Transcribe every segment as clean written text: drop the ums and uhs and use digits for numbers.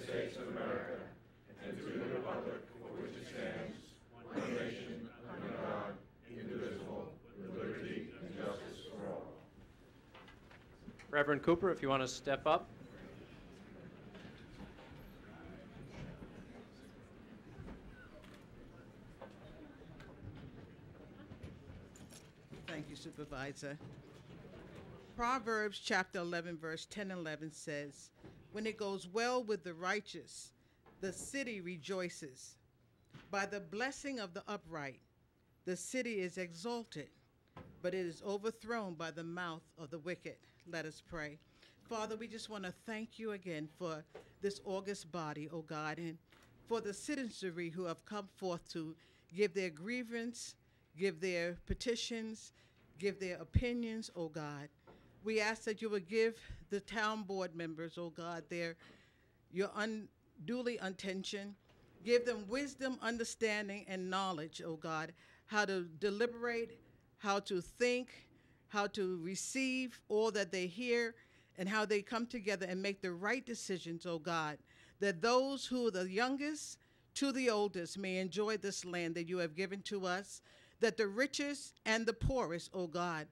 States of America and to the republic for which it stands, one nation, under God, indivisible, with liberty and justice for all. Reverend Cooper, if you want to step up. Thank you, Supervisor. Proverbs chapter 11, verse 10 and 11 says, "When it goes well with the righteous, the city rejoices. By the blessing of the upright, the city is exalted, but it is overthrown by the mouth of the wicked." Let us pray. Father, we just want to thank you again for this august body, oh God, and for the citizenry who have come forth to give their grievance, give their petitions, give their opinions, oh God. We ask that you would give the town board members, oh God, your unduly attention. Give them wisdom, understanding, and knowledge, oh God, how to deliberate, how to think, how to receive all that they hear, and how they come together and make the right decisions, oh God, that those who are the youngest to the oldest may enjoy this land that you have given to us, that the richest and the poorest, oh God,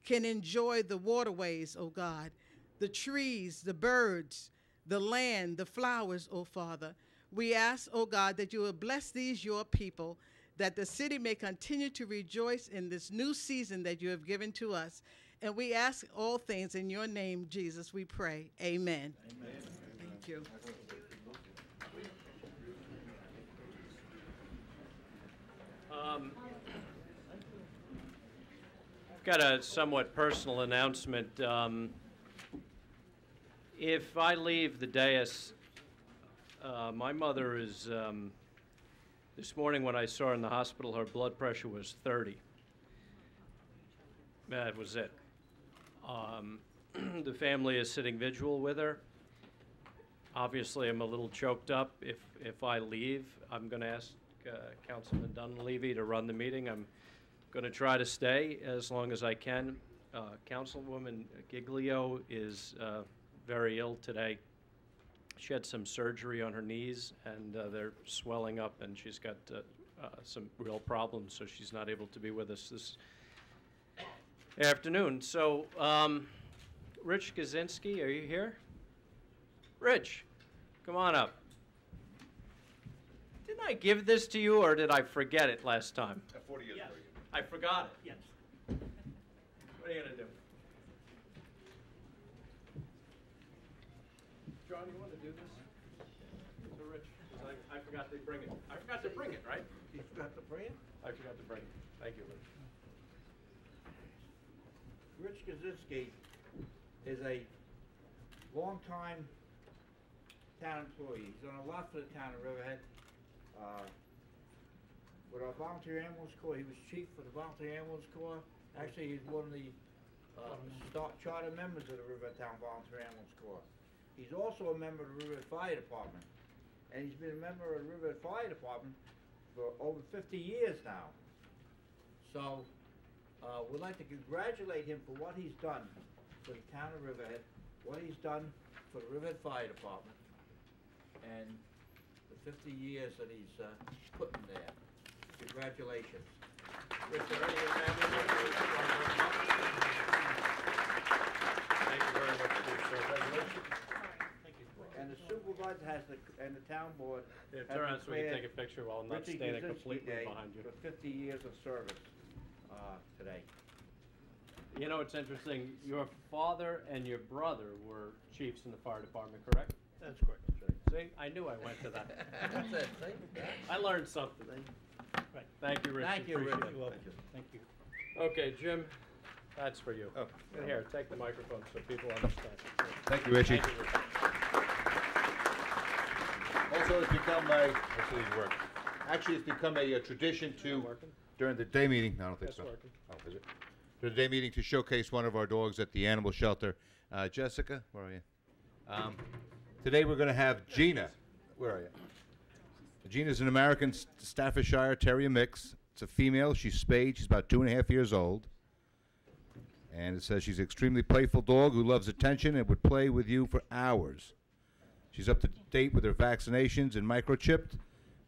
can enjoy the waterways, oh God, the trees, the birds, the land, the flowers, oh Father. We ask, oh God, that you will bless these, your people, that the city may continue to rejoice in this new season that you have given to us. And we ask all things in your name, Jesus, we pray. Amen. Amen. Thank you. Got a somewhat personal announcement. If I leave the dais, my mother is, this morning when I saw her in the hospital, her blood pressure was 30. That was it. The family is sitting vigil with her. Obviously, I'm a little choked up. If I leave, I'm going to ask Councilman Dunleavy to run the meeting. I'm going to try to stay as long as I can. Councilwoman Giglio is very ill today. She had some surgery on her knees, and they're swelling up, and she's got some real problems, so she's not able to be with us this afternoon. So, Rich Kaczynski, are you here? Rich, come on up. Didn't I give this to you, or did I forget it last time? 40 years ago. I forgot it. Yes. What are you going to do? John, you want to do this? So Rich, 'cause I forgot to bring it. I forgot to bring it, right? You forgot to bring it? I forgot to bring it. Thank you, Rich. Rich Kaczynski is a longtime town employee. He's done a lot for the town of Riverhead. With our volunteer ambulance corps, he was chief for the volunteer ambulance corps. Actually, he's one of the charter members of the Riverhead Town Volunteer Ambulance Corps. He's also a member of the Riverhead Fire Department, and he's been a member of the Riverhead Fire Department for over 50 years now. So, we'd like to congratulate him for what he's done for the town of Riverhead, what he's done for the Riverhead Fire Department, and the 50 years that he's put in there. Congratulations. Rich, are any of your family members Thank you very much for your service. Thank you. And the supervisor has and the town board Yeah, has turn around so we can declared take a picture while I'm not Richie standing Kaczynski completely Day behind you. for 50 years of service today. You know, it's interesting. Your father and your brother were chiefs in the fire department, correct? That's correct. See, I knew I went to that. That's it, see? I learned something. Right. Thank you, Rich. Thank you, Appreciate Rich. it. You're welcome. Thank you. Okay, Jim, that's for you. Oh. Here, take the microphone so people understand. Thank you, Richie. Thank you, Rich. Also, it's become a tradition to, Working? during the day meeting, I don't think Yes, so. working. Oh, is it? During the day meeting to showcase one of our dogs at the animal shelter. Jessica, where are you? Today we're going to have Gina. Where are you? Gina's an American Staffordshire Terrier mix. It's a female. She's spayed. She's about 2.5 years old. And it says she's an extremely playful dog who loves attention and would play with you for hours. She's up to date with her vaccinations and microchipped,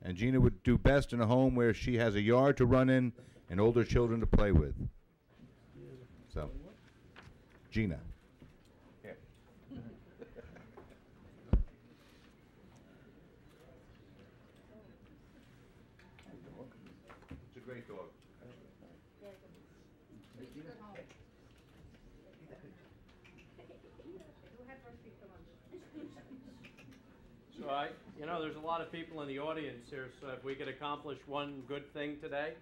and Gina would do best in a home where she has a yard to run in and older children to play with. So, Gina. It's a great dog. So there's a lot of people in the audience here, so if we could accomplish one good thing today,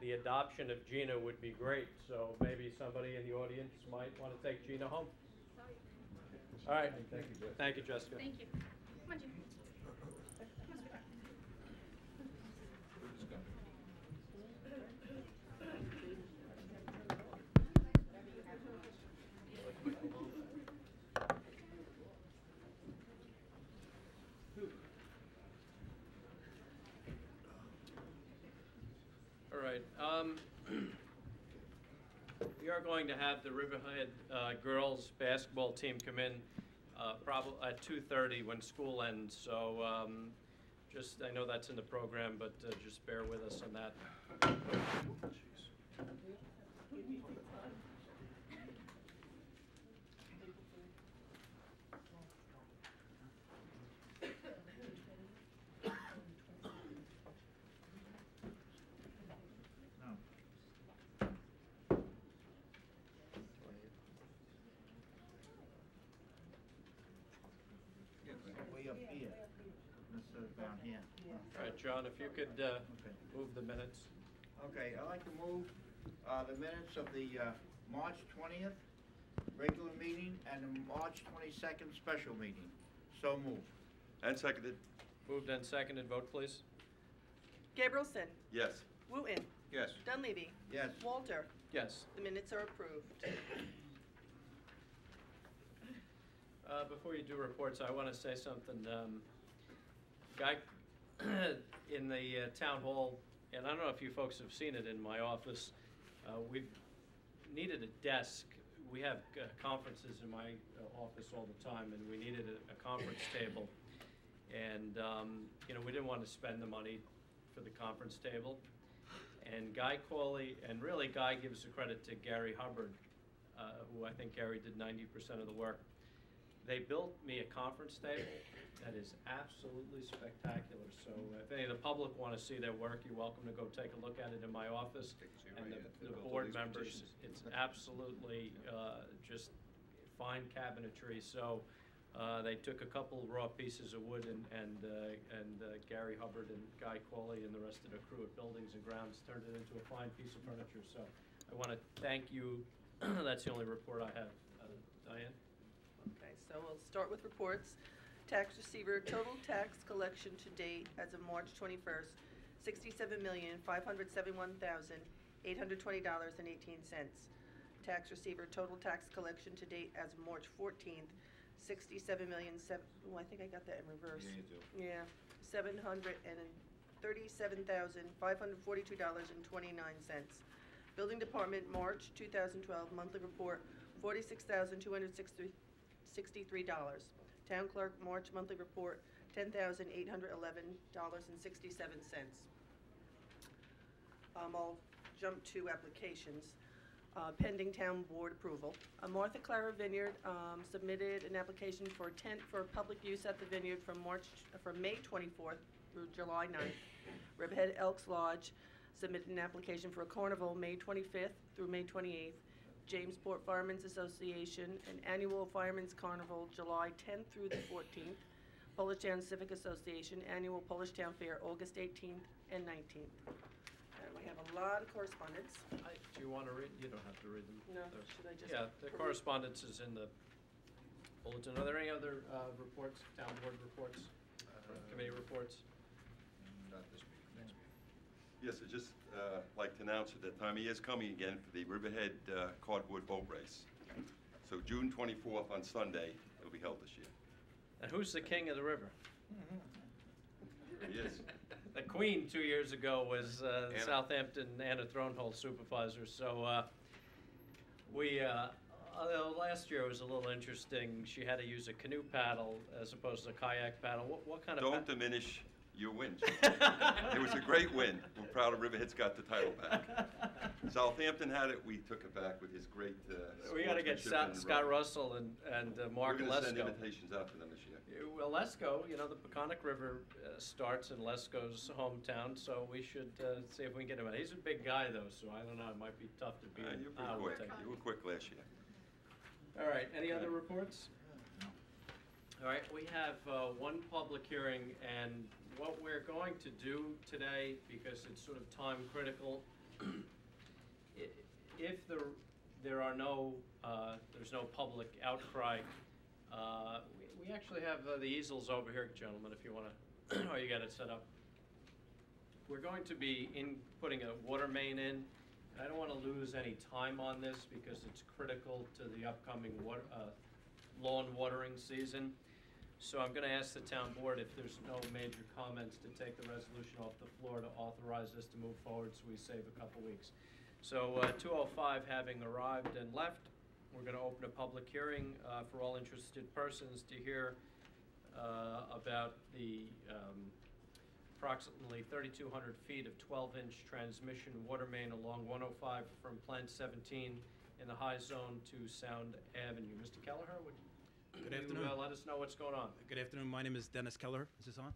the adoption of Gina would be great. So maybe somebody in the audience might want to take Gina home. All right. Thank you, Jessica. Thank you, Jessica. Thank you. Come on, Jim. All right. We are going to have the Riverhead girls basketball team come in probably at 2:30 when school ends. So I know that's in the program, but just bear with us on that. Way up here. This down here. All right, John, if you could move the minutes. Okay, I'd like to move the minutes of the March 20th regular meeting and the March 22nd special meeting. So moved. And seconded. Moved and seconded. Vote, please. Gabrielson, Yes. Wooten, Yes. Dunleavy, Yes. Walter. Yes. The minutes are approved. Before you do reports, I want to say something. Guy in the town hall, and I don't know if you folks have seen it in my office, we've needed a desk. We have conferences in my office all the time, and we needed a conference table. And, we didn't want to spend the money for the conference table. And Guy Cawley, and really Guy gives the credit to Gary Hubbard, who I think Gary did 90% of the work. They built me a conference table that is absolutely spectacular. So if any of the public want to see their work, you're welcome to go take a look at it in my office. And the board members, it's absolutely just fine cabinetry. So they took a couple raw pieces of wood and Gary Hubbard and Guy Cawley and the rest of the crew at Buildings and Grounds turned it into a fine piece of furniture. So I want to thank you. That's the only report I have. Diane? Okay, so we'll start with reports. Tax receiver, total tax collection to date as of March 21st, $67,571,820.18. Tax receiver, total tax collection to date as of March 14th, $67 million, I think I got that in reverse. Yeah, you do. Yeah, $737,542.29. Building Department, March 2012, monthly report, $46,263. Town Clerk, March monthly report, $10,811.67. I'll jump to applications. Pending town board approval. Martha Clara Vineyard submitted an application for a tent for public use at the vineyard from May 24th through July 9th. Riverhead Elks Lodge submitted an application for a carnival May 25th through May 28th. Jamesport Firemen's Association, an annual Firemen's Carnival July 10th through the 14th. Polish Town Civic Association, annual Polish Town Fair August 18th and 19th. And we have a lot of correspondence. Do you want to read? You don't have to read them. No, should I just? Yeah, the correspondence is in the bulletin. Are there any other reports, town board reports, committee reports? Not this week, next week. Yes, I'd just like to announce at that time he is coming again for the Riverhead cardboard boat race. So June 24th on Sunday, it'll be held this year. And who's the king of the river? He is. The Queen 2 years ago was Southampton Anna Thronehold supervisor. So we Although last year was a little interesting. She had to use a canoe paddle as opposed to a kayak paddle. What kind of Don't diminish your win. It was a great win. We're proud of Riverhead's got the title back. Southampton had it. We took it back with his great We got to get sportsmanship and Scott rugby. Russell and Mark We're going to send Lesko. invitations out to them this year. Well, Lesko, you know, the Peconic River starts in Lesko's hometown, so we should see if we can get him out. He's a big guy, though, so I don't know. It might be tough to beat him. You were We'll quick. take it. You were quick last year. All right, any other reports? All right, we have one public hearing, and what we're going to do today, because it's sort of time critical, if there are no, there's no public outcry, we actually have the easels over here, gentlemen, if you want to, oh, you got it set up. We're going to be putting a water main in. I don't want to lose any time on this because it's critical to the upcoming lawn watering season. So I'm going to ask the town board, if there's no major comments, to take the resolution off the floor to authorize this to move forward so we save a couple weeks. So 2:05 having arrived and left, we're going to open a public hearing for all interested persons to hear about the approximately 3,200 feet of 12-inch transmission water main along 105 from Plant 17 in the high zone to Sound Avenue. Mr. Kelleher, would Good you afternoon. let us know what's going on? Good afternoon. My name is Dennis Kelleher. Is this on?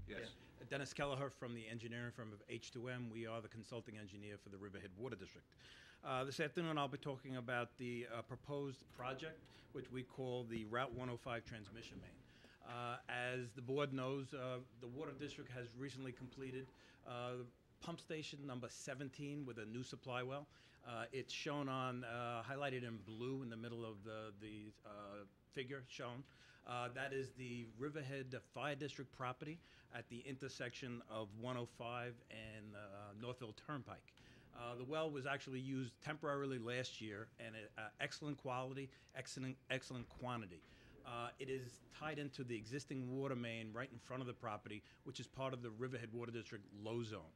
Yes. Dennis Kelleher from the engineering firm of H2M. We are the consulting engineer for the Riverhead Water District. This afternoon I'll be talking about the proposed project, which we call the Route 105 transmission main. As the board knows, the Water District has recently completed pump station number 17 with a new supply well. It's shown on, highlighted in blue in the middle of the figure shown. That is the Riverhead Fire District property at the intersection of 105 and Northville Turnpike. The well was actually used temporarily last year, and excellent quality, excellent quantity. It is tied into the existing water main right in front of the property, which is part of the Riverhead Water District low zone.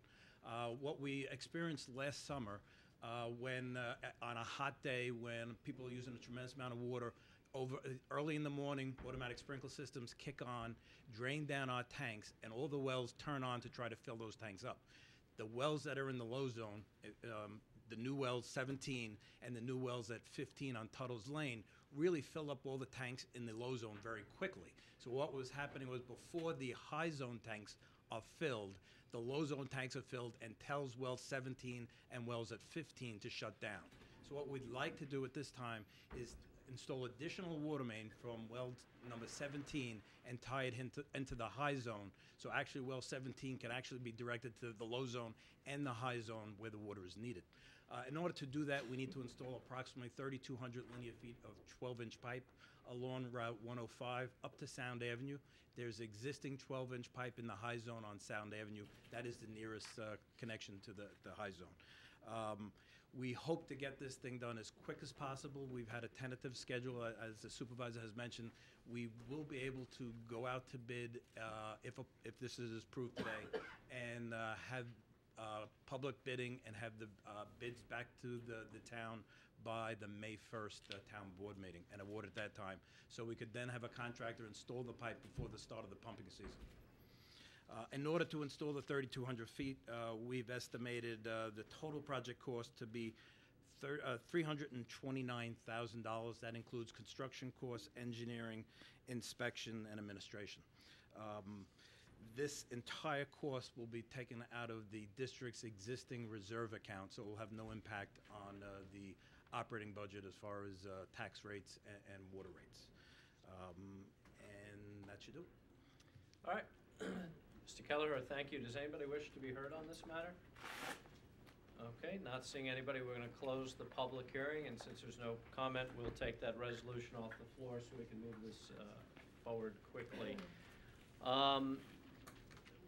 What we experienced last summer when, on a hot day when people are using a tremendous amount of water, early in the morning, automatic sprinkler systems kick on, drain down our tanks, and all the wells turn on to try to fill those tanks up. The wells that are in the low zone, the new wells 17 and the new wells at 15 on Tuttle's Lane, really fill up all the tanks in the low zone very quickly. So what was happening was, before the high zone tanks are filled, the low zone tanks are filled and tells wells 17 and wells at 15 to shut down. So what we'd like to do at this time is install additional water main from well number 17 and tie it into the high zone. So actually well 17 can actually be directed to the low zone and the high zone where the water is needed. In order to do that, we need to install approximately 3,200 linear feet of 12-inch pipe along Route 105 up to Sound Avenue. There's existing 12-inch pipe in the high zone on Sound Avenue. That is the nearest connection to the high zone. We hope to get this thing done as quick as possible. We've had a tentative schedule, as the supervisor has mentioned. We will be able to go out to bid if this is approved today, and have public bidding and have the bids back to the town by the May 1st town board meeting and award at that time. So we could then have a contractor install the pipe before the start of the pumping season. In order to install the 3,200 feet, we've estimated the total project cost to be $329,000. That includes construction costs, engineering, inspection, and administration. This entire cost will be taken out of the district's existing reserve account, so it will have no impact on the operating budget as far as tax rates and water rates. And that should do it. All right. Mr. Kelleher, thank you. Does anybody wish to be heard on this matter? Okay, not seeing anybody, we're going to close the public hearing, and since there's no comment, we'll take that resolution off the floor so we can move this forward quickly.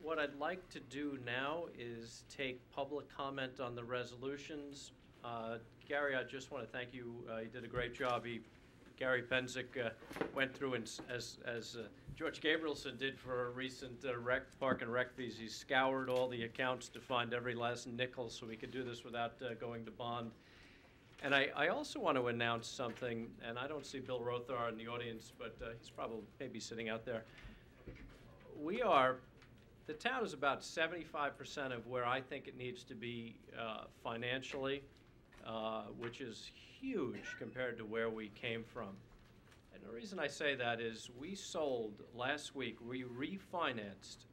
What I'd like to do now is take public comment on the resolutions. Gary, I just want to thank you. You did a great job. Gary Penzick went through, and as George Gabrielson did for a recent park and rec fees, he scoured all the accounts to find every last nickel so we could do this without going to bond. And I also want to announce something, and I don't see Bill Rothar in the audience, but he's probably maybe sitting out there. The town is about 75% of where I think it needs to be financially, which is huge compared to where we came from. And the reason I say that is we sold last week, we refinanced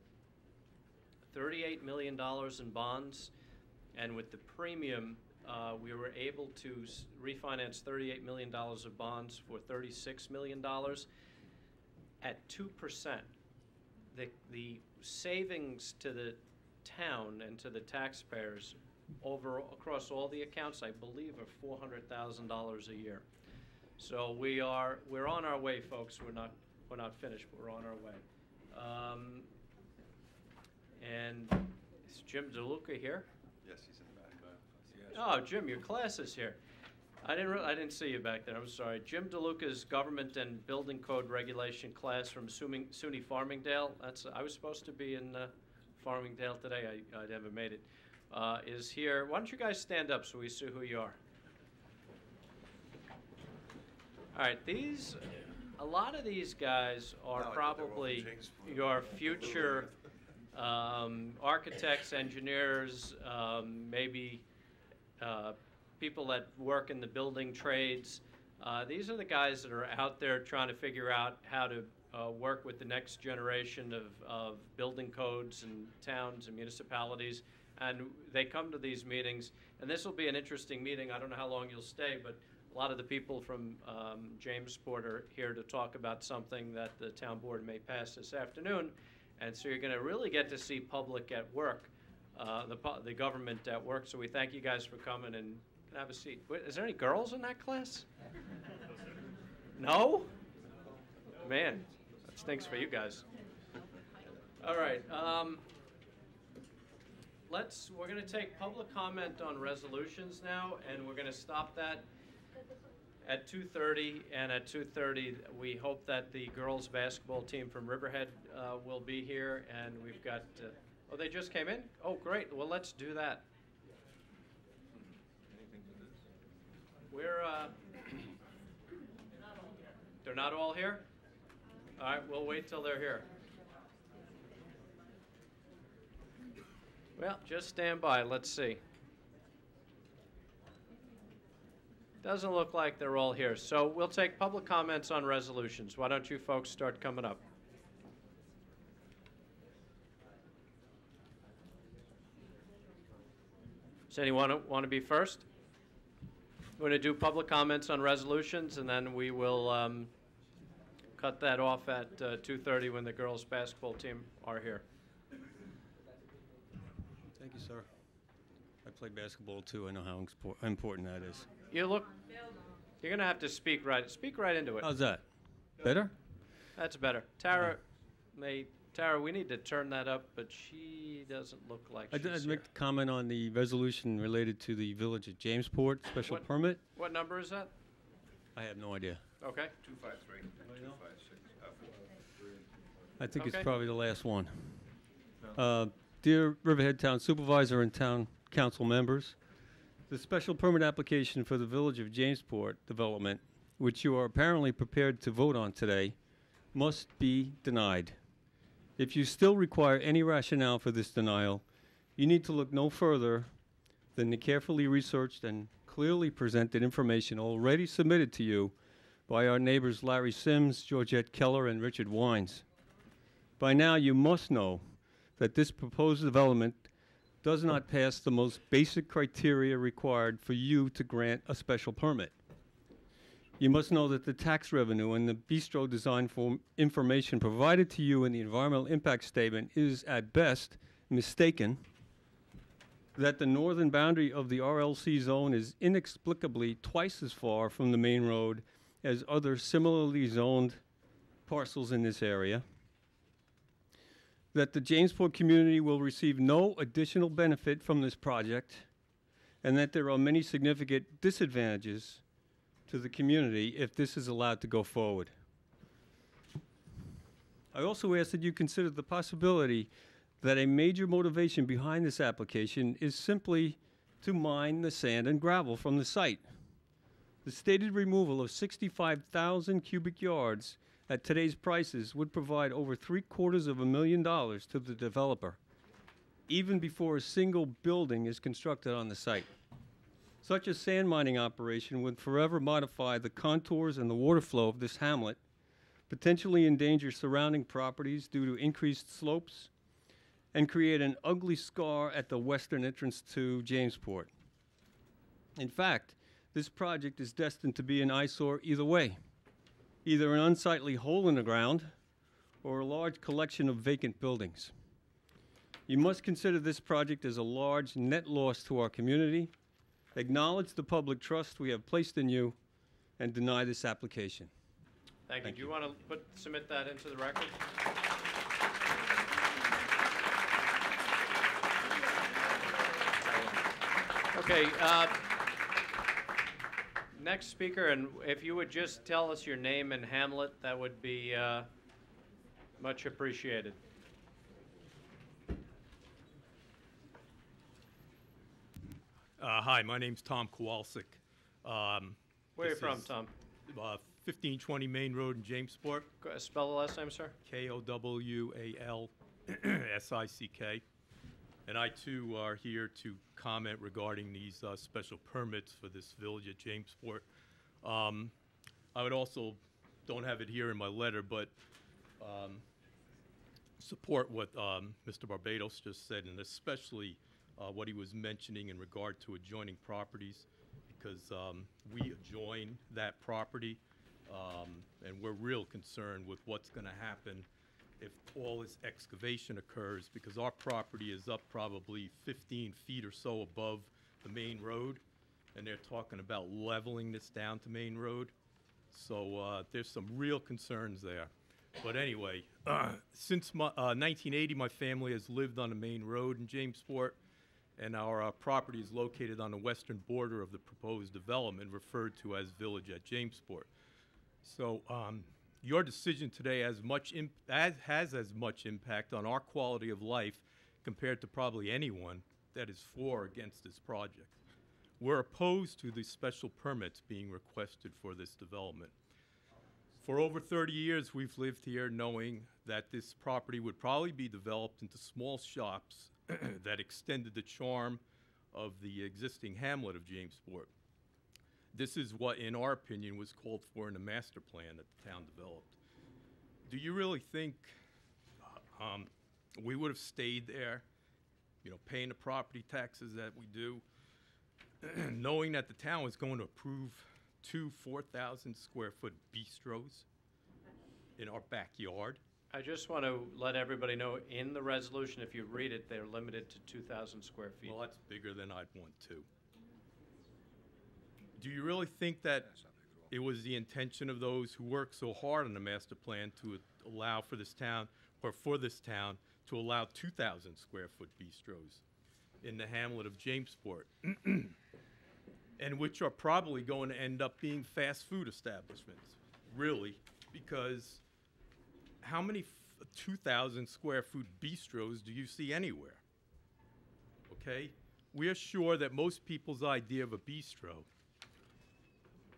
$38 million in bonds, and with the premium, we were able to refinance $38 million of bonds for $36 million at 2%. The savings to the town and to the taxpayers across all the accounts, I believe, are $400,000 a year. So we're on our way, folks. We're not finished, but we're on our way. And is Jim DeLuca here? Yes, he's in the back. Oh, Jim, your class is here. I didn't see you back there. I'm sorry. Jim DeLuca's Government and Building Code Regulation class from SUNY Farmingdale. I was supposed to be in Farmingdale today. I never made it. Is here. Why don't you guys stand up so we see who you are? All right. A lot of these guys are probably your future architects, engineers, maybe people that work in the building trades. These are the guys that are out there trying to figure out how to work with the next generation of building codes and towns and municipalities. And they come to these meetings, and this will be an interesting meeting. I don't know how long you'll stay, but a lot of the people from Jamesport are here to talk about something that the town board may pass this afternoon. And so you're going to really get to see public at work, the government at work. So we thank you guys for coming, and have a seat. Wait, is there any girls in that class? No? Man, that stinks for you guys. All right. We're going to take public comment on resolutions now, and we're going to stop that at 2:30. And at 2:30, we hope that the girls' basketball team from Riverhead will be here. And we've got, oh, they just came in? Oh, great. Well, let's do that. They're not all here? All right, we'll wait till they're here. Well, just stand by. Let's see. Doesn't look like they're all here. So we'll take public comments on resolutions. Why don't you folks start coming up? Does anyone want to be first? We're going to do public comments on resolutions, and then we will cut that off at 2:30 when the girls' basketball team are here. Thank you, sir. I play basketball too. I know how important that is. You're going to have to speak right into it. How's that? Better? That's better. Tara, we need to turn that up, but she doesn't look like she's I'd here. make a comment on the resolution related to the Village of Jamesport special permit. What number is that? I have no idea. Okay. 253 and 256. I think Okay. it's probably the last one. Dear Riverhead Town Supervisor and Town Council members, the special permit application for the Village of Jamesport development, which you are apparently prepared to vote on today, must be denied. If you still require any rationale for this denial, you need to look no further than the carefully researched and clearly presented information already submitted to you by our neighbors Larry Sims, Georgette Keller, and Richard Wines. By now, you must know that this proposed development does not pass the most basic criteria required for you to grant a special permit. You must know that the tax revenue and the bistro design form information provided to you in the environmental impact statement is, at best, mistaken, that the northern boundary of the RLC zone is inexplicably twice as far from the main road as other similarly zoned parcels in this area, that the Jamesport community will receive no additional benefit from this project, and that there are many significant disadvantages to the community if this is allowed to go forward. I also ask that you consider the possibility that a major motivation behind this application is simply to mine the sand and gravel from the site. The stated removal of 65,000 cubic yards at today's prices would provide over $750,000 to the developer, even before a single building is constructed on the site. Such a sand mining operation would forever modify the contours and the water flow of this hamlet, potentially endanger surrounding properties due to increased slopes, and create an ugly scar at the western entrance to Jamesport. In fact, this project is destined to be an eyesore either way, either an unsightly hole in the ground or a large collection of vacant buildings. You must consider this project as a large net loss to our community, acknowledge the public trust we have placed in you, and deny this application. Thank you. Thank Do you want to submit that into the record? Okay, next speaker, and if you would just tell us your name and hamlet, that would be much appreciated. Hi, my name's Tom Kowalczyk. Where are you from, Tom? 1520 Main Road in Jamesport. Spell the last name, sir. Kowalczyk. And I, too, are here to comment regarding these special permits for this village at Jamesport. I would also, don't have it here in my letter, but support what Mr. Barbados just said, and especially what he was mentioning in regard to adjoining properties, because we adjoin that property, and we're real concerned with what's going to happen if all this excavation occurs, because our property is up probably 15 feet or so above the main road, and they're talking about leveling this down to Main Road. So there's some real concerns there. But anyway, since 1980, my family has lived on the main road in Jamesport, and our property is located on the western border of the proposed development referred to as Village at Jamesport. So your decision today has as much impact on our quality of life compared to probably anyone that is for or against this project. We're opposed to the special permits being requested for this development. For over 30 years, we've lived here knowing that this property would probably be developed into small shops that extended the charm of the existing hamlet of Jamesport. This is what, in our opinion, was called for in the master plan that the town developed. Do you really think we would have stayed there, you know, paying the property taxes that we do, knowing that the town was going to approve 2 4,000 square foot bistros in our backyard? I just want to let everybody know, in the resolution, if you read it, they're limited to 2,000 square feet. Well, that's bigger than I'd want to. Do you really think that it was the intention of those who worked so hard on the master plan to allow for this town, or for this town, to allow 2,000 square foot bistros in the hamlet of Jamesport, and which are probably going to end up being fast food establishments, really, because how many 2,000 square foot bistros do you see anywhere? Okay? We are sure that most people's idea of a bistro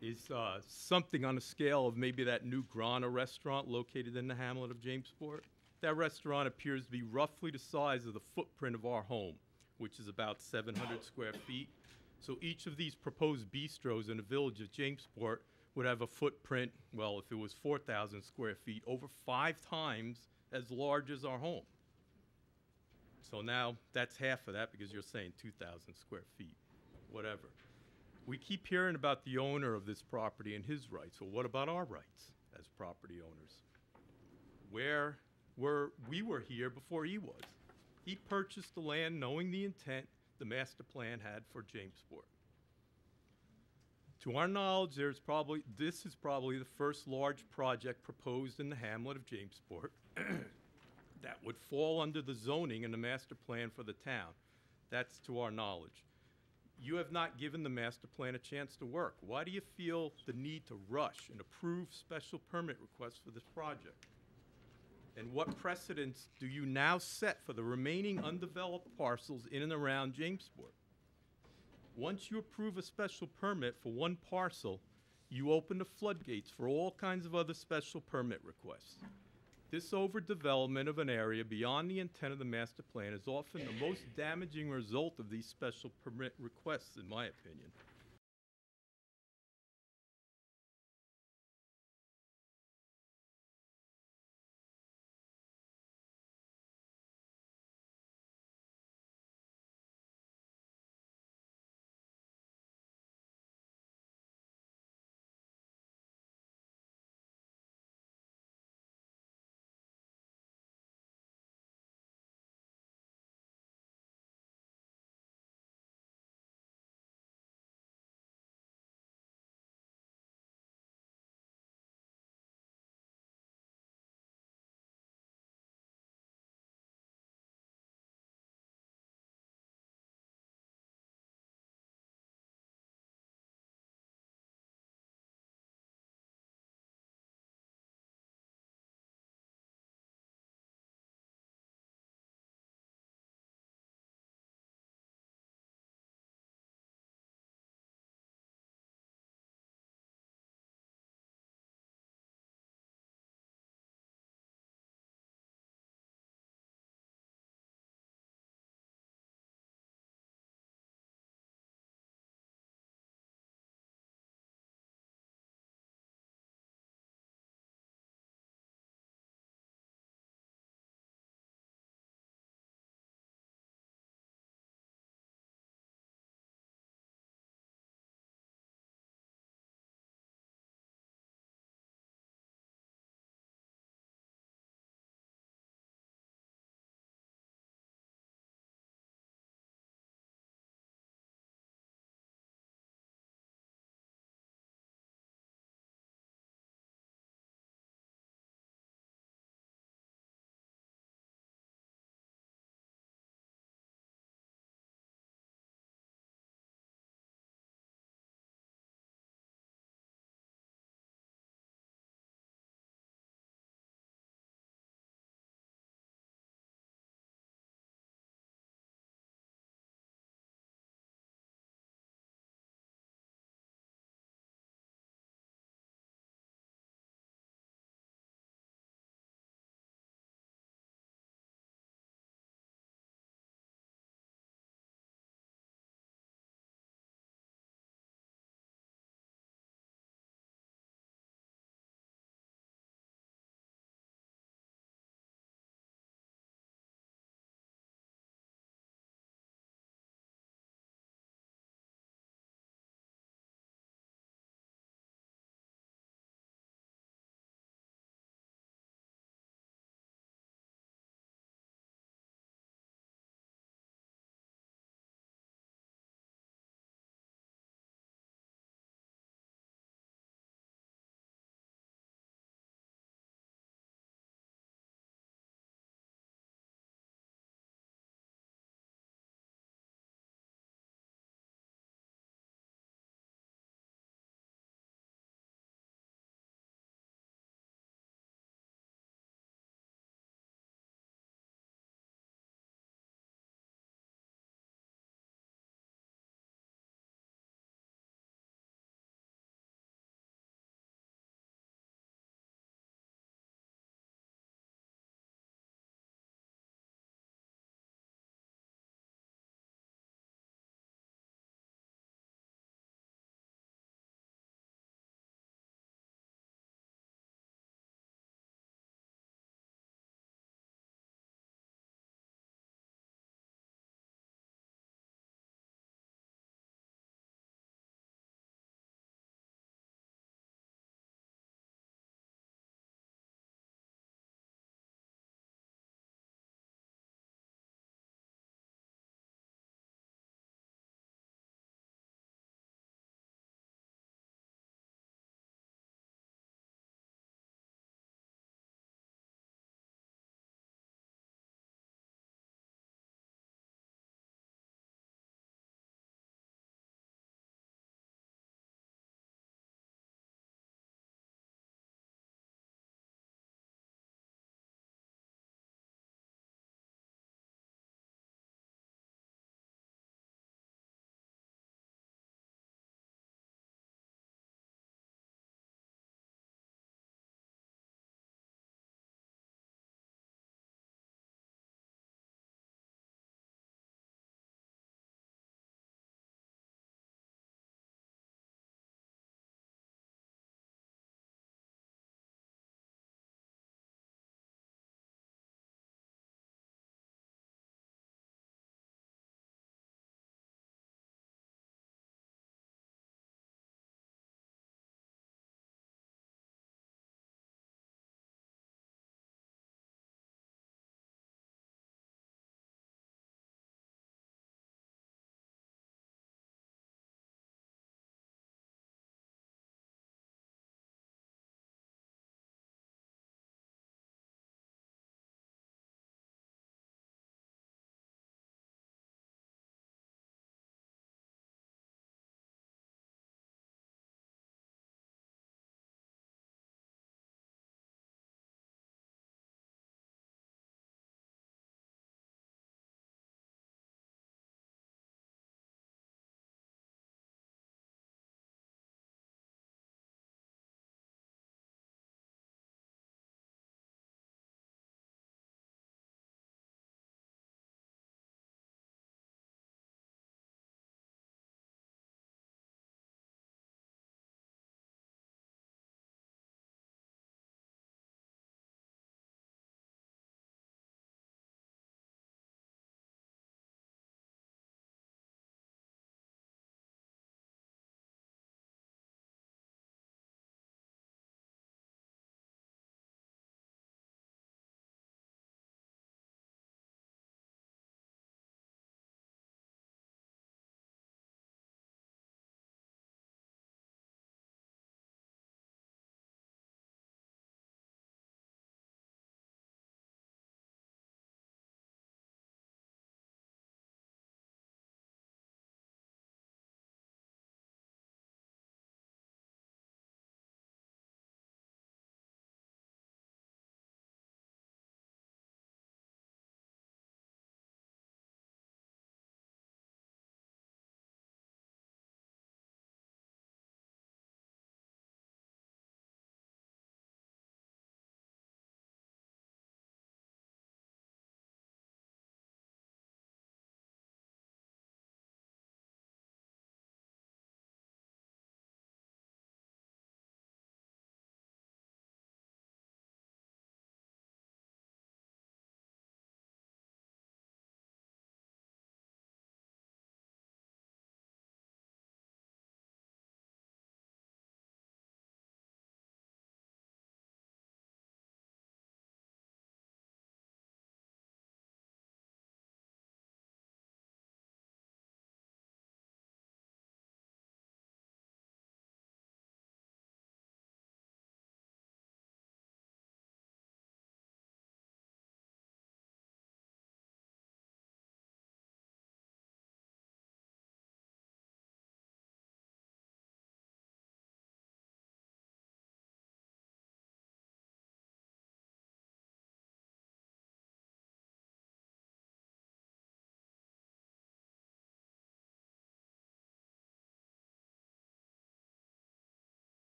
is something on a scale of maybe that new Grana restaurant located in the hamlet of Jamesport. That restaurant appears to be roughly the size of the footprint of our home, which is about 700 square feet. So each of these proposed bistros in the village of Jamesport would have a footprint, well, if it was 4,000 square feet, over 5 times as large as our home. So now that's half of that, because you're saying 2,000 square feet, whatever. We keep hearing about the owner of this property and his rights. Well, what about our rights as property owners? We were here before he was. He purchased the land knowing the intent the master plan had for Jamesport. To our knowledge, this is probably the first large project proposed in the hamlet of Jamesport that would fall under the zoning and the master plan for the town. That's to our knowledge. You have not given the master plan a chance to work. Why do you feel the need to rush and approve special permit requests for this project? And what precedents do you now set for the remaining undeveloped parcels in and around Jamesport? Once you approve a special permit for one parcel, you open the floodgates for all kinds of other special permit requests. This overdevelopment of an area beyond the intent of the master plan is often the most damaging result of these special permit requests, in my opinion.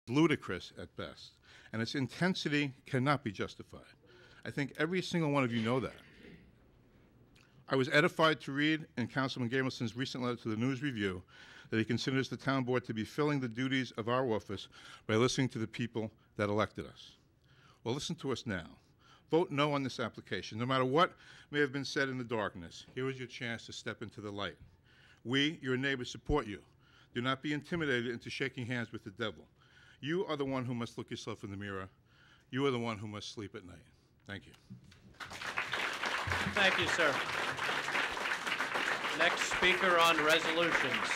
ludicrous at best, and its intensity cannot be justified. I think every single one of you know that. I was edified to read in Councilman Gamelson's recent letter to the News Review that he considers the town board to be filling the duties of our office by listening to the people that elected us. Well, listen to us now. Vote no on this application. No matter what may have been said in the darkness, here is your chance to step into the light. We, your neighbors, support you. Do not be intimidated into shaking hands with the devil. You are the one who must look yourself in the mirror. You are the one who must sleep at night. Thank you. Thank you, sir. Next speaker on resolutions.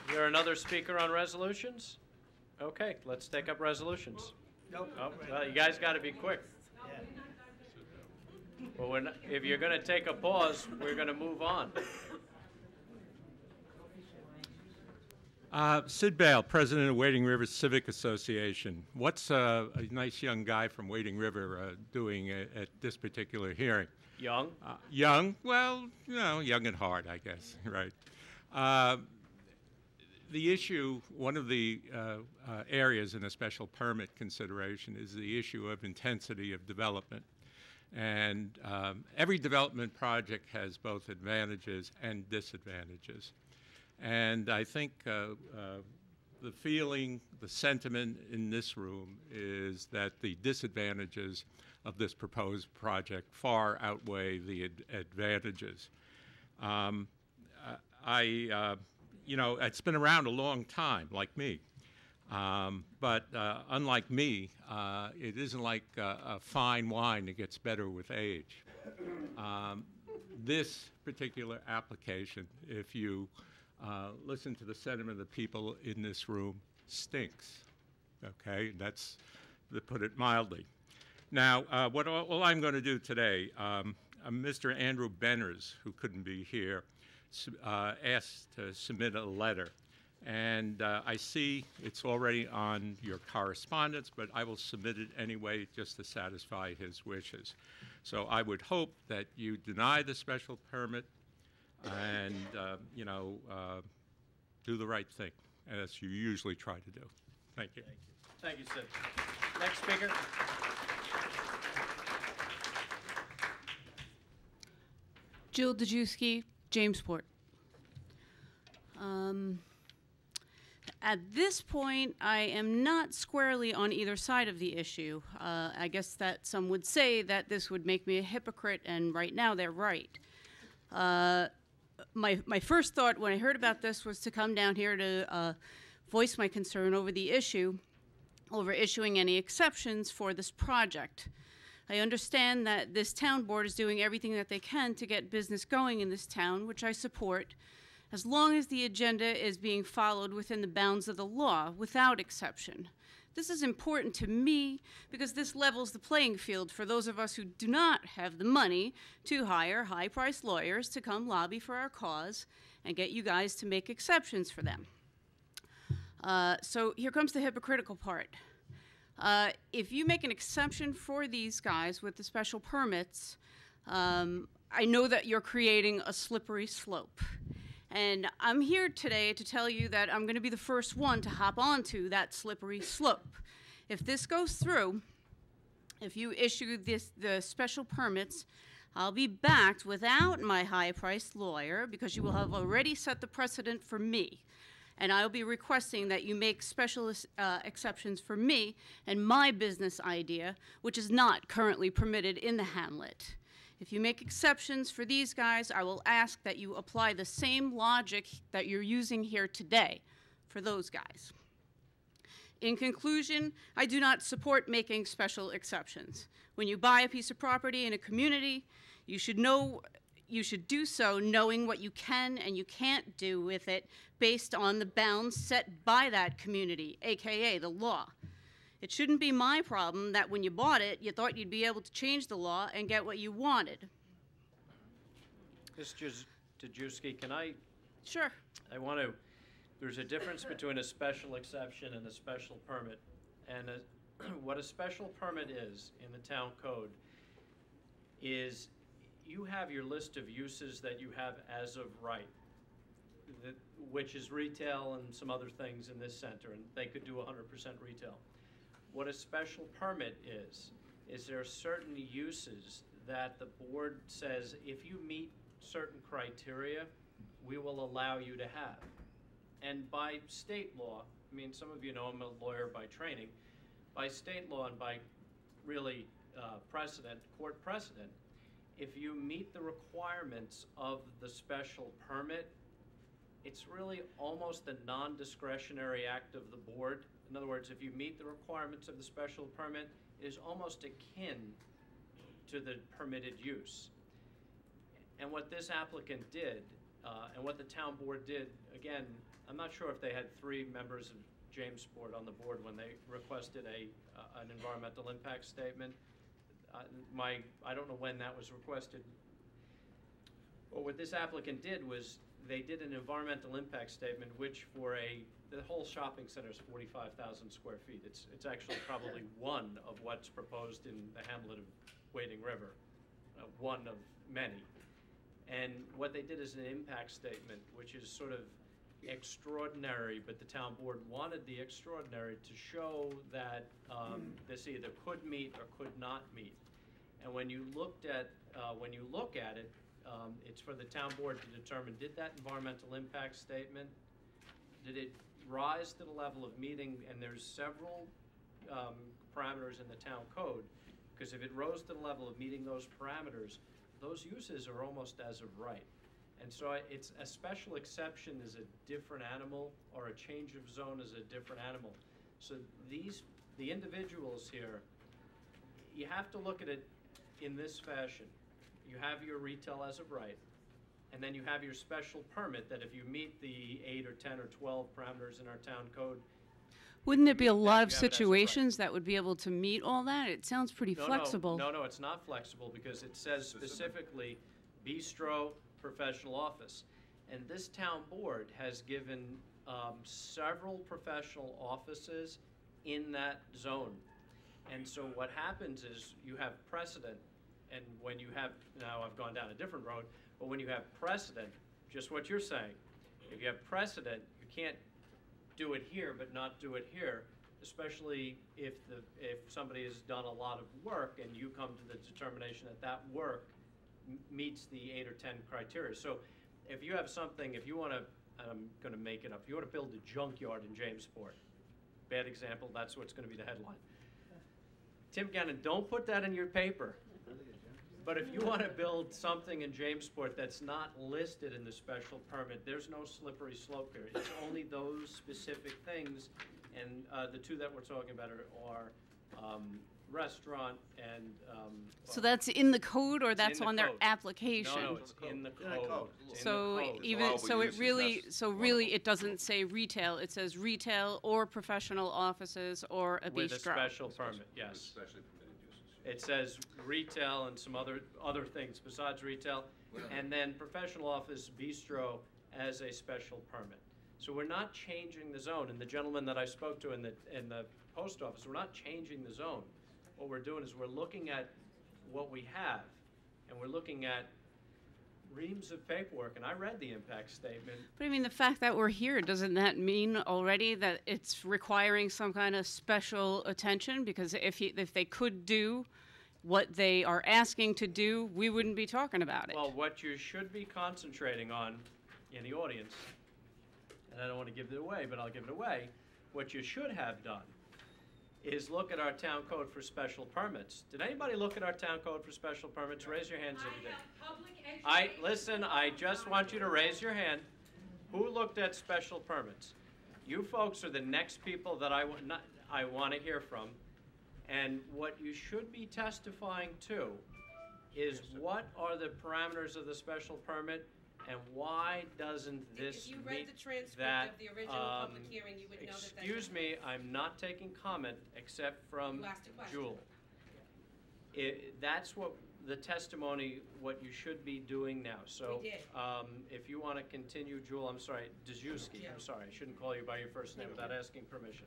Is there another speaker on resolutions? Okay, let's take up resolutions. Nope. Oh, well, you guys got to be quick. Well, if you're going to take a pause, we're going to move on. Sid Bale, president of Wading River Civic Association. What's a nice young guy from Wading River doing at this particular hearing? Young? Young? Well, you know, young at heart, I guess, right. The issue, one of the areas in a special permit consideration is the issue of intensity of development. And every development project has both advantages and disadvantages. And I think the feeling, the sentiment in this room is that the disadvantages of this proposed project far outweigh the advantages. You know, it's been around a long time, like me. But unlike me, it isn't like a fine wine that gets better with age. This particular application, if you listen to the sentiment of the people in this room, stinks. Okay, that's to put it mildly. Now, what all I'm going to do today, Mr. Andrew Benners, who couldn't be here, asked to submit a letter. And I see it's already on your correspondence, but I will submit it anyway just to satisfy his wishes. So I would hope that you deny the special permit and, you know, do the right thing, as you usually try to do. Thank you. Thank you, Sid. Next speaker. Jill Dejewski, Jamesport. At this point, I am not squarely on either side of the issue. I guess that some would say that this would make me a hypocrite, and right now they're right. My first thought when I heard about this was to come down here to voice my concern over the issue, over issuing any exceptions for this project. I understand that this town board is doing everything that they can to get business going in this town, which I support, as long as the agenda is being followed within the bounds of the law, without exception. This is important to me because this levels the playing field for those of us who do not have the money to hire high-priced lawyers to come lobby for our cause and get you guys to make exceptions for them. So here comes the hypocritical part. If you make an exception for these guys with the special permits, I know that you're creating a slippery slope. And I'm here today to tell you that I'm going to be the first one to hop onto that slippery slope. If this goes through, if you issue the special permits, I'll be backed without my high-priced lawyer because you will have already set the precedent for me. And I'll be requesting that you make special exceptions for me and my business idea, which is not currently permitted in the hamlet. If you make exceptions for these guys, I will ask that you apply the same logic that you're using here today for those guys. In conclusion, I do not support making special exceptions. When you buy a piece of property in a community, you should do so knowing what you can and you can't do with it based on the bounds set by that community, AKA the law. It shouldn't be my problem that when you bought it, you thought you'd be able to change the law and get what you wanted. Mr. Dejewski, can I? Sure. There's a difference between a special exception and a special permit. And what a special permit is in the town code is you have your list of uses that you have as of right. which is retail and some other things in this center, and they could do 100% retail. What a special permit is there are certain uses that the board says, if you meet certain criteria, we will allow you to have. And by state law, I mean, some of you know I'm a lawyer by training, by state law and by really precedent, court precedent, if you meet the requirements of the special permit, it's really almost a non-discretionary act of the board. In other words, if you meet the requirements of the special permit, it is almost akin to the permitted use. And what this applicant did, and what the town board did, again, I'm not sure if they had 3 members of Jamesport on the board when they requested an environmental impact statement. I don't know when that was requested. But what this applicant did was they did an environmental impact statement, which for the whole shopping center is 45,000 square feet. It's actually probably one of what's proposed in the hamlet of Wading River, one of many. And what they did is an impact statement, which is sort of extraordinary, but the town board wanted the extraordinary to show that this either could meet or could not meet. And when you look at it, it's for the town board to determine, did that environmental impact statement, did it rise to the level of meeting, and there's several parameters in the town code, because if it rose to the level of meeting those parameters, those uses are almost as of right. And so it's a special exception is a different animal, or a change of zone is a different animal. So the individuals here, you have to look at it in this fashion. You have your retail as of right, and then you have your special permit that if you meet the 8 or 10 or 12 parameters in our town code. Wouldn't there be a lot of situations that would be able to meet all that? It sounds pretty flexible. No, it's not flexible, because it says specifically bistro, professional office. And this town board has given several professional offices in that zone. And so what happens is you have precedent, and when you have, now I've gone down a different road, but when you have precedent, just what you're saying, if you have precedent, you can't do it here but not do it here, especially if somebody has done a lot of work and you come to the determination that that work meets the 8 or 10 criteria. So if you have something, if you want to, and I'm going to make it up, if you want to build a junkyard in Jamesport, bad example, that's what's going to be the headline. Tim Gannon, don't put that in your paper. But if you want to build something in Jamesport that's not listed in the special permit, there's no slippery slope here. It's only those specific things, and the 2 that we're talking about are restaurant and. So that's in the code, or that's in the on their code. application? No, it's in the code. It's So in the code. even so, it really it doesn't say retail. It says retail or professional offices or a With a bistro. special permit, yes. It says retail and some other things besides retail, and then professional office bistro as a special permit. So we're not changing the zone. And the gentleman that I spoke to in the post office, we're not changing the zone. What we're doing is we're looking at what we have, and we're looking at reams of paperwork, and I read the impact statement. But I mean, the fact that we're here, doesn't that mean already that it's requiring some kind of special attention? Because if they could do what they are asking to do, we wouldn't be talking about it. Well, what you should be concentrating on in the audience, and I don't want to give it away, but I'll give it away, what you should have done is look at our town code for special permits. Did anybody look at our town code for special permits? Raise your hands if you did. Listen, I just want you to raise your hand. Who looked at special permits? You folks are the next people that I want to hear from. And what you should be testifying to is what are the parameters of the special permit, and why doesn't this meet that? If you read the transcript of the original public hearing, you would know that. Excuse me, I'm not taking comment except from You asked a question. Jewel. That's what the testimony, what you should be doing now. So, We did. if you want to continue, Jewel, I'm sorry, Dzuski, I'm sorry, I shouldn't call you by your first name without asking permission.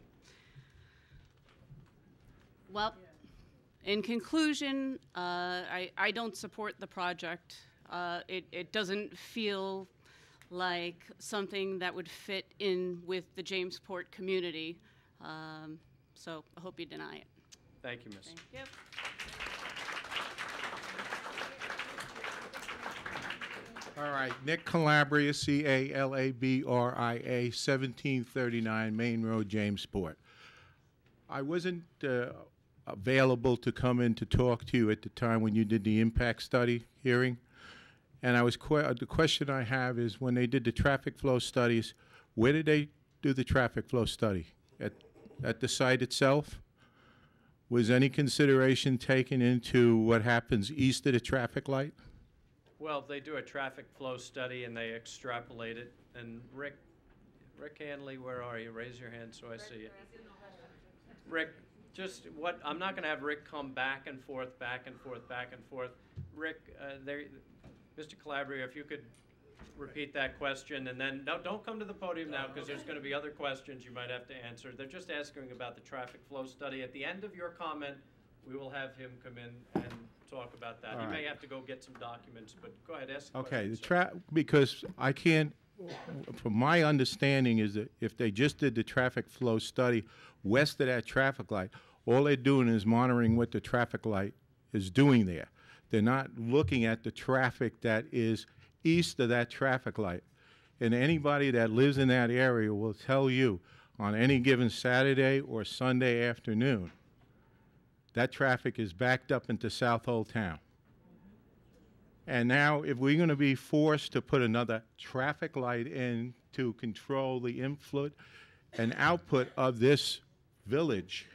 Well, in conclusion, I don't support the project. It doesn't feel like something that would fit in with the Jamesport community. So I hope you deny it. Thank you, Miss. Thank you. All right, Nick Calabria, Calabria, 1739 Main Road, Jamesport. I wasn't available to come in to talk to you at the time when you did the impact study hearing, and I was the question I have is, when they did the traffic flow studies, where did they do the traffic flow study? At the site itself? Was any consideration taken into what happens east of the traffic light? Well, they do a traffic flow study and they extrapolate it. And Rick Hanley, where are you? Raise your hand so I see you. Rick, just what, I'm not going to have Rick come back and forth, back and forth, back and forth. Rick, Mr. Calabria, if you could repeat that question, and then, no, don't come to the podium now, because there's going to be other questions you might have to answer. They're just asking about the traffic flow study. At the end of your comment, we will have him come in and talk about that. You may have to go get some documents, but go ahead, ask the question. Okay, because I can't, from my understanding is that if they just did the traffic flow study west of that traffic light, all they're doing is monitoring what the traffic light is doing there. They're not looking at the traffic that is east of that traffic light. And anybody that lives in that area will tell you on any given Saturday or Sunday afternoon, that traffic is backed up into South Old Town. And now, if we're going to be forced to put another traffic light in to control the input and output of this village,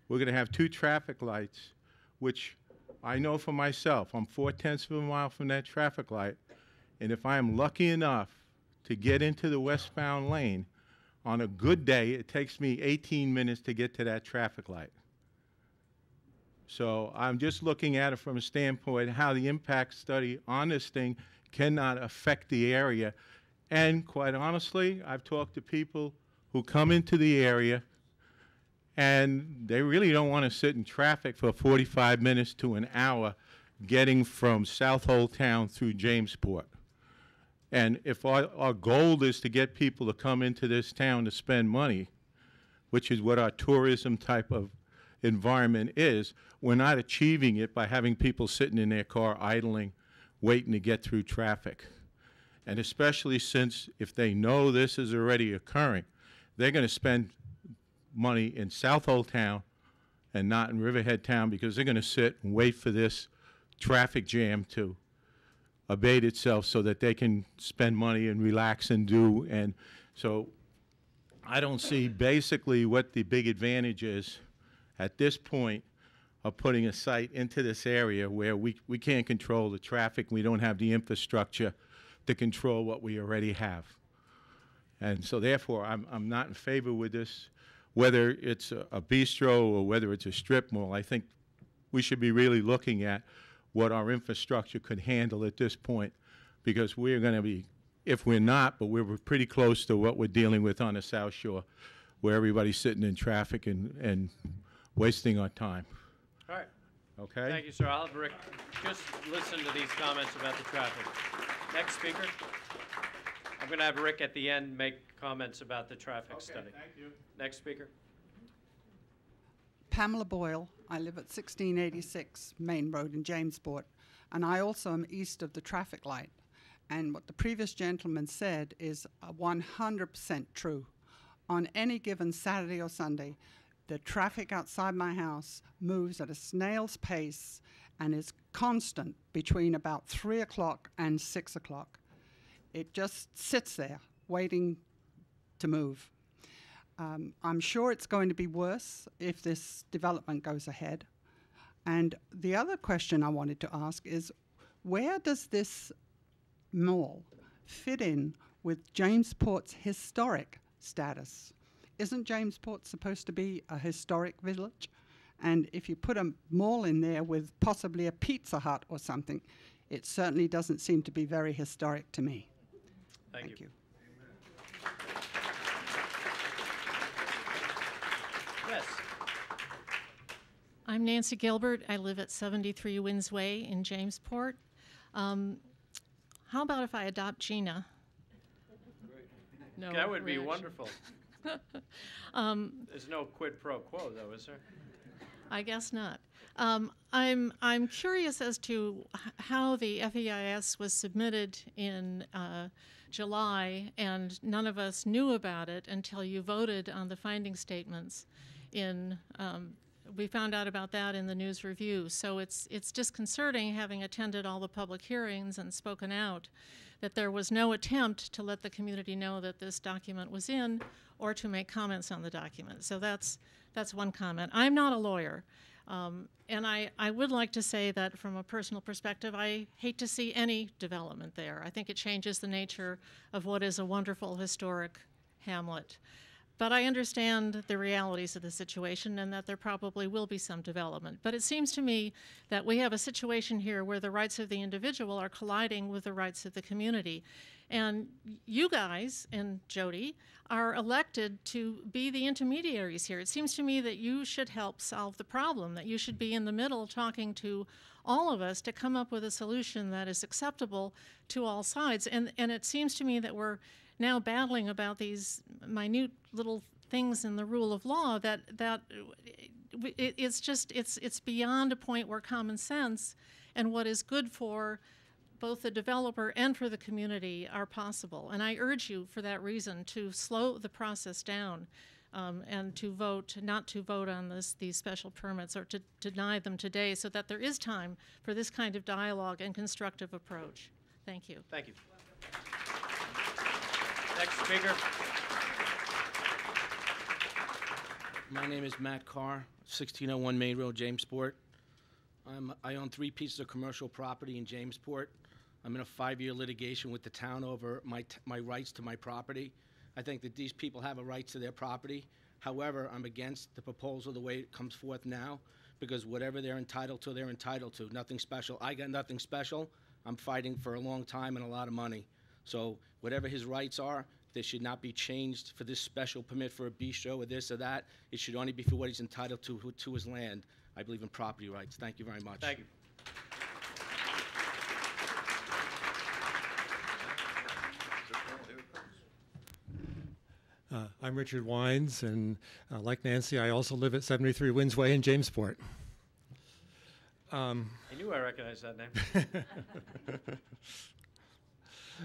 we're going to have 2 traffic lights, which I know for myself. I'm 4/10 of a mile from that traffic light, and if I am lucky enough to get into the westbound lane, on a good day, it takes me 18 minutes to get to that traffic light. So I'm just looking at it from a standpoint how the impact study on this thing cannot affect the area. And quite honestly, I've talked to people who come into the area and they really don't want to sit in traffic for 45 minutes to an hour getting from South Old Town through Jamesport. And if our goal is to get people to come into this town to spend money, which is what our tourism type of environment is, we're not achieving it by having people sitting in their car idling, waiting to get through traffic. And especially since if they know this is already occurring, they're going to spend money in South Old Town and not in Riverhead Town, because they're going to sit and wait for this traffic jam to abate itself so that they can spend money and relax and do. And so I don't see basically what the big advantage is at this point of putting a site into this area where we can't control the traffic. We don't have the infrastructure to control what we already have. And so therefore, I'm not in favor with this. Whether it's a bistro or whether it's a strip mall, I think we should be really looking at what our infrastructure could handle at this point, because we're going to be, if we're not, but we're pretty close to what we're dealing with on the South Shore, where everybody's sitting in traffic and wasting our time. All right. Okay? Thank you, sir. I'll have Rick just listen to these comments about the traffic. Next speaker. I'm going to have Rick at the end make comments about the traffic study. Thank you. Next speaker. Pamela Boyle. I live at 1686 Main Road in Jamesport, and I also am east of the traffic light. And what the previous gentleman said is 100% true. On any given Saturday or Sunday, the traffic outside my house moves at a snail's pace and is constant between about 3 o'clock and 6 o'clock. It just sits there waiting to move. I'm sure it's going to be worse if this development goes ahead. And the other question I wanted to ask is, where does this mall fit in with Jamesport's historic status? Isn't Jamesport supposed to be a historic village? And if you put a mall in there with possibly a Pizza Hut or something, it certainly doesn't seem to be very historic to me. Thank you. Yes. I'm Nancy Gilbert. I live at 73 Winds Way in Jamesport. How about if I adopt Gina? no That would be reaction. wonderful. There's no quid pro quo, though, is there? I guess not. I'm curious as to how the FEIS was submitted in July, and none of us knew about it until you voted on the finding statements. We found out about that in the news review. So it's disconcerting, having attended all the public hearings and spoken out, that there was no attempt to let the community know that this document was in, or to make comments on the document. So that's one comment. I'm not a lawyer. And I would like to say that from a personal perspective, I hate to see any development there. I think it changes the nature of what is a wonderful historic hamlet. But I understand the realities of the situation and that there probably will be some development. But it seems to me that we have a situation here where the rights of the individual are colliding with the rights of the community. And you guys and Jody are elected to be the intermediaries here. It seems to me that you should help solve the problem, that you should be in the middle talking to all of us to come up with a solution that is acceptable to all sides. And it seems to me that we're now battling about these minute little things in the rule of law it's beyond a point where common sense and what is good for both the developer and for the community are possible. And I urge you, for that reason, to slow the process down and not to vote on these special permits, or to deny them today, so that there is time for this kind of dialogue and constructive approach. Thank you. Thank you. Next speaker. My name is Matt Carr, 1601 Main Road, Jamesport. I own 3 pieces of commercial property in Jamesport. I'm in a 5-year litigation with the town over my rights to my property. I think that these people have a right to their property. However, I'm against the proposal the way it comes forth now, because whatever they're entitled to, they're entitled to. Nothing special. I got nothing special. I'm fighting for a long time and a lot of money. So whatever his rights are, they should not be changed for this special permit for a bistro or this or that. It should only be for what he's entitled to his land. I believe in property rights. Thank you very much. Thank you. I'm Richard Wines, and like Nancy, I also live at 73 Winds Way in Jamesport. I knew I recognized that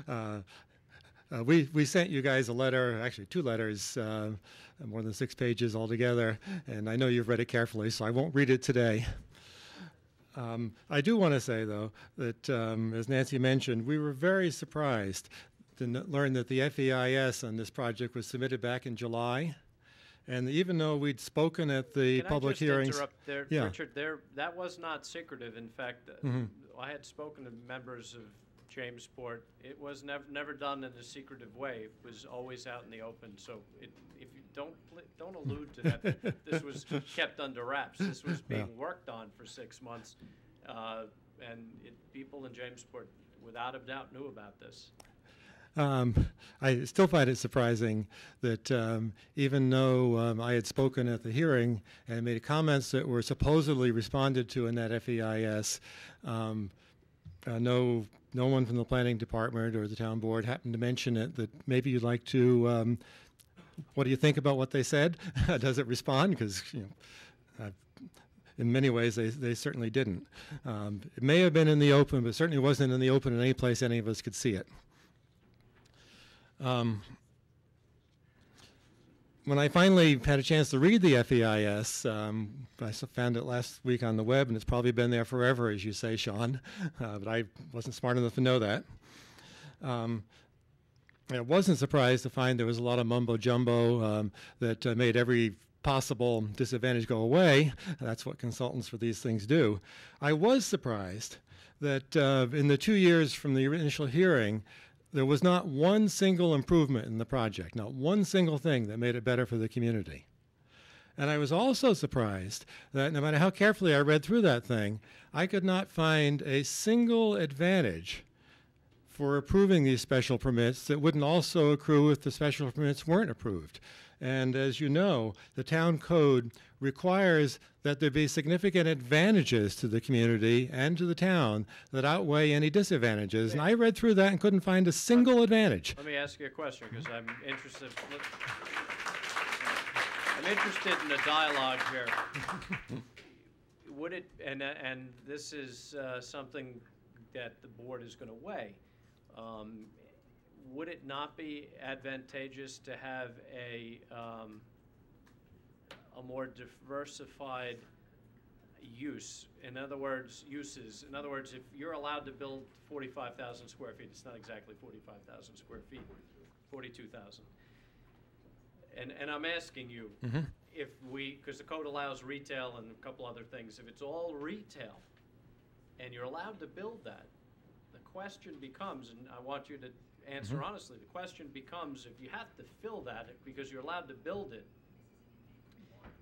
name. We sent you guys a letter, actually 2 letters, more than 6 pages altogether, and I know you've read it carefully, so I won't read it today. I do want to say, though, that as Nancy mentioned, we were very surprised to learn that the FEIS on this project was submitted back in July. And even though we'd spoken at the public hearings... Can I just interrupt there, Richard? That was not secretive. In fact, I had spoken to members of Jamesport. It was never done in a secretive way. It was always out in the open. So if you don't allude to that, this was kept under wraps. This was being worked on for 6 months, and people in Jamesport, without a doubt, knew about this. I still find it surprising that even though I had spoken at the hearing and made comments that were supposedly responded to in that FEIS, no one from the planning department or the town board happened to mention it, that maybe you'd like to, what do you think about what they said? Does it respond? Because, in many ways, they certainly didn't. It may have been in the open, but certainly wasn't in the open in any place any of us could see it. When I finally had a chance to read the FEIS, I found it last week on the web, and it's probably been there forever, as you say, Sean, but I wasn't smart enough to know that. I wasn't surprised to find there was a lot of mumbo-jumbo that made every possible disadvantage go away. That's what consultants for these things do. I was surprised that in the 2 years from the initial hearing, there was not one single improvement in the project, not one single thing that made it better for the community. And I was also surprised that no matter how carefully I read through that thing, I could not find a single advantage for approving these special permits that wouldn't also accrue if the special permits weren't approved. And as you know, the town code requires that there be significant advantages to the community and to the town that outweigh any disadvantages. And I read through that and couldn't find a single advantage. Let me ask you a question, because I'm interested. I'm interested in the dialogue here. Would it, and this is something that the board is going to weigh, would it not be advantageous to have a more diversified use? In other words, uses. In other words, if you're allowed to build 45,000 square feet, it's not exactly 45,000 square feet, 42,000. And I'm asking you, if we, because the code allows retail and a couple other things, if it's all retail and you're allowed to build that, the question becomes, and I want you to answer honestly, the question becomes, if you have to fill that because you're allowed to build it,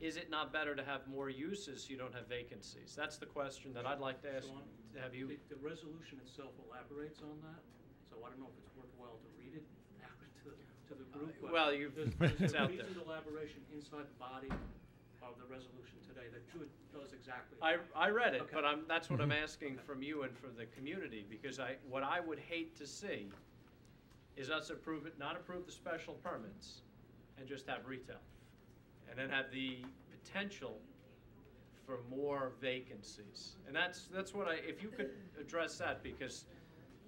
is it not better to have more uses so you don't have vacancies? That's the question that I'd like to ask, to have you. The resolution itself elaborates on that, so I don't know if it's worthwhile to read it to the group. Well, there's it's a out there. reasoned elaboration inside the body of the resolution today that does exactly I read it, Okay. but that's what I'm asking from you and for the community, because what I would hate to see is us not approve the special permits and just have retail, and then have the potential for more vacancies. And that's what if you could address that, because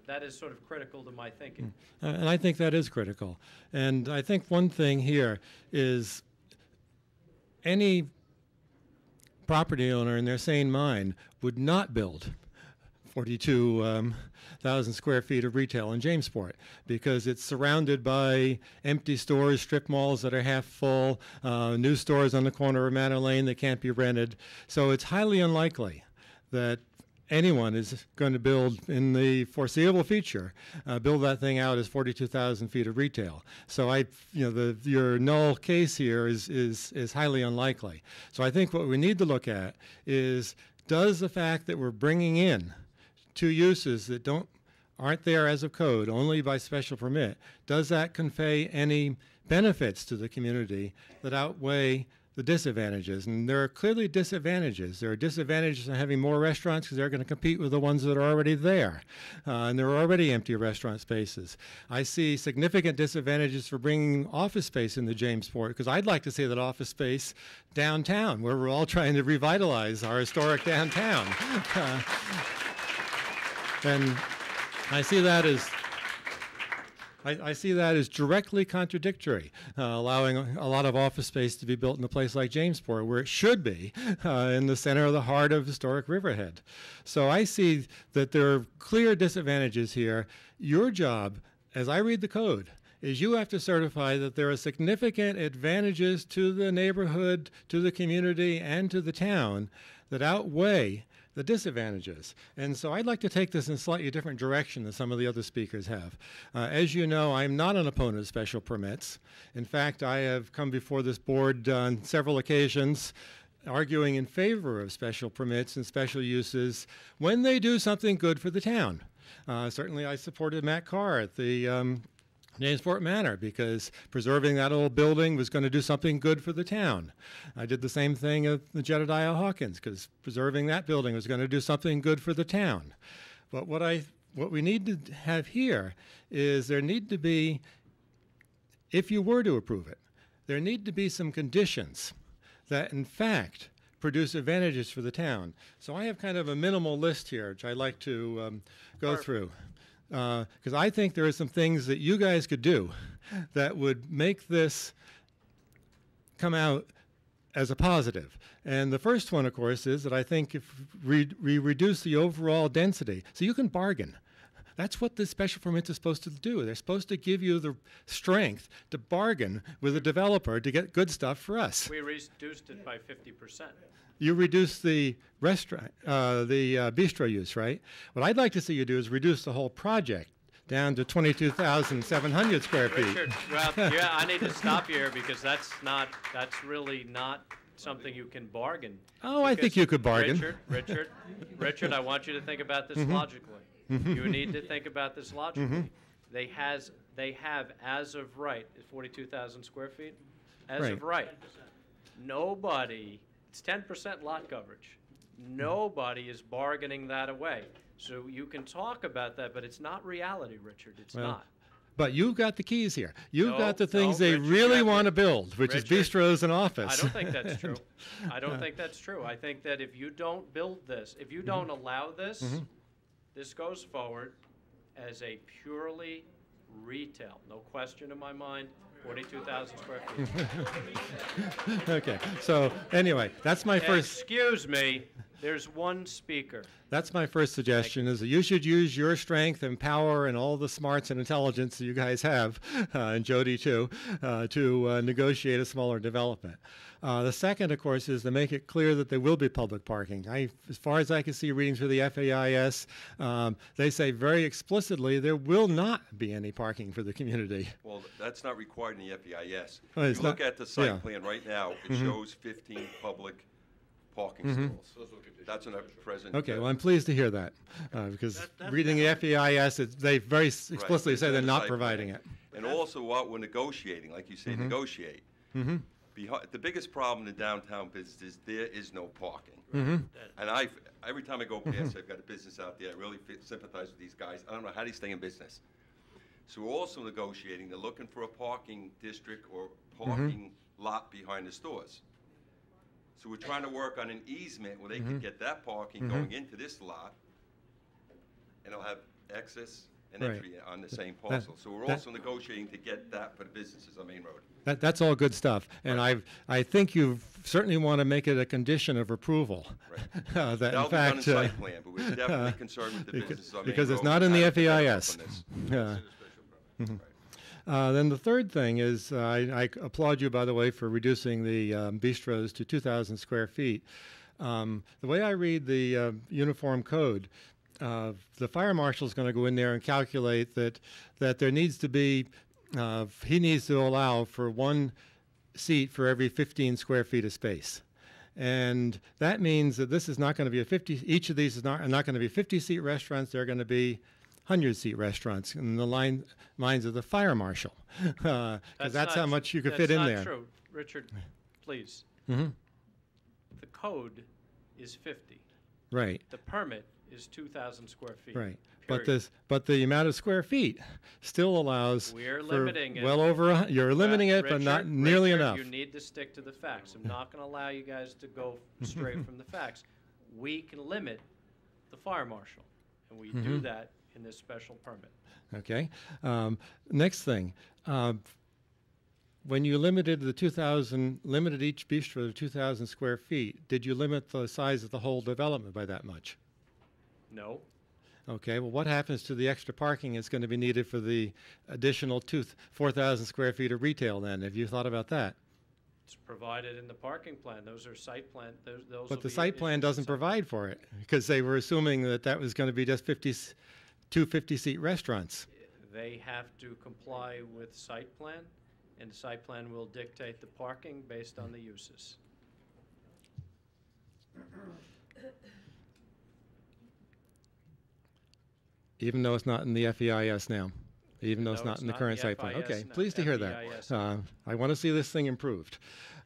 that is sort of critical to my thinking. And I think that is critical. And I think one thing here is any property owner in their sane mind would not build 42,000 square feet of retail in Jamesport, because it's surrounded by empty stores, strip malls that are half full, new stores on the corner of Manor Lane that can't be rented. So it's highly unlikely that anyone is going to build in the foreseeable future, build that thing out as 42,000 feet of retail. So your null case here is highly unlikely. So I think what we need to look at is, does the fact that we're bringing in two uses that aren't there as of code, only by special permit, does that convey any benefits to the community that outweigh the disadvantages? And there are clearly disadvantages. There are disadvantages in having more restaurants because they're going to compete with the ones that are already there. And there are already empty restaurant spaces. I see significant disadvantages for bringing office space into Jamesport, because I'd like to see that office space downtown, where we're all trying to revitalize our historic downtown. And I see that as directly contradictory, allowing a lot of office space to be built in a place like Jamesport, where it should be in the center of the heart of historic Riverhead. So I see that there are clear disadvantages here. Your job, as I read the code, is you have to certify that there are significant advantages to the neighborhood, to the community, and to the town that outweigh the disadvantages. And so I'd like to take this in a slightly different direction than some of the other speakers have. As you know, I'm not an opponent of special permits. In fact, I have come before this board on several occasions arguing in favor of special permits and special uses when they do something good for the town. Certainly I supported Matt Carr at the Jamesport Manor, because preserving that old building was going to do something good for the town. I did the same thing at the Jedediah Hawkins, because preserving that building was going to do something good for the town. But what we need to have here is there need to be, if you were to approve it, there need to be some conditions that in fact produce advantages for the town. So I have kind of a minimal list here, which I'd like to go through. Because I think there are some things that you guys could do that would make this come out as a positive. And the first one, of course, is that I think if we reduce the overall density, so you can bargain. That's what the special permits are supposed to do. They're supposed to give you the strength to bargain with a developer to get good stuff for us. We reduced it by 50%. You reduce the restaurant, the bistro use, right? What I'd like to see you do is reduce the whole project down to 22,700 square feet. Richard, well, yeah, I need to stop you here, because that's really not something you can bargain. Oh, I think you could bargain. Richard, I want you to think about this logically. You need to think about this logically. They have, as of right, 42,000 square feet? As of right. Nobody, it's 10% lot coverage. Nobody is bargaining that away. So you can talk about that, but it's not reality, Richard. It's not. But you've got the keys here. You've No, got the things no, they Richard, really you want to build, which is Richard, bistros and office. I don't think that's true. I don't think that's true. I think that if you don't build this, if you don't allow this, this goes forward as a purely retail, no question in my mind, 42,000 square feet. Okay. So anyway, that's my first. Excuse me. There's one speaker. That's my first suggestion, is that you should use your strength and power and all the smarts and intelligence that you guys have, and Jody too, to negotiate a smaller development. The second, of course, is to make it clear that there will be public parking. As far as I can see reading through the FAIS, they say very explicitly there will not be any parking for the community. Well, that's not required in the FEIS. Well, If it's you look not- at the site yeah. plan right now, it shows 15 public parking stalls. That's in a present. Okay, well, I'm pleased to hear that, because reading the FEIS, they very explicitly Right, say they're it's in the not site providing plan. it. And also what we're negotiating, like you say, negotiate. The biggest problem in downtown business is there is no parking. And every time I go past, I've got a business out there, I really sympathize with these guys. I don't know how they stay in business. So we're also negotiating, they're looking for a parking district or parking lot behind the stores. So we're trying to work on an easement where they can get that parking going into this lot, and they'll have access and Right. entry on the same parcel. So we're also negotiating to get that for the businesses on Main Road. That's all good stuff, and I think you certainly want to make it a condition of approval. That That'll in be done in fact, site plan, but we're definitely concerned with the businesses on Main because it's Road. not in the How to develop FEIS. on this. Then the third thing is, I applaud you, by the way, for reducing the bistros to 2,000 square feet. The way I read the uniform code, the fire marshal is going to go in there and calculate that there needs to be, he needs to allow for 1 seat for every 15 square feet of space. And that means that this is not going to be each of these is not going to be 50-seat restaurants. They're going to be 100-seat restaurants in the minds of the fire marshal, because that's how much you could fit in there. That's not true. Richard, please. The code is 50. Right. The permit is 2,000 square feet. Right. Period. But the amount of square feet still allows We're for limiting it. well over you're limiting it, but not nearly Richard, enough. You need to stick to the facts. I'm not going to allow you guys to go straight from the facts. We can limit the fire marshal, and we do that in this special permit. Okay. Next thing, when you limited each bistro to 2,000 square feet, did you limit the size of the whole development by that much? No. Okay. Well, what happens to the extra parking that's going to be needed for the additional 4,000 square feet of retail? Then, have you thought about that? It's provided in the parking plan. Those are site plan. Those But the site plan doesn't provide for it, because they were assuming that was going to be just 2 50-seat restaurants. They have to comply with site plan, and the site plan will dictate the parking based on the uses. Even though it's not in the FEIS now, even though it's not in the current site plan. Okay, FEIS, pleased to hear that. FEIS. I want to see this thing improved.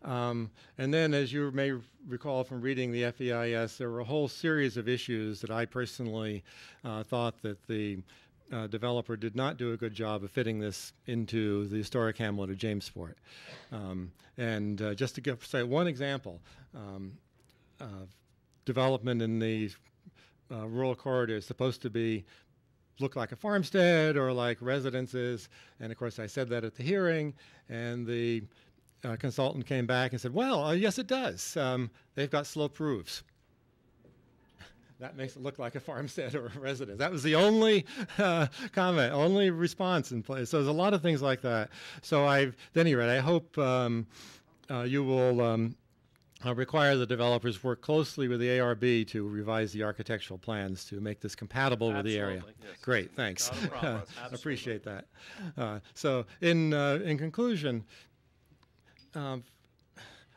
And then, as you may recall from reading the FEIS, there were a whole series of issues that I personally thought that the developer did not do a good job of fitting this into the historic hamlet of Jamesport. Just to say one example, development in the rural corridor is supposed to look like a farmstead or like residences, and of course I said that at the hearing, and the consultant came back and said, well, yes it does. They've got sloped roofs. That makes it look like a farmstead or a residence. That was the only comment, only response in place. So there's a lot of things like that. So at any rate, I hope you will require the developers work closely with the ARB to revise the architectural plans to make this compatible with the area. Absolutely. Yes. Great, thanks. Not a problem. Appreciate that. So in conclusion,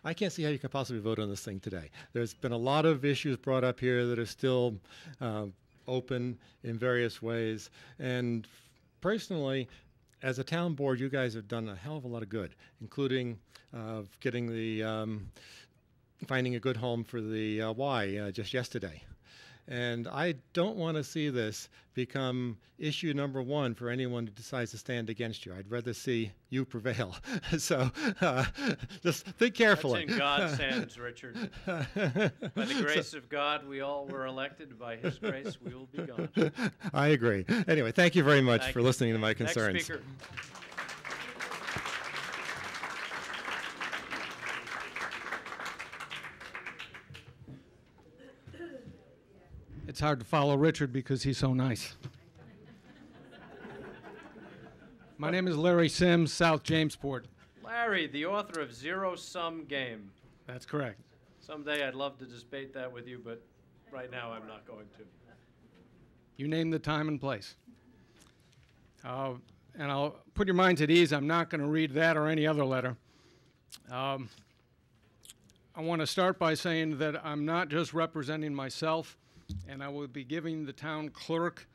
I can't see how you can possibly vote on this thing today. There's been a lot of issues brought up here that are still open in various ways. And personally, as a town board, you guys have done a hell of a lot of good, including getting the finding a good home for the Y just yesterday. And I don't want to see this become issue number one for anyone who decides to stand against you. I'd rather see you prevail. So just think carefully. That's in God's hands, Richard. By the grace of God, we all were elected. By His grace, we will be gone. I agree. Anyway, thank you very much Thank for you. listening to my concerns. Next speaker. It's hard to follow Richard because he's so nice. My name is Larry Sims, South Jamesport. Larry, the author of Zero Sum Game. That's correct. Someday I'd love to debate that with you, but right now I'm not going to. You name the time and place. And I'll put your minds at ease. I'm not going to read that or any other letter. I want to start by saying that I'm not just representing myself, and I will be giving the town clerk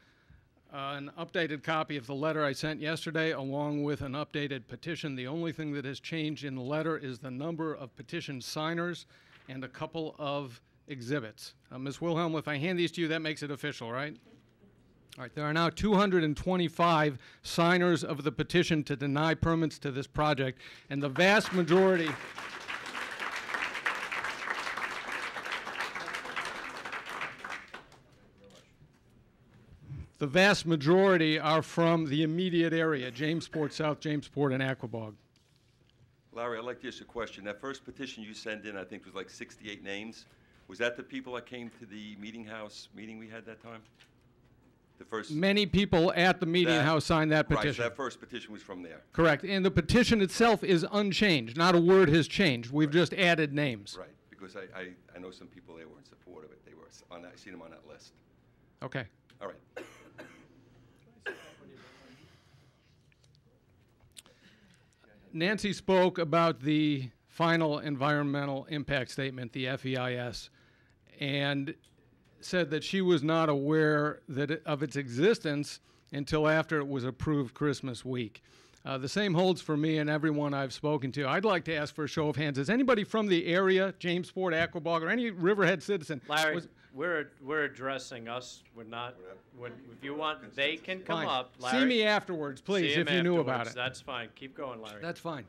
an updated copy of the letter I sent yesterday, along with an updated petition. The only thing that has changed in the letter is the number of petition signers and a couple of exhibits. Ms. Wilhelm, if I hand these to you, that makes it official, right? All right, there are now 225 signers of the petition to deny permits to this project, and the vast majority are from the immediate area, Jamesport, South Jamesport, and Aquabog. Larry, I'd like to ask you a question. That first petition you sent in, I think, was like 68 names. Was that the people that came to the meeting house meeting we had that time? The first. Many people at the meeting house signed that petition. Right, so that first petition was from there. Correct, and the petition itself is unchanged. Not a word has changed. We've just added names. Right, because I know some people there were in support of it. They were on that, I seen them on that list. Okay. All right. Nancy spoke about the final environmental impact statement, the FEIS, and said that she was not aware of its existence until after it was approved Christmas week. The same holds for me and everyone I've spoken to. I'd like to ask for a show of hands. Is anybody from the area, Jamesport, Aquabog, or any Riverhead citizen? Larry, we're addressing us. We're not. If you want, they can come Fine. up. Larry. See me afterwards, please, if you knew about it. That's fine. Keep going, Larry. That's fine.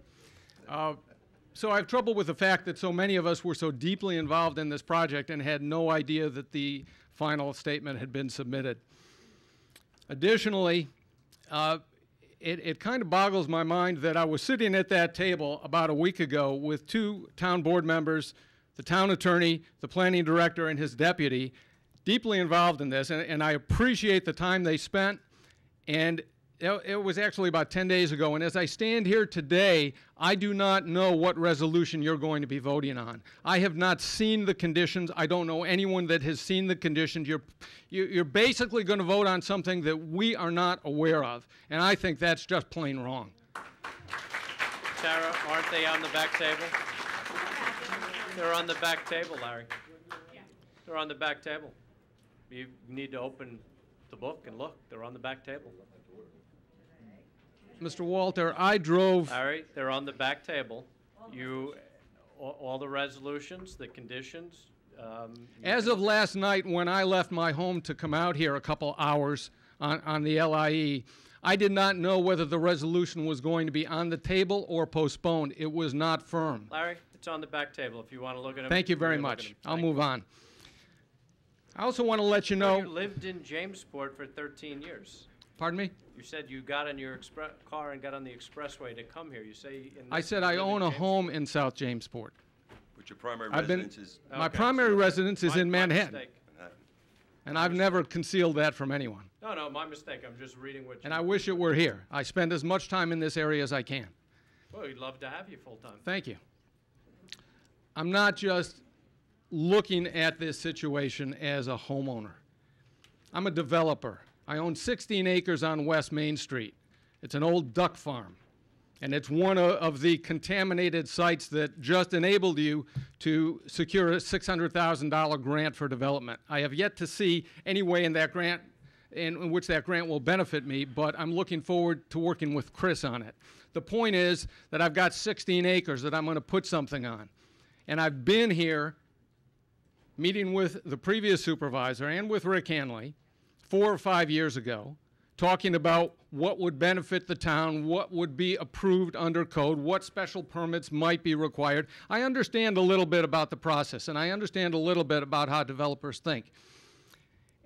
So I have trouble with the fact that so many of us were so deeply involved in this project and had no idea that the final statement had been submitted. Additionally, it kind of boggles my mind that I was sitting at that table about a week ago with two town board members, the town attorney, the planning director, and his deputy, deeply involved in this, and I appreciate the time they spent. And it was actually about 10 days ago, and as I stand here today, I do not know what resolution you're going to be voting on. I have not seen the conditions. I don't know anyone that has seen the conditions. You're basically going to vote on something that we are not aware of, and I think that's just plain wrong. Tara, aren't they on the back table? They're on the back table, Larry. They're on the back table. You need to open the book and look. They're on the back table. Mr. Walter, I drove... Larry, they're on the back table. All the resolutions, the conditions. As of last night, when I left my home to come out here a couple hours on the LIE, I did not know whether the resolution was going to be on the table or postponed. It was not firm. Larry, it's on the back table if you want to look at it. Thank you very much. I'll move on. I also want to let you know... You lived in Jamesport for 13 years. Pardon me? You said you got in your car and got on the expressway to come here. You say... I said I own a home in South Jamesport. But your primary residence is... My primary residence is in Manhattan. Mistake. And I've never concealed that from anyone. No, my mistake. I'm just reading what you... And I wish it were here. I spend as much time in this area as I can. Well, we'd love to have you full-time. Thank you. I'm not just looking at this situation as a homeowner. I'm a developer. I own 16 acres on West Main Street. It's an old duck farm. And it's one of the contaminated sites that just enabled you to secure a $600,000 grant for development. I have yet to see any way in that grant in which that grant will benefit me, but I'm looking forward to working with Chris on it. The point is that I've got 16 acres that I'm going to put something on. And I've been here meeting with the previous supervisor and with Rick Hanley 4 or 5 years ago, talking about what would benefit the town, what would be approved under code, what special permits might be required. I understand a little bit about the process, and I understand a little bit about how developers think.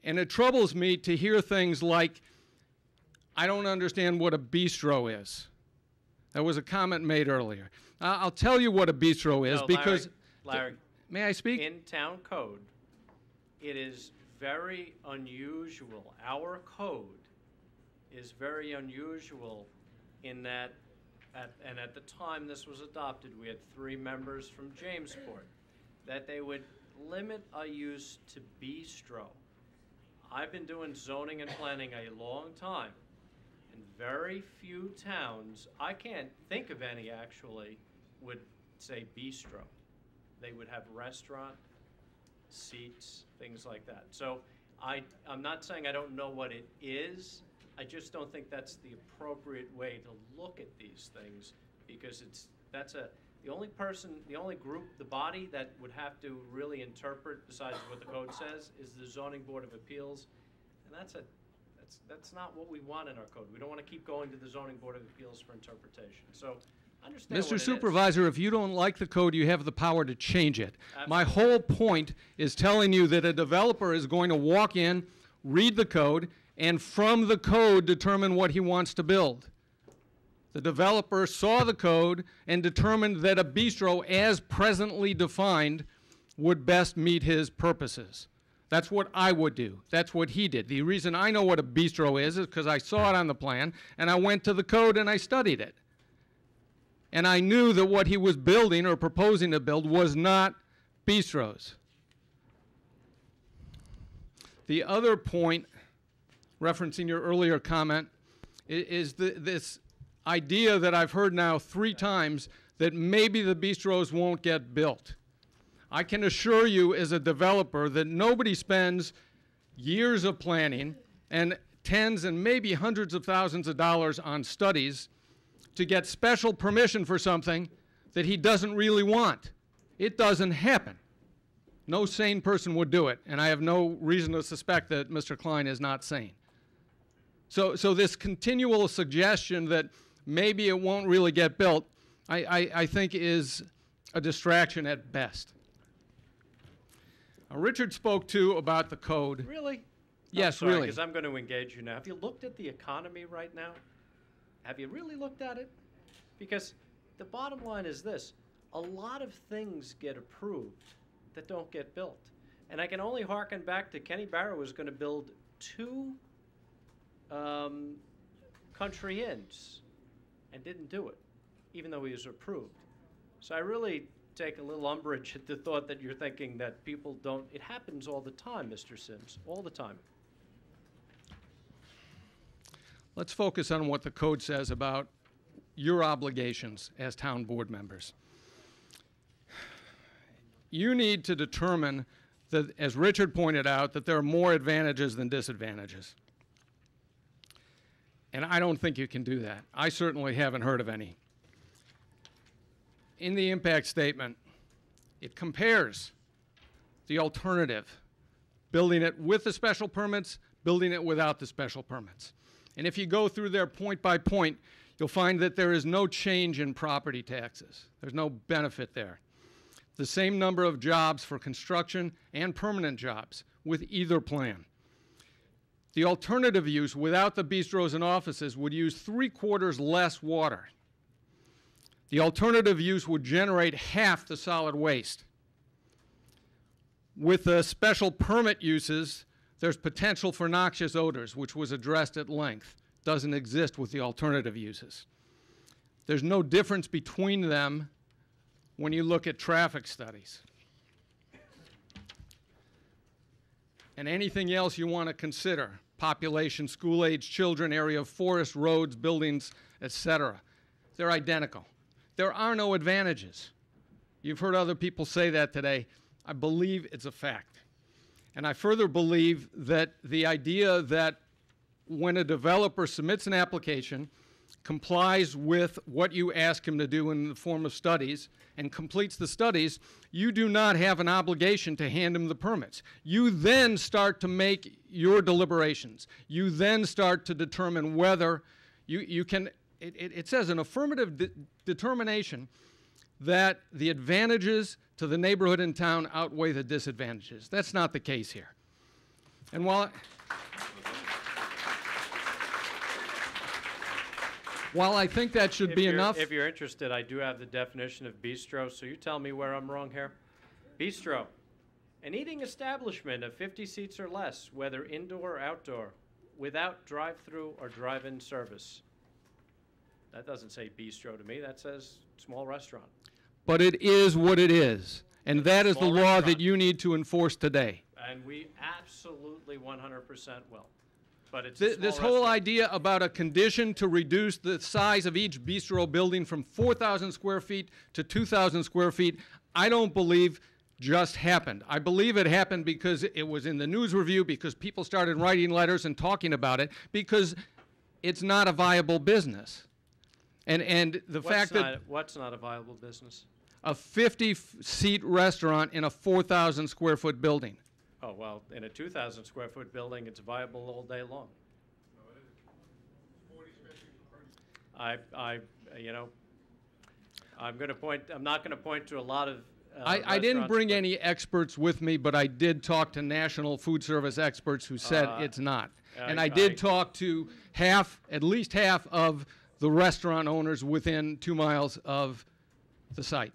And it troubles me to hear things like, I don't understand what a bistro is. That was a comment made earlier. I'll tell you what a bistro is, No, because... Larry, may I speak? in town code, it is very unusual. Our code is very unusual in that, at the time this was adopted, we had 3 members from Jamesport, that they would limit a use to bistro. I've been doing zoning and planning a long time, and very few towns, I can't think of any actually, would say bistro. They would have restaurant, seats, things like that. So I'm not saying I don't know what it is. I just don't think that's the appropriate way to look at these things, because the only group, the body that would have to really interpret besides what the code says is the Zoning Board of Appeals, and that's not what we want in our code. We don't want to keep going to the Zoning Board of Appeals for interpretation. So I understand what Mr. it is. Supervisor, if you don't like the code, you have the power to change it. My whole point is telling you that a developer is going to walk in, read the code, and from the code determine what he wants to build. The developer saw the code and determined that a bistro, as presently defined, would best meet his purposes. That's what I would do. That's what he did. The reason I know what a bistro is because I saw it on the plan, and I went to the code and I studied it. And I knew that what he was building or proposing to build was not bistros. The other point, referencing your earlier comment, is this idea that I've heard now 3 times that maybe the bistros won't get built. I can assure you as a developer that nobody spends years of planning and tens and maybe hundreds of thousands of dollars on studies to get special permission for something that he doesn't really want. It doesn't happen. No sane person would do it, and I have no reason to suspect that Mr. Klein is not sane. So this continual suggestion that maybe it won't really get built, I think is a distraction at best. Richard spoke too about the code. Really? Yes, really. really. Because I'm going to engage you now. Have you looked at the economy right now? Have you really looked at it? Because the bottom line is this. A lot of things get approved that don't get built. And I can only hearken back to Kenny Barrow was going to build 2 country inns and didn't do it, even though he was approved. So I really take a little umbrage at the thought that you're thinking that people don't. It happens all the time, Mr. Sims, all the time. Let's focus on what the code says about your obligations as town board members. You need to determine that, as Richard pointed out, that there are more advantages than disadvantages. And I don't think you can do that. I certainly haven't heard of any. In the impact statement, it compares the alternative, building it with the special permits, building it without the special permits. And if you go through there point by point, you'll find that there is no change in property taxes. There's no benefit there. The same number of jobs for construction and permanent jobs with either plan. The alternative use without the bistros and offices would use 3/4 less water. The alternative use would generate half the solid waste. With the special permit uses, there's potential for noxious odors, which was addressed at length. Doesn't exist with the alternative uses. There's no difference between them when you look at traffic studies. And anything else you want to consider, population, school-age children, area of forest, roads, buildings, etc., they're identical. There are no advantages. You've heard other people say that today. I believe it's a fact. And I further believe that the idea that when a developer submits an application, complies with what you ask him to do in the form of studies, and completes the studies, you do not have an obligation to hand him the permits. You then start to make your deliberations. You then start to determine whether you can, it says an affirmative determination that the advantages to the neighborhood and town outweigh the disadvantages. That's not the case here. And while I think that should be enough. If you're interested, I do have the definition of bistro, so you tell me where I'm wrong here. Bistro, an eating establishment of 50 seats or less, whether indoor or outdoor, without drive-through or drive-in service. That doesn't say bistro to me, that says small restaurant. But it is what it is, and that is the law that you need to enforce today. And we absolutely 100% will. But it's This whole idea about a condition to reduce the size of each bistro building from 4,000 square feet to 2,000 square feet, I don't believe just happened. I believe it happened because it was in the news review, because people started writing letters and talking about it, because it's not a viable business. And the fact that what's not a viable business? A 50-seat restaurant in a 4,000 square foot building. Oh, well, in a 2,000 square foot building, it's viable all day long. You know, I'm not going to point to a lot of I didn't bring any experts with me, but I did talk to national food service experts who said it's not. And I did talk to at least half of the restaurant owners within 2 miles of the site.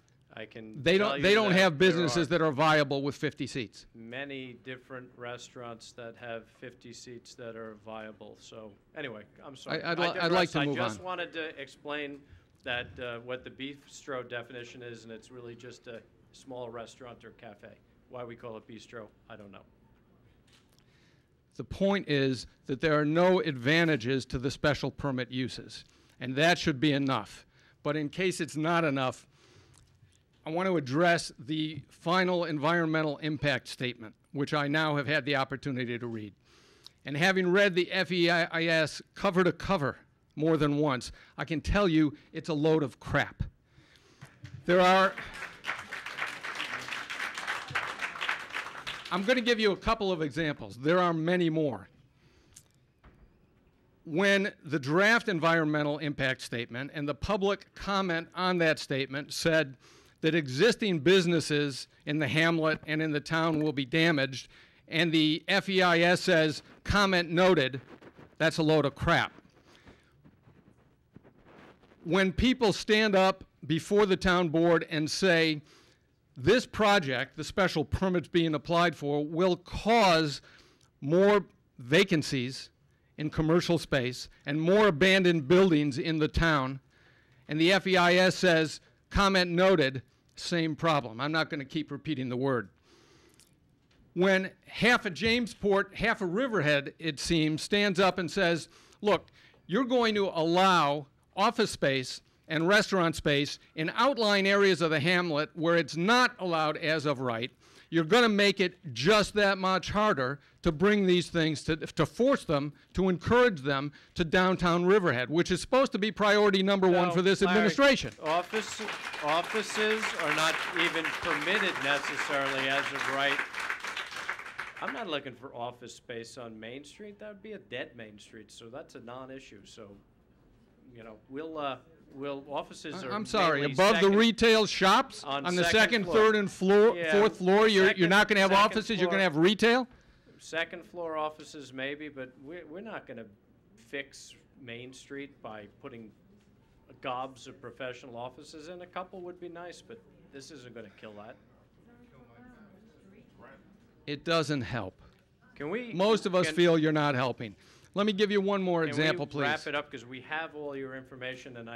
They don't have businesses that are viable with 50 seats. Many different restaurants that have 50 seats that are viable. So anyway, I'm sorry. I'd like to move on. I just wanted to explain that what the bistro definition is, and it's really just a small restaurant or cafe. Why we call it bistro, I don't know. The point is that there are no advantages to the special permit uses, and that should be enough. But in case it's not enough, I want to address the final environmental impact statement, which I now have had the opportunity to read. And having read the FEIS cover to cover more than once, I can tell you it's a load of crap. I'm going to give you a couple of examples. There are many more. When the draft environmental impact statement and the public comment on that statement said that existing businesses in the hamlet and in the town will be damaged, and the FEIS says, comment noted, that's a load of crap. When people stand up before the town board and say, this project, the special permits being applied for, will cause more vacancies in commercial space and more abandoned buildings in the town, and the FEIS says, comment noted, same problem. I'm not going to keep repeating the word. When half of Jamesport, half of Riverhead, it seems, stands up and says, look, you're going to allow office space and restaurant space in outlying areas of the hamlet where it's not allowed as of right, you're going to make it just that much harder to bring these things, to force them, to encourage them to downtown Riverhead, which is supposed to be priority number one for this administration. Offices are not even permitted necessarily as of right. I'm not looking for office space on Main Street. That would be a dead Main Street, so that's a non-issue. So, you know, offices are. I'm sorry, mainly above the retail shops on the second, third, and fourth floor, you're not going to have offices. You're going to have retail. Second floor offices maybe, but we're not going to fix Main Street by putting gobs of professional offices in. A couple would be nice, but this isn't going to kill that. It doesn't help. Can Most of us feel you're not helping. Let me give you one more example, please. Wrap it up because we have all your information, and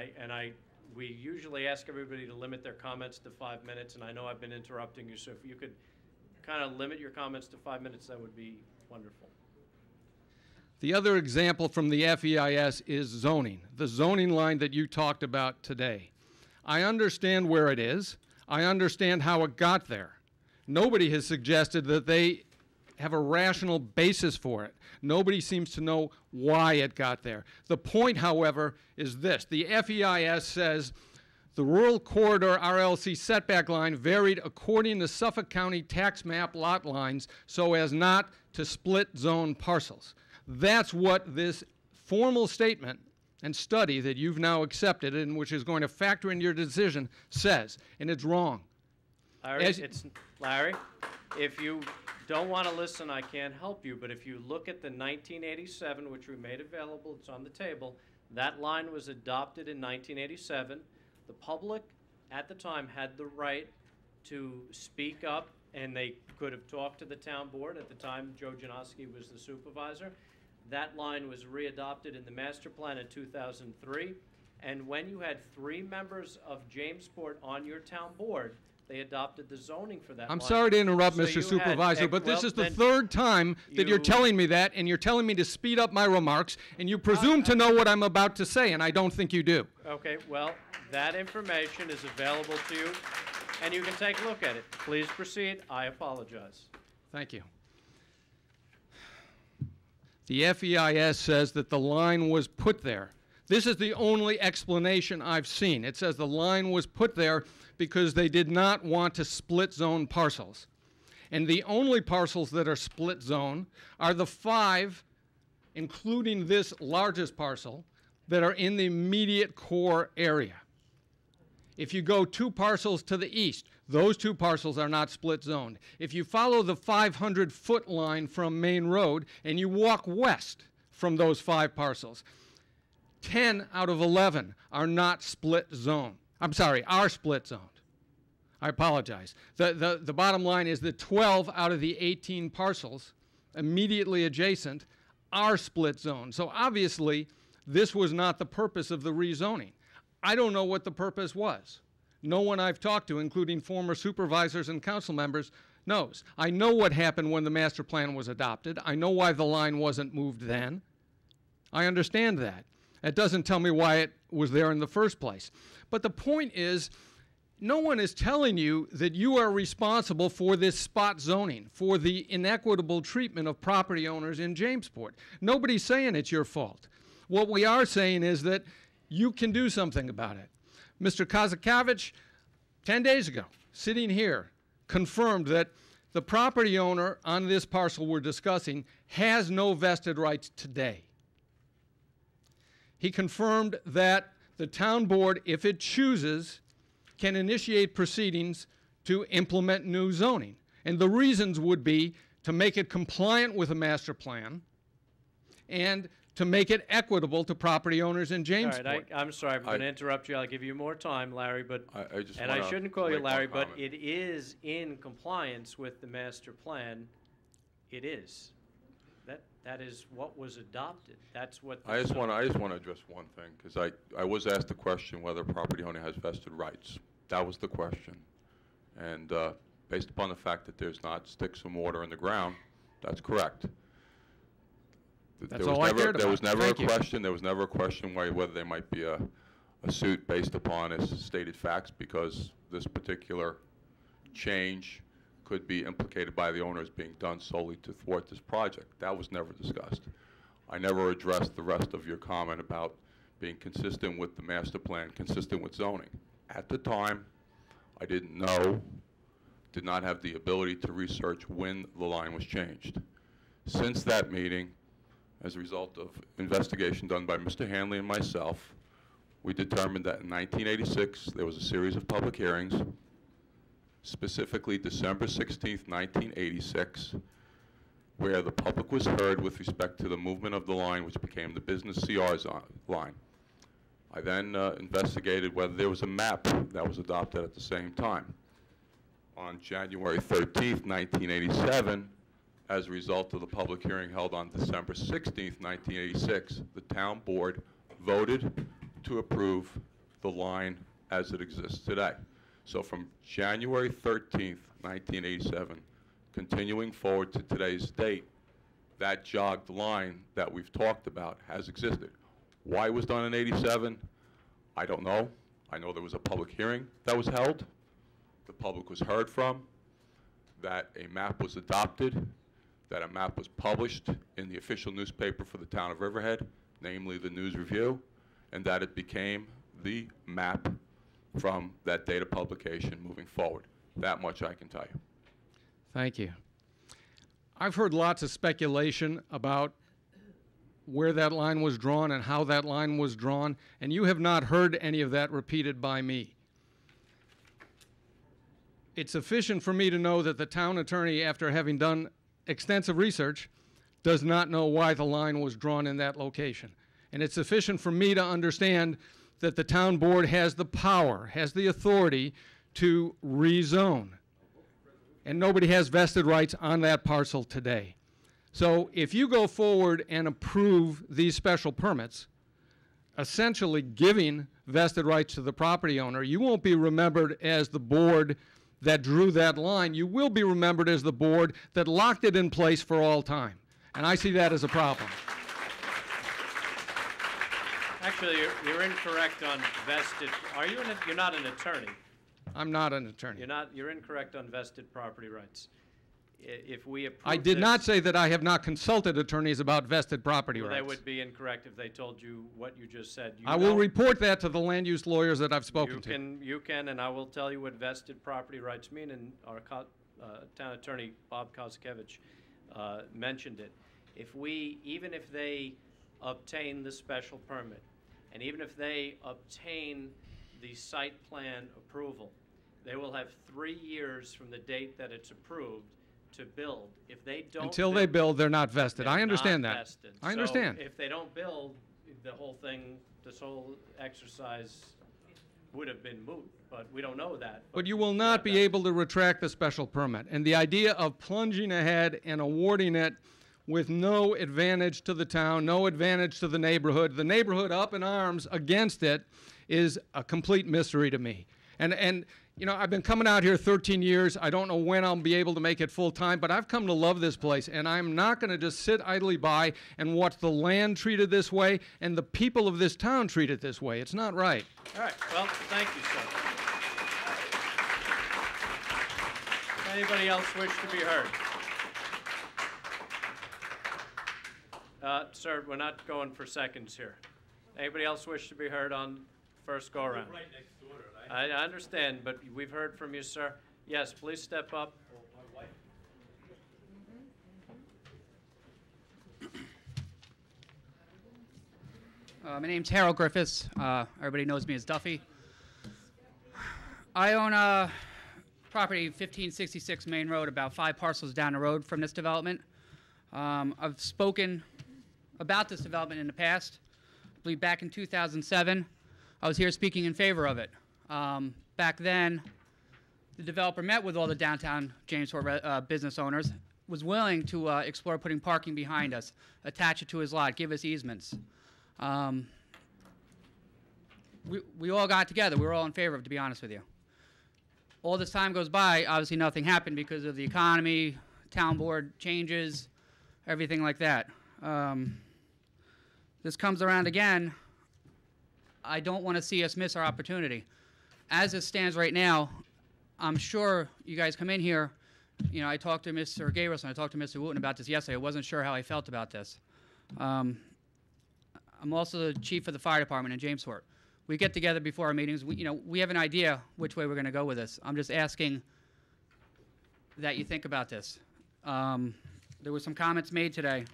we usually ask everybody to limit their comments to 5 minutes, and I know I've been interrupting you, so if you could kind of limit your comments to 5 minutes, that would be wonderful. The other example from the FEIS is zoning, the zoning line that you talked about today. I understand where it is. I understand how it got there. Nobody has suggested that they have a rational basis for it. Nobody seems to know why it got there. The point, however, is this. The FEIS says the Rural Corridor RLC setback line varied according to Suffolk County tax map lot lines so as not to split zone parcels. That's what this formal statement and study that you've now accepted and which is going to factor in your decision says, and it's wrong. Larry, Larry, if you don't want to listen, I can't help you, but if you look at the 1987, which we made available, it's on the table, that line was adopted in 1987. The public at the time had the right to speak up, and they could have talked to the town board. At the time, Joe Janoski was the supervisor. That line was readopted in the master plan in 2003, and when you had 3 members of Jamesport on your town board, they adopted the zoning for that I'm line. sorry to interrupt, So Mr. you Supervisor, had, but this well, is the then third time that you're telling me that, and you're telling me to speed up my remarks, and you presume to know what I'm about to say, and I don't think you do. Okay, well, that information is available to you, and you can take a look at it. Please proceed. I apologize. Thank you. The FEIS says that the line was put there. This is the only explanation I've seen. It says the line was put there because they did not want to split zone parcels. And the only parcels that are split zone are the 5, including this largest parcel, that are in the immediate core area. If you go 2 parcels to the east, those 2 parcels are not split zoned. If you follow the 500-foot line from Main Road and you walk west from those 5 parcels, 10 out of 11 are not split zone. I'm sorry, are split zoned. I apologize. The bottom line is that 12 out of the 18 parcels immediately adjacent are split zoned. So obviously, this was not the purpose of the rezoning. I don't know what the purpose was. No one I've talked to, including former supervisors and council members, knows. I know what happened when the master plan was adopted. I know why the line wasn't moved then. I understand that. It doesn't tell me why it was there in the first place. But the point is, no one is telling you that you are responsible for this spot zoning, for the inequitable treatment of property owners in Jamesport. Nobody's saying it's your fault. What we are saying is that you can do something about it. Mr. Kazakevich, 10 days ago, sitting here, confirmed that the property owner on this parcel we're discussing has no vested rights today. He confirmed that the town board, if it chooses, can initiate proceedings to implement new zoning. And the reasons would be to make it compliant with a master plan and to make it equitable to property owners in Jamesport. All right, I'm sorry, I'm going to interrupt you. I'll give you more time, Larry, but I wanna shouldn't call you make one Larry, but comment. it is in compliance with the master plan. It is. That is what was adopted. That's what. I just want to address one thing, because I was asked the question whether a property owner has vested rights. That was the question. And based upon the fact that there's not sticks and mortar in the ground, that's correct. That's all I cared about. There was never a Thank you. question. There was never a question whether there might be a suit based upon as stated facts, because this particular change could be implicated by the owners being done solely to thwart this project. That was never discussed. I never addressed the rest of your comment about being consistent with the master plan, consistent with zoning. At the time, I didn't know, did not have the ability to research when the line was changed. Since that meeting, as a result of investigation done by Mr. Hanley and myself, we determined that in 1986 there was a series of public hearings, specifically December 16th, 1986, where the public was heard with respect to the movement of the line, which became the business CR's line. I then investigated whether there was a map that was adopted at the same time. On January 13th, 1987, as a result of the public hearing held on December 16th, 1986, the town board voted to approve the line as it exists today. So from January 13th, 1987, continuing forward to today's date, that jogged line that we've talked about has existed. Why it was done in '87, I don't know. I know there was a public hearing that was held, the public was heard from, that a map was adopted, that a map was published in the official newspaper for the town of Riverhead, namely the News Review, and that it became the map from that date of publication moving forward. That much I can tell you. Thank you. I've heard lots of speculation about where that line was drawn and how that line was drawn, and you have not heard any of that repeated by me. It's sufficient for me to know that the town attorney, after having done extensive research, does not know why the line was drawn in that location. And it's sufficient for me to understand that the town board has the power, has the authority to rezone. And nobody has vested rights on that parcel today. So if you go forward and approve these special permits, essentially giving vested rights to the property owner, you won't be remembered as the board that drew that line. You will be remembered as the board that locked it in place for all time. And I see that as a problem. Actually, you're incorrect on vested. You're not an attorney. I'm not an attorney. You're incorrect on vested property rights. If we approve I did this, not say that I have not consulted attorneys about vested property well, rights. they would be incorrect if they told you what you just said. I will report that to the land use lawyers that I've spoken to. You can, and I will tell you what vested property rights mean, and our town attorney, Bob Koskevich, mentioned it. Even if they obtain the special permit, and even if they obtain the site plan approval, they will have 3 years from the date that it's approved to build. If they don't Until they build, they're not vested. I understand that. Vested. I understand. So if they don't build, the whole thing, this whole exercise would have been moot, but we don't know that. But you will not be able to retract the special permit. And the idea of plunging ahead and awarding it with no advantage to the town, no advantage to the neighborhood up in arms against it, is a complete mystery to me. And you know, I've been coming out here 13 years. I don't know when I'll be able to make it full time, but I've come to love this place, and I'm not going to just sit idly by and watch the land treated this way and the people of this town treated this way. It's not right. All right. Well, thank you, sir. Anybody else wish to be heard? Sir, we're not going for seconds here. Anybody else wish to be heard on first go-around? Right next door, right? I understand, but we've heard from you, sir. Yes, please step up. My name's Harold Griffiths. Everybody knows me as Duffy. I own a property 1566 Main Road, about 5 parcels down the road from this development. I've spoken about this development in the past. I believe back in 2007, I was here speaking in favor of it. Back then, the developer met with all the downtown Jamesport business owners, was willing to explore putting parking behind us, attach it to his lot, give us easements. We all got together. We were all in favor of it, to be honest with you. All this time goes by, obviously nothing happened because of the economy, town board changes, everything like that. This comes around again. I don't want to see us miss our opportunity. As it stands right now, I'm sure you guys come in here, you know, I talked to Mr. Gabrielson, I talked to Mr. Wooten about this yesterday. I wasn't sure how I felt about this. I'm also the chief of the fire department in Jamesport. We get together before our meetings. We have an idea which way we're going to go with this. I'm just asking that you think about this. There were some comments made today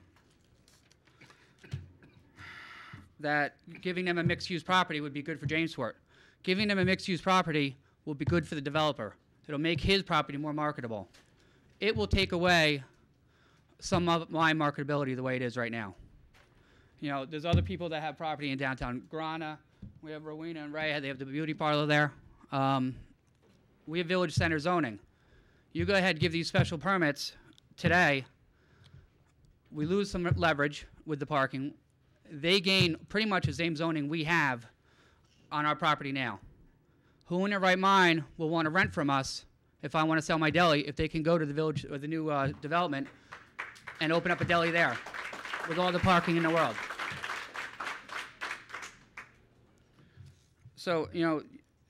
that giving them a mixed-use property would be good for Jamesport. Giving them a mixed-use property will be good for the developer. It'll make his property more marketable. It will take away some of my marketability the way it is right now. You know, there's other people that have property in downtown Grana. We have Rowena and Ray. They have the beauty parlor there. We have village center zoning. You go ahead and give these special permits today. We lose some leverage with the parking. They gain pretty much the same zoning we have on our property now. Who in their right mind will want to rent from us if I want to sell my deli, if they can go to the village or the new development and open up a deli there with all the parking in the world? So, you know,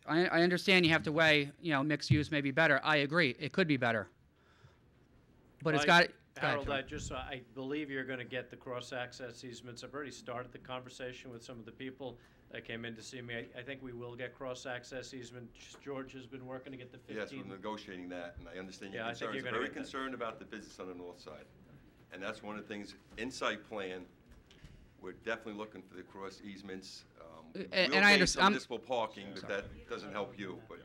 I understand you have to weigh, you know, mixed use may be better. I agree, it could be better. But it's got. Harold, I believe you're going to get the cross-access easements. I've already started the conversation with some of the people that came in to see me. I think we will get cross-access easement. George has been working to get the 15. Yes, we're negotiating that, and I understand your Yeah, I think concerns. you're I'm gonna very get that. concerned about the business on the north side. And that's one of the things, in site plan, we're definitely looking for the cross easements. And We'll I gain understand. some municipal parking, but that doesn't help you, but.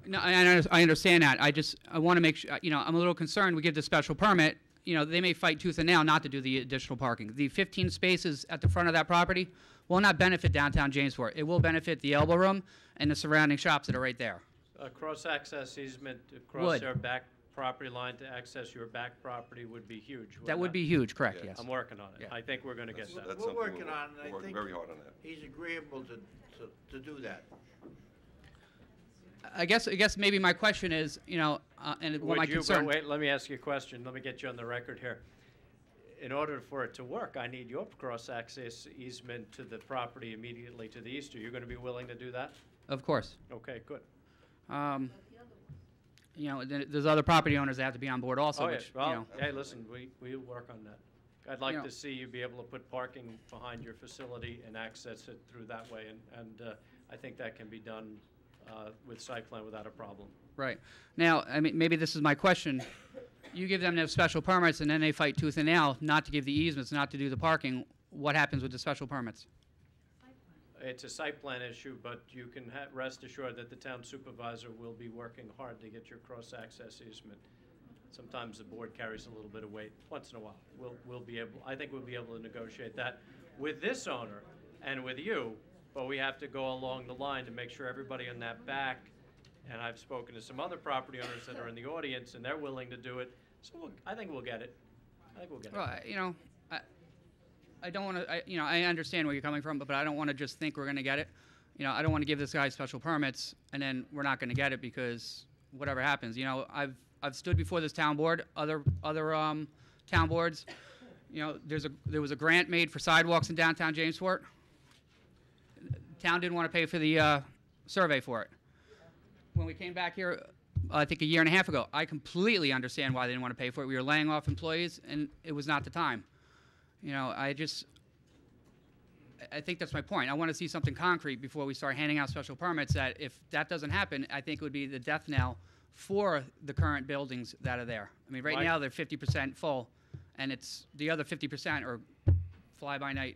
No, I understand that. I want to make sure, you know, I'm a little concerned. We give the special permit, you know, they may fight tooth and nail not to do the additional parking. The 15 spaces at the front of that property will not benefit downtown Jamesport. It will benefit the Elbow Room and the surrounding shops that are right there. A cross-access easement across Would. their back property line to access your back property would be huge. That would be huge, correct, yes. I'm working on it. Yeah. I think we're going to get that. That's We're something working we're on it, and I working think very hard on that. he's agreeable to do that. I guess maybe my question is, you know, and what my concern. Wait, let me ask you a question. Let me get you on the record here. In order for it to work, I need your cross-access easement to the property immediately to the east. Are you going to be willing to do that? Of course. Okay, good. You know, there's other property owners that have to be on board also, Oh, yeah. which, Well, you know. hey, listen, we'll work on that. I'd like You know- to see you be able to put parking behind your facility and access it through that way, and I think that can be done with site plan without a problem. Right. Now, I mean, maybe this is my question. You give them their special permits, and then they fight tooth and nail not to give the easements, not to do the parking. What happens with the special permits? It's a site plan issue, but you can rest assured that the town supervisor will be working hard to get your cross-access easement. Sometimes the board carries a little bit of weight, once in a while. We'll be able, I think we'll be able to negotiate that with this owner and with you, but we have to go along the line to make sure everybody in that back, and I've spoken to some other property owners that are in the audience, and they're willing to do it, so I think we'll get it. I think we'll get it. Well, you know, I don't want to, you know, I understand where you're coming from, but I don't want to just think we're going to get it. You know, I don't want to give this guy special permits, and then we're not going to get it because whatever happens. You know, I've stood before this town board, other town boards. You know, there was a grant made for sidewalks in downtown Jamesport. The town didn't want to pay for the survey for it. When we came back here, I think a year and a half ago, I completely understand why they didn't want to pay for it. We were laying off employees, and it was not the time. You know, I think that's my point. I want to see something concrete before we start handing out special permits. That if that doesn't happen, I think it would be the death knell for the current buildings that are there. I mean, right now they're 50% full, and it's the other 50% are fly-by-night.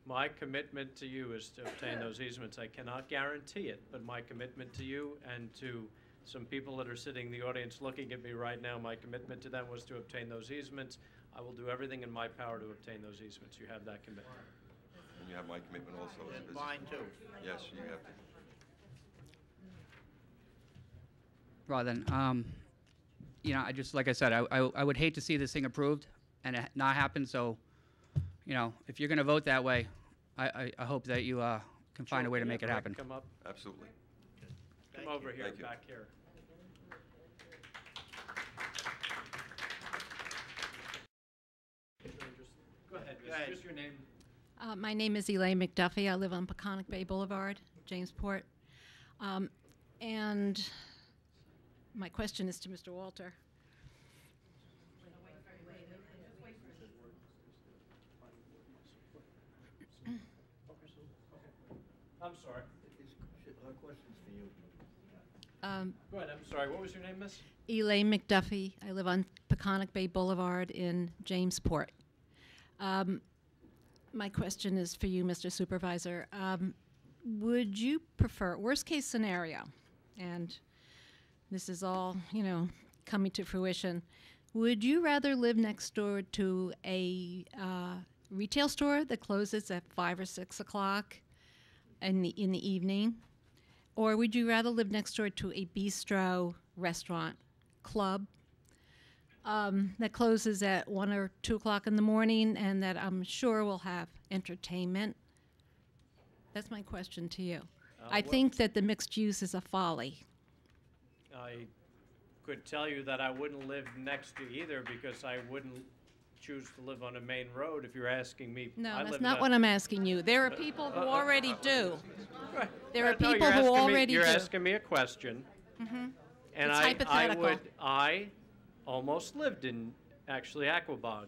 My commitment to you is to obtain those easements. I cannot guarantee it, but my commitment to you and to some people that are sitting in the audience looking at me right now, my commitment to them was to obtain those easements. I will do everything in my power to obtain those easements. You have that commitment. And you have my commitment also as a business. Mine too. Yes, you have to. Well, then, you know, I just, like I said, I would hate to see this thing approved and it not happen. So, you know, if you're going to vote that way, I hope that you can find a way to make it happen. Come up. Absolutely. Come over here, Thank you. back here. Go ahead, miss. Just your name. My name is Elaine McDuffie. I live on Peconic Bay Boulevard, Jamesport. And my question is to Mr. Walter. I'm sorry. Her question's for you. Go ahead, I'm sorry. What was your name, miss? Elaine McDuffie. I live on Peconic Bay Boulevard in Jamesport. My question is for you, Mr. Supervisor. Would you prefer, worst case scenario, and this is all, you know, coming to fruition, would you rather live next door to a retail store that closes at 5 or 6 o'clock in the evening, or would you rather live next door to a bistro, restaurant, club that closes at 1 or 2 o'clock in the morning and that I'm sure will have entertainment? That's my question to you. I think that the mixed use is a folly. I could tell you that I wouldn't live next to either because I wouldn't choose to live on a main road. If you're asking me, No, I that's live not in a- what I'm asking you. There are people who already do. There are No, people you're who asking me- already You're do. asking me a question, Mhm. and It's hypothetical. I almost lived in, actually, Aquabog,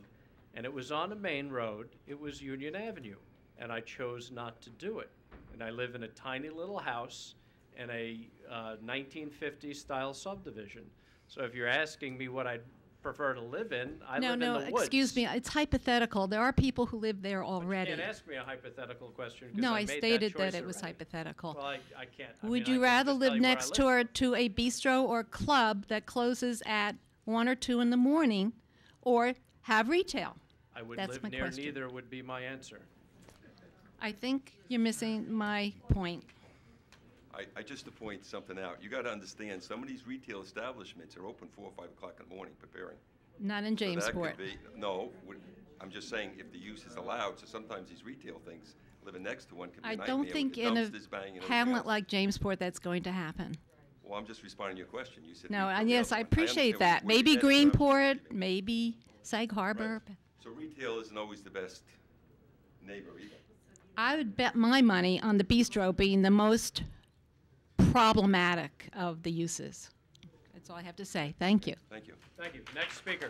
and it was on a main road. It was Union Avenue, and I chose not to do it. And I live in a tiny little house in a 1950s style subdivision. So if you're asking me what I'd prefer to live in, I live in the woods. Excuse me. It's hypothetical. There are people who live there already. You can't ask me a hypothetical question. 'Cause No, I I made stated that that choice it was already. hypothetical. Well, I can't. I Would mean, you I can rather just live tell you where I next door to a bistro or club that closes at 1 or 2 in the morning, or have retail? I would That's live my near question. neither would be my answer. I think you're missing my point. I just to point something out. You got to understand, some of these retail establishments are open 4 or 5 o'clock in the morning preparing. Not in So that could Jamesport. be- No, I'm just saying if the use is allowed, so sometimes these retail things, living next to one could be a I nightmare don't with think the in a dumpsters banging and everything hamlet else. like Jamesport that's going to happen. Well, I'm just responding to your question. You said. No, retail, and the yes, other I one. appreciate understand that. where you're Maybe getting from. Greenport, maybe Sag Harbor. So retail isn't always the best neighbor either. I would bet my money on the bistro being the most problematic of the uses. That's all I have to say. Thank you. Thank you. Thank you. Next speaker.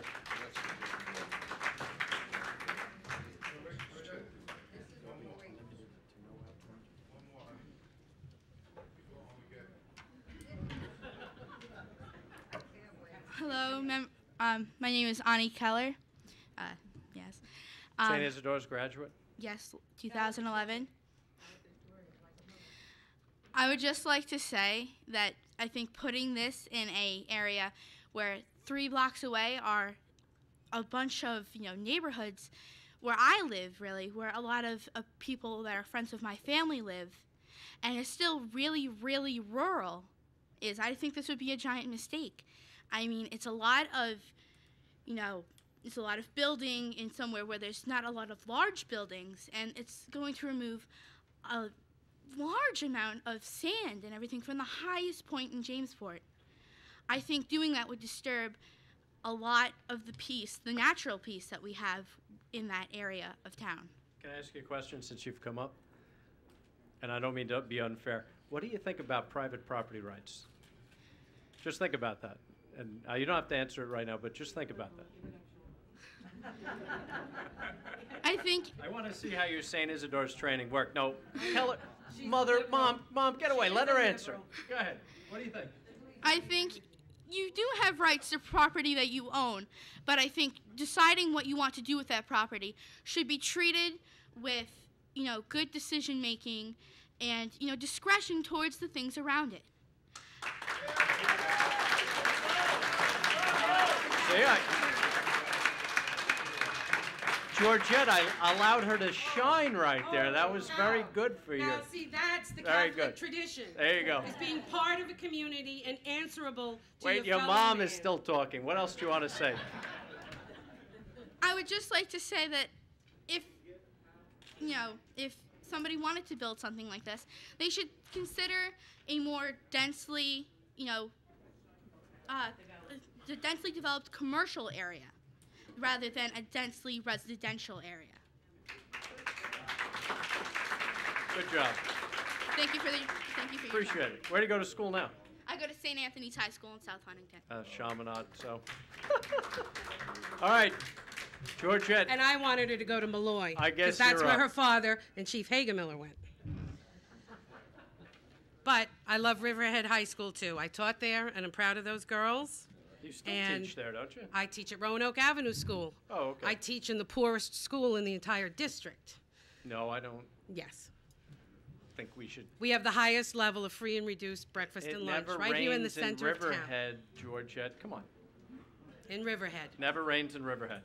Hello, my name is Ani Keller. Yes. St. Isidore's graduate. Yes, 2011. I would just like to say that I think putting this in a area where 3 blocks away are a bunch of neighborhoods where I live, really, where a lot of people that are friends with my family live, and it's still really, really rural, I think this would be a giant mistake. I mean, it's a lot of, it's a lot of building in somewhere where there's not a lot of large buildings, and it's going to remove a large amount of sand and everything from the highest point in Jamesport. I think doing that would disturb a lot of the peace, the natural peace that we have in that area of town. Can I ask you a question since you've come up? And I don't mean to be unfair. What do you think about private property rights? Just think about that. And you don't have to answer it right now, but just think about that. I think... I want to see how your St. Isidore's training worked. No, tell her, Mom, get away. Let her answer. Go ahead. What do you think? I think you do have rights to property that you own, but I think deciding what you want to do with that property should be treated with, good decision making and, discretion towards the things around it. Georgette, I allowed her to shine right there. That was very good for you. Now, see, that's the Very Catholic good. tradition. There you go. Is being part of a community and answerable to Wait, your your fellow mom man. is still talking. What else do you want to say? I would just like to say that if somebody wanted to build something like this, they should consider a more densely, the densely developed commercial area rather than a densely residential area. Good job. Thank you for your Appreciate it. Where do you go to school now? I go to St. Anthony's High School in South Huntington. Chaminade, so. All right, Georgette. And I wanted her to go to Malloy. I guess 'cause that's you're where up. her father and Chief Hagemiller went. But I love Riverhead High School, too. I taught there, and I'm proud of those girls. You still And teach there, don't you? I teach at Roanoke Avenue School. Oh, okay. I teach in the poorest school in the entire district. No, I don't Yes. think we should. We have the highest level of free and reduced breakfast It and lunch never right here in the rains center of town. Riverhead, Georgette. Come on. In Riverhead. Never rains in Riverhead.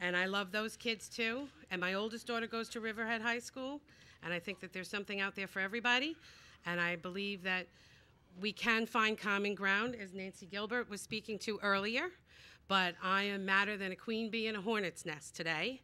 And I love those kids too. And my oldest daughter goes to Riverhead High School. And I think that there's something out there for everybody. And I believe that we can find common ground, as Nancy Gilbert was speaking to earlier. But I am madder than a queen bee in a hornet's nest today.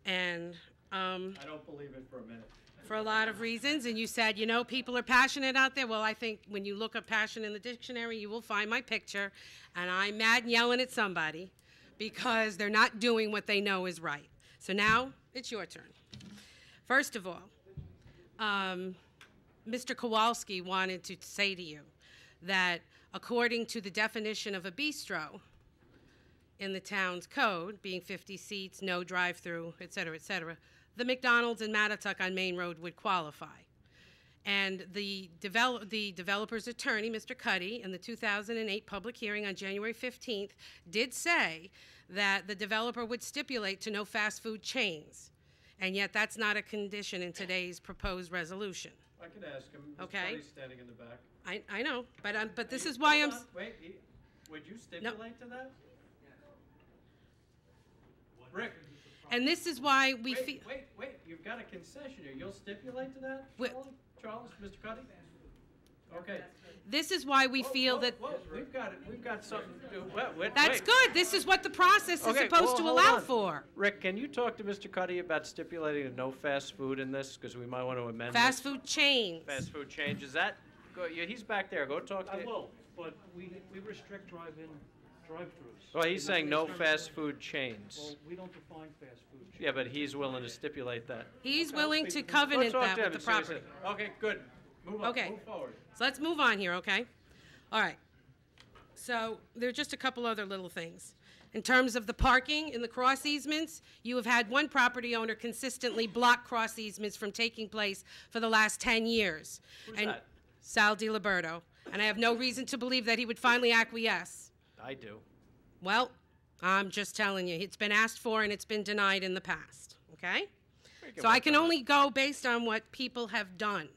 And I don't believe it for a minute. for a lot of reasons. And you said, people are passionate out there. Well, I think when you look up passion in the dictionary, you will find my picture. And I'm mad and yelling at somebody. because they're not doing what they know is right. So now it's your turn. First of all, Mr. Kowalski wanted to say to you that according to the definition of a bistro in the town's code, being 50 seats, no drive-through, et cetera, the McDonald's in Mattatuck on Main Road would qualify. And the developer's attorney, Mr. Cuddy, in the 2008 public hearing on January 15th, did say that the developer would stipulate to no fast food chains. And yet that's not a condition in today's proposed resolution. I can ask him. Okay. He's standing in the back. I know, but this is why I'm... Wait, would you stipulate to that? Rick. And this is why we feel... Wait, you've got a concession here. You'll stipulate to that, Charles, Mr. Cuddy? Okay. This is why we feel that... Whoa, we've got something to do. That's good. This is what the process is supposed to allow for. Rick, can you talk to Mr. Cuddy about stipulating to no fast food in this? Because we might want to amend Fast food chains. Fast food chains. Is that... he's back there. Go talk to I will, but we restrict drive-throughs. Well, he's saying no fast food chains. Well, we don't define fast food chains. Yeah, but he's willing to stipulate that. He's willing to covenant that with the property. Okay, good. Move on. Okay. Move forward. So let's move on here, okay? All right. So there are just a couple other little things. In terms of the parking in the cross easements, you have had one property owner consistently block cross easements from taking place for the last 10 years. Who's that? Sal DiLiberto. And I have no reason to believe that he would finally acquiesce. I do. Well, I'm just telling you, it's been asked for and it's been denied in the past, okay? So I can only go based on what people have done.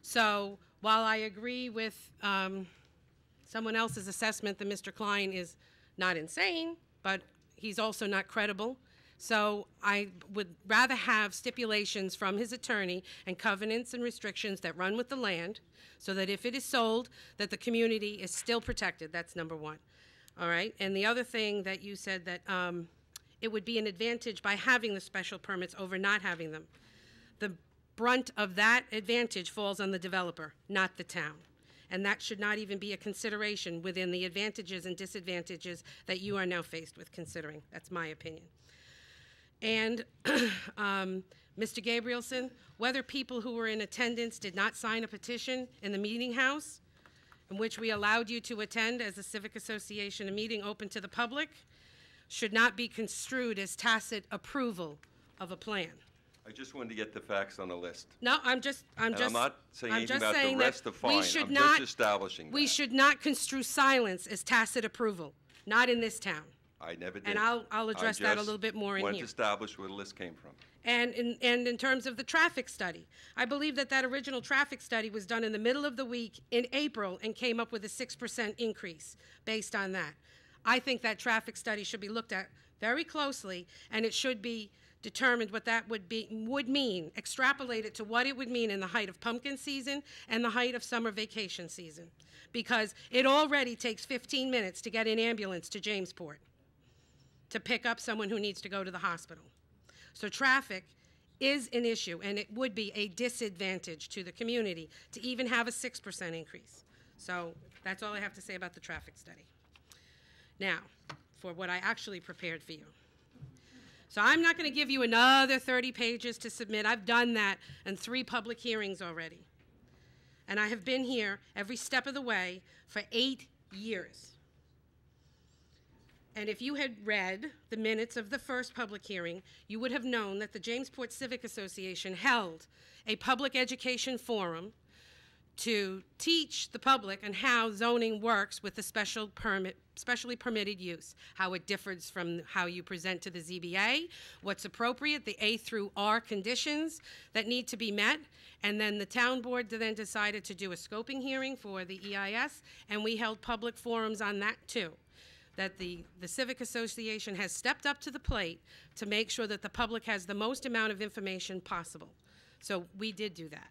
So while I agree with someone else's assessment that Mr. Klein is not insane, but he's also not credible, so I would rather have stipulations from his attorney and covenants and restrictions that run with the land so that if it is sold, that the community is still protected. That's number one. All right? And the other thing that you said that it would be an advantage by having the special permits over not having them. The brunt of that advantage falls on the developer, not the town. And that should not even be a consideration within the advantages and disadvantages that you are now faced with considering. That's my opinion. And Mr. Gabrielson, whether people who were in attendance did not sign a petition in the meeting house in which we allowed you to attend as a civic association, a meeting open to the public, should not be construed as tacit approval of a plan. I just wanted to get the facts on the list. No, I'm not saying anything about the saying rest that of fine. we should I'm not, just establishing we that. should not construe silence as tacit approval, not in this town. I never did. And I'll address that a little bit more in I here. just want to establish where the list came from. And in terms of the traffic study, I believe that original traffic study was done in the middle of the week in April and came up with a 6% increase based on that. I think that traffic study should be looked at very closely, and it should be determined what that would mean, extrapolated to what it would mean in the height of pumpkin season and the height of summer vacation season. Because it already takes 15 minutes to get an ambulance to Jamesport to pick up someone who needs to go to the hospital. So traffic is an issue, and it would be a disadvantage to the community to even have a 6% increase. So that's all I have to say about the traffic study. Now, for what I actually prepared for you. So I'm not going to give you another 30 pages to submit. I've done that in 3 public hearings already. And I have been here every step of the way for 8 years. And if you had read the minutes of the first public hearing, you would have known that the Jamesport Civic Association held a public education forum to teach the public on how zoning works with the specially permitted use, how it differs from how you present to the ZBA, what's appropriate, the A through R conditions that need to be met, and then the town board then decided to do a scoping hearing for the EIS, and we held public forums on that too. That the Civic Association has stepped up to the plate to make sure that the public has the most amount of information possible. So we did do that.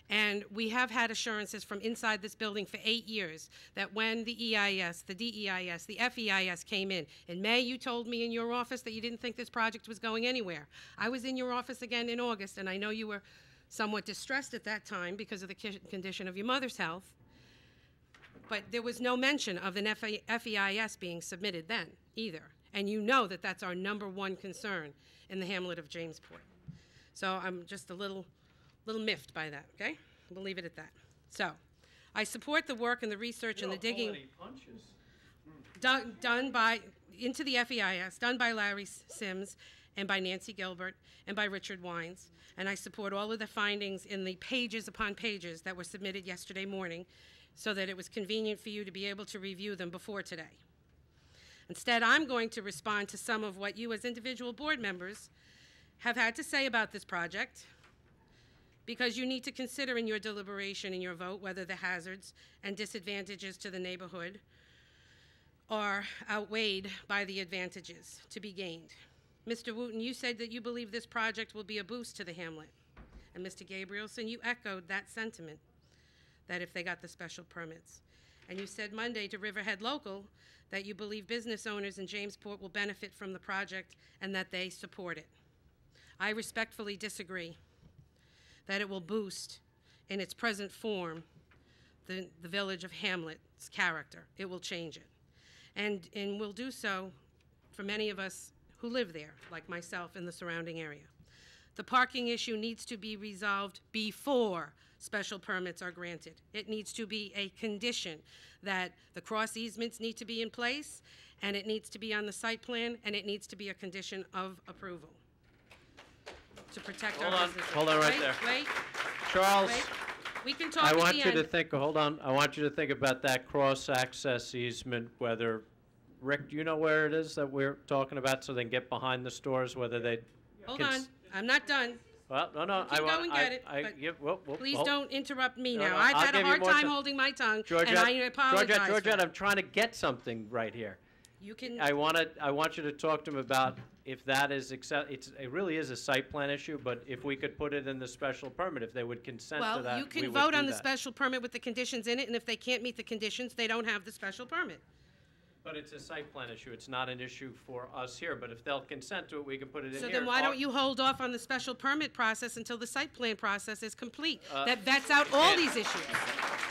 And we have had assurances from inside this building for 8 years that when the EIS, the DEIS, the FEIS came in May, you told me in your office that you didn't think this project was going anywhere. I was in your office again in August, and I know you were somewhat distressed at that time because of the condition of your mother's health. But there was no mention of an FEIS being submitted then either. And you know that that's our #1 concern in the hamlet of Jamesport. So I'm just a little miffed by that, okay? We'll leave it at that. So, I support the work and the research and the digging done by, into the FEIS, done by Larry Sims and by Nancy Gilbert and by Richard Wines. And I support all of the findings in the pages upon pages that were submitted yesterday morning so that it was convenient for you to be able to review them before today. Instead, I'm going to respond to some of what you as individual board members have had to say about this project, because you need to consider in your deliberation and your vote whether the hazards and disadvantages to the neighborhood are outweighed by the advantages to be gained. Mr. Wooten, you said that you believe this project will be a boost to the hamlet. And Mr. Gabrielson, you echoed that sentiment, that if they got the special permits. And you said Monday to Riverhead Local that you believe business owners in Jamesport will benefit from the project and that they support it. I respectfully disagree that it will boost in its present form the village of Hamlet's character. It will change it. And will do so for many of us who live there, like myself in the surrounding area. The parking issue needs to be resolved before special permits are granted. It needs to be a condition that the cross easements need to be in place, and it needs to be on the site plan, and it needs to be a condition of approval to protect our businesses. Hold on right Wait, there. Wait, Charles, wait. We can talk I at want the you end. to think, hold on, I want you to think about that cross-access easement, whether, Rick, do you know where it is that we're talking about, so they can get behind the stores, whether they... Hold on, I'm not done. Well, no, You can go and get it, but please don't interrupt me now. I've had a hard time holding my tongue, and I apologize. Georgette, I'm trying to get something right here. You can. I want you to talk to him about if that is it really is a site plan issue, but if we could put it in the special permit, if they would consent to that, Well, you we can would vote do on the that. special permit with the conditions in it, and if they can't meet the conditions, they don't have the special permit. But it's a site plan issue. It's not an issue for us here, but if they'll consent to it, we can put it in So here. then why don't you hold off on the special permit process until the site plan process is complete? That vets out all these issues.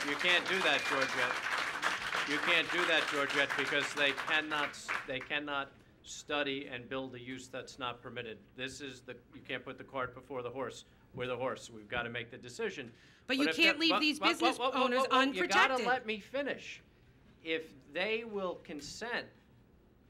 You can't do that, Georgette. You can't do that, Georgette, because they cannot study and build a use that's not permitted. You can't put the cart before the horse. We're the horse. We've got to make the decision. But you if can't they're- leave these business owners unprotected. You gotta let me finish. If they will consent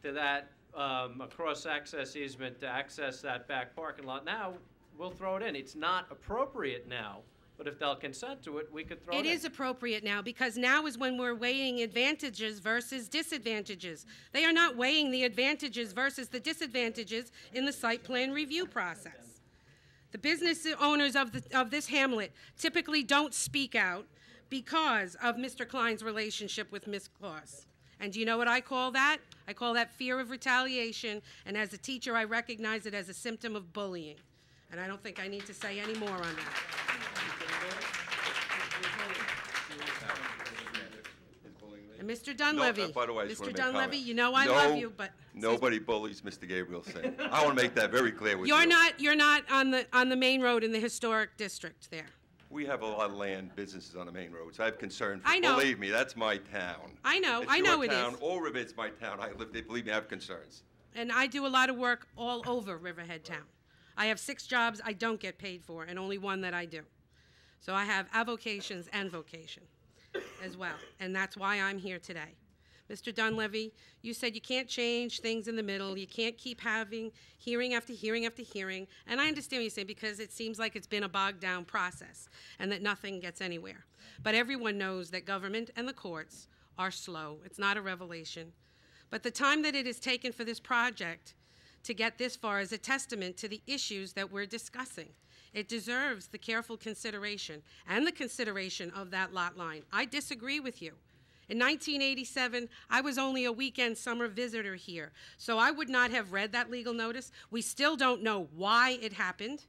to that, a cross-access easement to access that back parking lot now, we'll throw it in. It's not appropriate now, but if they'll consent to it, we could throw it in. It is appropriate now, because now is when we're weighing advantages versus disadvantages. They are not weighing the advantages versus the disadvantages in the site plan review process. The business owners of this hamlet typically don't speak out because of Mr. Klein's relationship with Ms. Claus. And do you know what I call that? I call that fear of retaliation, and as a teacher, I recognize it as a symptom of bullying. And I don't think I need to say any more on that. And Mr. Dunleavy, by the way, I just wanna Mr. make a Dunleavy, comment. you know I love you, but Nobody bullies Mr. Gabrielson. I want to make that very clear with you. you're not on the main road in the historic district there. We have a lot of land businesses on the main roads. I have concern for, I know. believe me, that's my town. I know, It's I know your it town, is. or Riverhead's my town. I live there, believe me, I have concerns. And I do a lot of work all over Riverhead Town. I have 6 jobs I don't get paid for, and only 1 that I do. So I have avocations and vocation as well, and that's why I'm here today. Mr. Dunleavy, you said you can't change things in the middle. You can't keep having hearing after hearing after hearing. And I understand what you're saying, because it seems like it's been a bogged down process and that nothing gets anywhere. But everyone knows that government and the courts are slow. It's not a revelation. But the time that it has taken for this project to get this far is a testament to the issues that we're discussing. It deserves the careful consideration and the consideration of that lot line. I disagree with you. In 1987, I was only a weekend summer visitor here, so I would not have read that legal notice. We still don't know why it happened,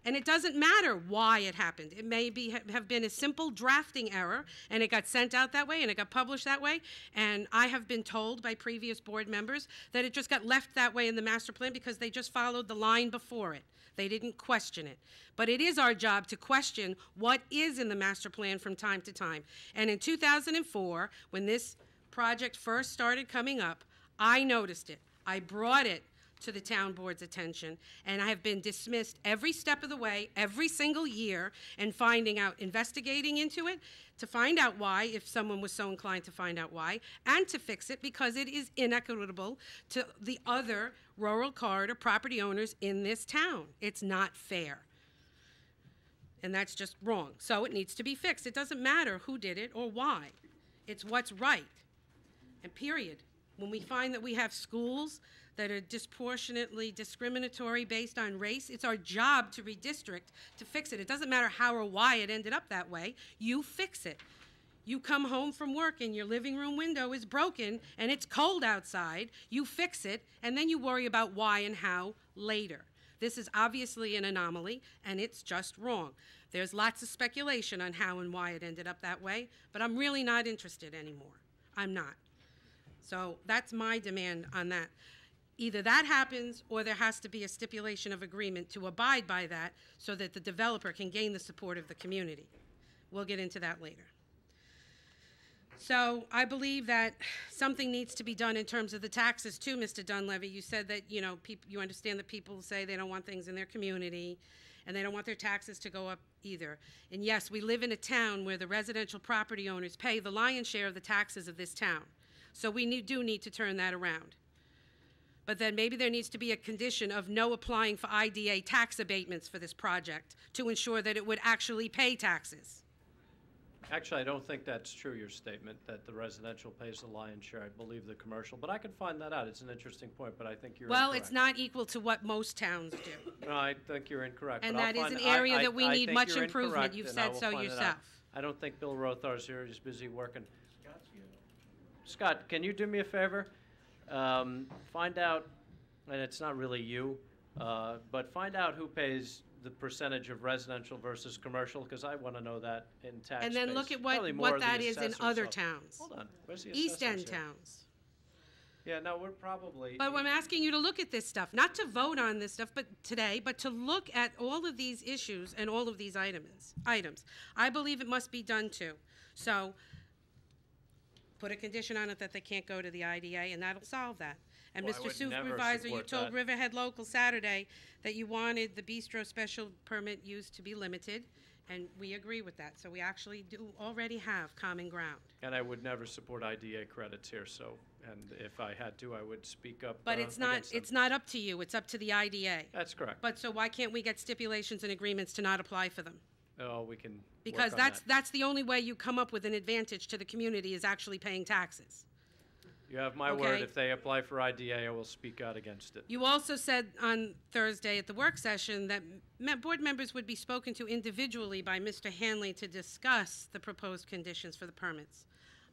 and it doesn't matter why it happened. It may have been a simple drafting error, and it got sent out that way, and it got published that way, and I have been told by previous board members that it just got left that way in the master plan because they just followed the line before it. They didn't question it. But it is our job to question what is in the master plan from time to time. And in 2004, when this project first started coming up, I noticed it. I brought it to the town board's attention, and I have been dismissed every step of the way, every single year, and finding out, investigating into it, to find out why, if someone was so inclined to find out why, and to fix it because it is inequitable to the other rural corridor property owners in this town. It's not fair. And that's just wrong. So it needs to be fixed. It doesn't matter who did it or why. It's what's right. And period. When we find that we have schools that are disproportionately discriminatory based on race, it's our job to redistrict, to fix it. It doesn't matter how or why it ended up that way. You fix it. You come home from work and your living room window is broken and it's cold outside. You fix it, and then you worry about why and how later. This is obviously an anomaly, and it's just wrong. There's lots of speculation on how and why it ended up that way, but I'm really not interested anymore. I'm not. So that's my demand on that. Either that happens, or there has to be a stipulation of agreement to abide by that so that the developer can gain the support of the community. We'll get into that later. So I believe that something needs to be done in terms of the taxes too, Mr. Dunleavy. You said that, you know, you understand that people say they don't want things in their community and they don't want their taxes to go up either. And yes, we live in a town where the residential property owners pay the lion's share of the taxes of this town. So we do need to turn that around. But then maybe there needs to be a condition of no applying for IDA tax abatements for this project to ensure that it would actually pay taxes. Actually, I don't think that's true, your statement, that the residential pays the lion's share. I believe the commercial, but I can find that out. It's an interesting point, but I think you're Well, incorrect. it's not equal to what most towns do. No, I think you're incorrect. And but I'll that is find- an area I- that we I need think much you're improvement. incorrect, You've and said I will so find it out. yourself. I don't think Bill Rothar's here. He's busy working. Scott, can you do me a favor? Find out, and it's not really you, but find out who pays the percentage of residential versus commercial, because I want to know that in tax And then base. look at Probably more what the that is in assessor's other office. towns. Hold on. Where's the East End assessors here? towns. Yeah, no, we're probably. But I'm asking you to look at this stuff, not to vote on this stuff, but today, but to look at all of these issues and all of these items. I believe it must be done too. So put a condition on it that they can't go to the IDA, and that'll solve that. And Well, I Mr. would never Supervisor, you support told that. Riverhead Local Saturday that you wanted the bistro special permit use to be limited, and we agree with that. So we actually do already have common ground. And I would never support IDA credits here, so, and if I had to, I would speak up But it's not, against them. it's not up to you, it's up to the IDA. That's correct. But so why can't we get stipulations and agreements to not apply for them? Oh, we can Because work on that's the only way you come up with an advantage to the community is actually paying taxes. You have my word. Okay. If they apply for IDA, I will speak out against it. You also said on Thursday at the work session that board members would be spoken to individually by Mr. Hanley to discuss the proposed conditions for the permits.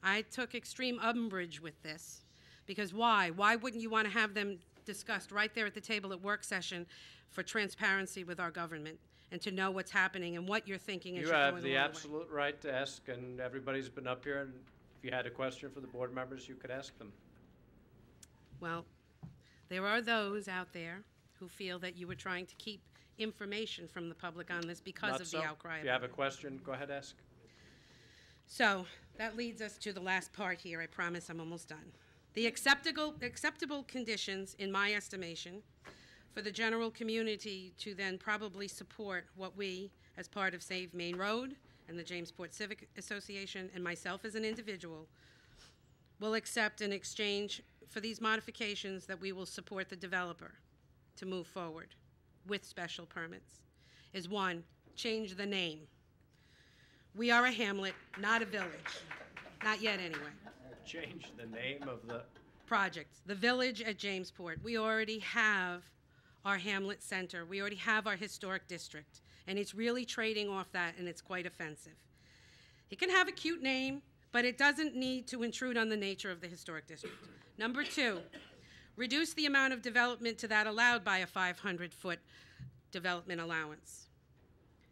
I took extreme umbrage with this, because why? Why wouldn't you want to have them discussed right there at the table at work session for transparency with our government and to know what's happening and what you're thinking as You you're have going the along way? absolute right to ask, and everybody's been up here, and if you had a question for the board members, you could ask them. Well, there are those out there who feel that you were trying to keep information from the public on this because Not of so. the outcry. If you have a question, go ahead, ask. So that leads us to the last part here. I promise I'm almost done. The acceptable conditions, in my estimation, for the general community to then probably support what we, as part of Save Main Road and the Jamesport Civic Association and myself as an individual, will accept in exchange for these modifications that we will support the developer to move forward with special permits, is one, change the name. We are a hamlet, not a village. Not yet, anyway. Change the name of the Project, the village at Jamesport. We already have our hamlet center. We already have our historic district. And it's really trading off that, and it's quite offensive. It can have a cute name, but it doesn't need to intrude on the nature of the historic district. Number two, reduce the amount of development to that allowed by a 500-foot development allowance.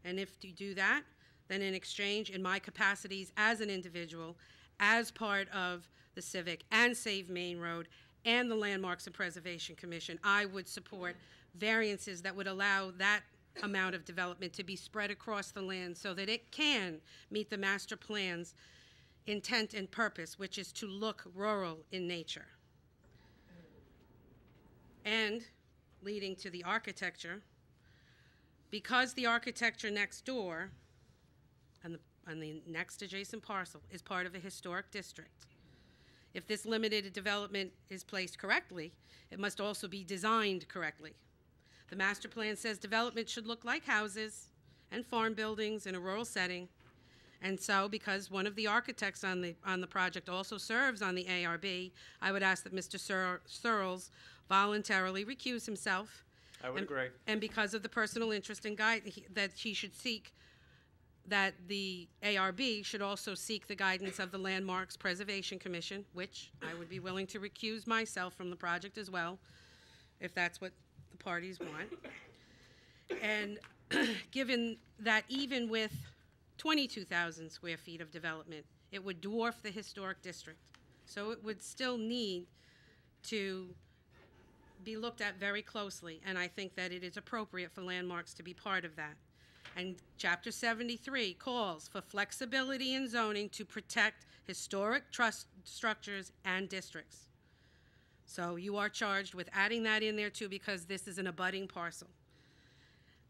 And if you do that, then in exchange, in my capacities as an individual, as part of the Civic and Save Main Road and the Landmarks and Preservation Commission, I would support variances that would allow that amount of development to be spread across the land so that it can meet the master plan's intent and purpose, which is to look rural in nature. and leading to the architecture, because the architecture next door on the next adjacent parcel is part of a historic district. If this limited development is placed correctly, it must also be designed correctly. The master plan says development should look like houses and farm buildings in a rural setting. And so, because one of the architects on the project also serves on the ARB, I would ask that Mr. Searles voluntarily recuse himself. I would agree. And because of the personal interest in that he should seek, that the ARB should also seek the guidance of the Landmarks Preservation Commission, which I would be willing to recuse myself from the project as well, if that's what the parties want. And given that even with 22,000 square feet of development, it would dwarf the historic district. So it would still need to be looked at very closely, and I think that it is appropriate for Landmarks to be part of that. And Chapter 73 calls for flexibility in zoning to protect historic trust structures and districts. So you are charged with adding that in there too, because this is an abutting parcel.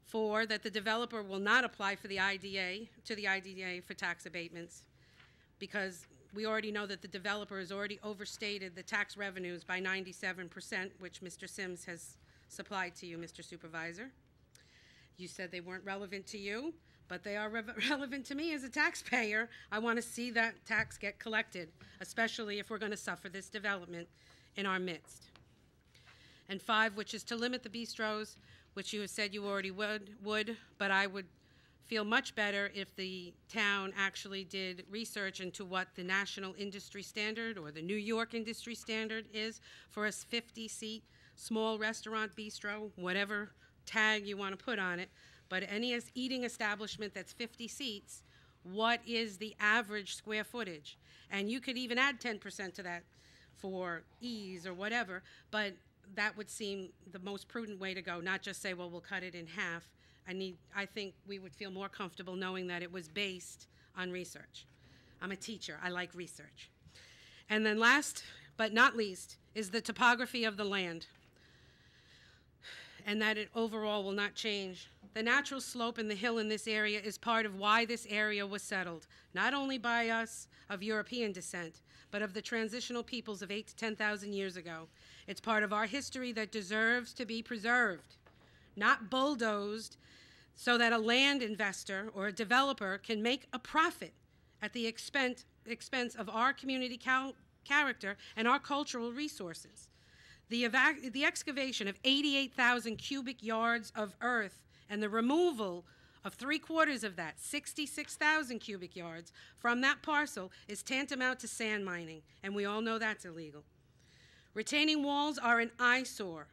4, that the developer will not apply for the IDA, for tax abatements, because we already know that the developer has already overstated the tax revenues by 97%, which Mr. Sims has supplied to you, Mr. Supervisor. You said they weren't relevant to you, but they are relevant to me as a taxpayer. I want to see that tax get collected, especially if we're going to suffer this development in our midst. And 5, which is to limit the bistros, which you have said you already would, but I would feel much better if the town actually did research into what the national industry standard or the New York industry standard is for a 50-seat small restaurant, bistro, whatever tag you want to put on it. But any eating establishment that's 50 seats, what is the average square footage? And you could even add 10% to that for ease or whatever, but that would seem the most prudent way to go, not just say, well, we'll cut it in half. I think we would feel more comfortable knowing that it was based on research. I'm a teacher, I like research. And then last but not least is the topography of the land, and that it overall will not change. The natural slope in the hill in this area is part of why this area was settled, not only by us of European descent, but of the transitional peoples of 8,000 to 10,000 years ago. It's part of our history that deserves to be preserved, not bulldozed so that a land investor or a developer can make a profit at the expense of our community character and our cultural resources. The excavation of 88,000 cubic yards of earth and the removal of 3/4 of that, 66,000 cubic yards, from that parcel is tantamount to sand mining, and we all know that's illegal. Retaining walls are an eyesore,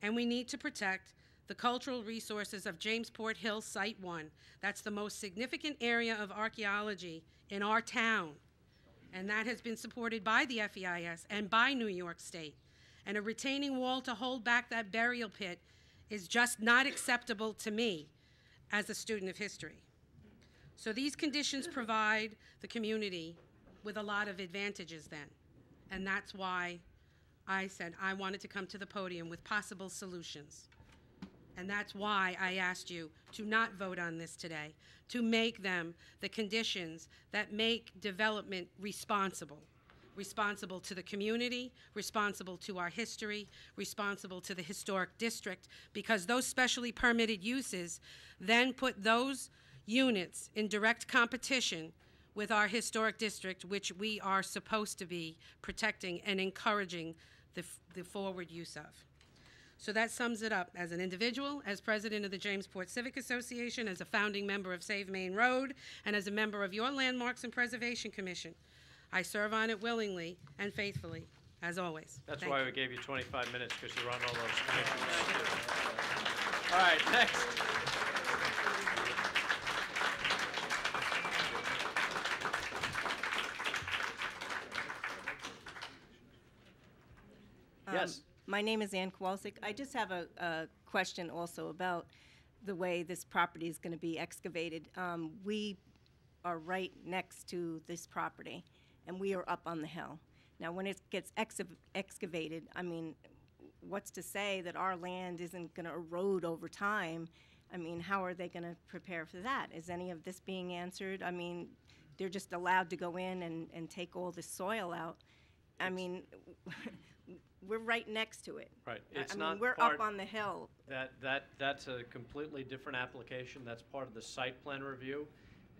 and we need to protect the cultural resources of Jamesport Hill Site 1. That's the most significant area of archaeology in our town, and that has been supported by the FEIS and by New York State. And a retaining wall to hold back that burial pit is just not acceptable to me as a student of history. So these conditions provide the community with a lot of advantages then. And that's why I said I wanted to come to the podium with possible solutions. And that's why I asked you to not vote on this today, to make them the conditions that make development responsible. Responsible to the community, responsible to our history, responsible to the historic district, because those specially permitted uses then put those units in direct competition with our historic district, which we are supposed to be protecting and encouraging the forward use of. So that sums it up. As an individual, as president of the Jamesport Civic Association, as a founding member of Save Main Road, and as a member of your Landmarks and Preservation Commission, I serve on it willingly and faithfully, as always. That's Thank why you. we gave you 25 minutes, because you're on all those commissions. All right, next. Yes. My name is Ann Kowalczyk. I just have a question also about the way this property is going to be excavated. We are right next to this property, and we are up on the hill. Now, when it gets excavated, I mean, what's to say that our land isn't going to erode over time? I mean, how are they going to prepare for that? Is any of this being answered? I mean, they're just allowed to go in and take all the soil out. I mean, we're right next to it. Right. I mean, we're up on the hill. That's a completely different application. That's part of the site plan review,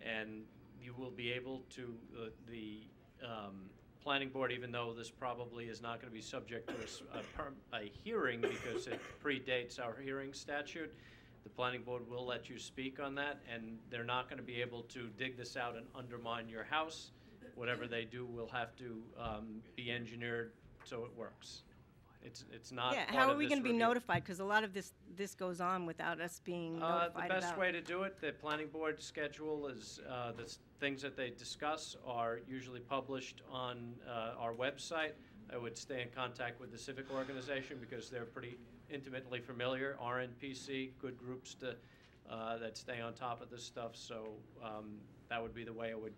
and you will be able to, the planning board, even though this probably is not going to be subject to a hearing because it predates our hearing statute, the planning board will let you speak on that, and they're not going to be able to dig this out and undermine your house. Whatever they do will have to be engineered so it works. It's not. Yeah, part how of are we this going to be review. notified? Because a lot of this goes on without us being notified The best about. way to do it, the planning board schedule is, the things that they discuss are usually published on our website. I would stay in contact with the civic organization because they're pretty intimately familiar. RNPC, good groups to that stay on top of this stuff. So that would be the way I would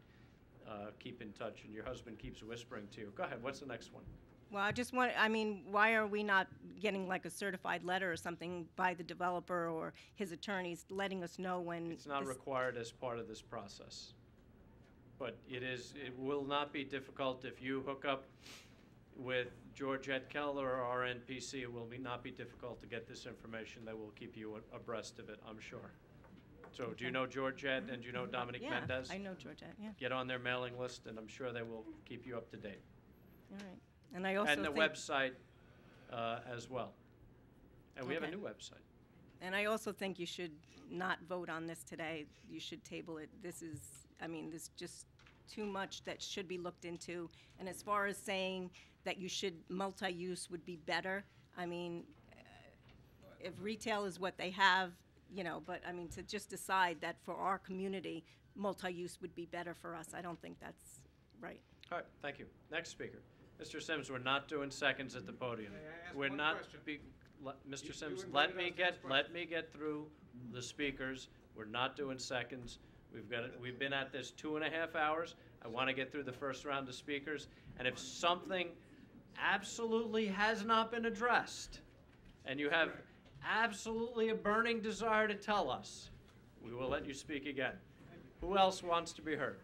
keep in touch. And your husband keeps whispering to you. Go ahead. What's the next one? Well, I mean, why are we not getting like a certified letter or something by the developer or his attorneys letting us know when? It's not required as part of this process. But it will not be difficult if you hook up with Georgette Keller or RNPC. It will not be difficult to get this information. They will keep you abreast of it, I'm sure. So do you know Georgette and do you know Dominique Mendez? Yeah, I know Georgette, yeah. Get on their mailing list and I'm sure they will keep you up to date. All right. And I also And the think, website as well. And we have a new website. And I also think you should not vote on this today. You should table it. This is just too much that should be looked into. And as far as saying that you should, multi-use would be better, I mean, if retail is what they have, but I mean, to just decide that for our community, multi-use would be better for us, I don't think that's right. All right, thank you. Next speaker. Mr. Sims, we're not doing seconds at the podium. We're not, Mr. Sims, let me get through the speakers. We're not doing seconds. We've been at this 2.5 hours. I want to get through the first round of speakers. And if something absolutely has not been addressed, and you have absolutely a burning desire to tell us, we will let you speak again. Who else wants to be heard?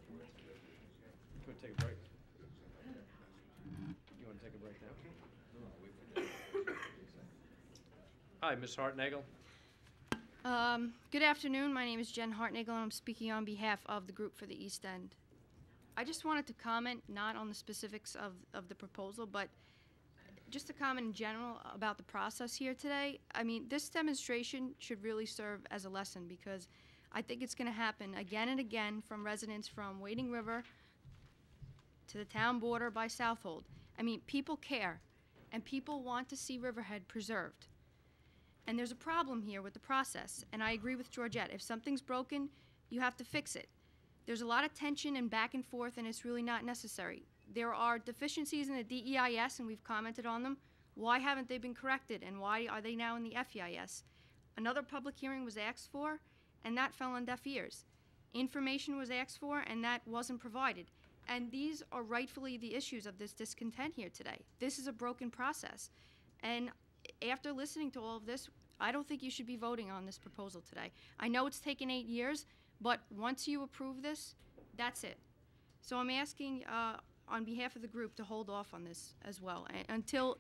You want to take a break? You want to take a break now? Hi, Ms. Hartnagel. Good afternoon. My name is Jen Hartnagel, and I'm speaking on behalf of the group for the East End. I just wanted to comment, not on the specifics of the proposal, but just to comment in general about the process here today. I mean, this demonstration should really serve as a lesson because I think it's going to happen again and again from residents from Wading River to the town border by Southold. I mean, people care, and people want to see Riverhead preserved. And there's a problem here with the process, and I agree with Georgette. If something's broken, you have to fix it. There's a lot of tension and back and forth, and it's really not necessary. There are deficiencies in the DEIS, and we've commented on them. Why haven't they been corrected, and why are they now in the FEIS? Another public hearing was asked for, and that fell on deaf ears. Information was asked for, and that wasn't provided. And these are rightfully the issues of this discontent here today. This is a broken process. And after listening to all of this, I don't think you should be voting on this proposal today. I know it's taken 8 years, but once you approve this, that's it. So I'm asking on behalf of the group to hold off on this as well until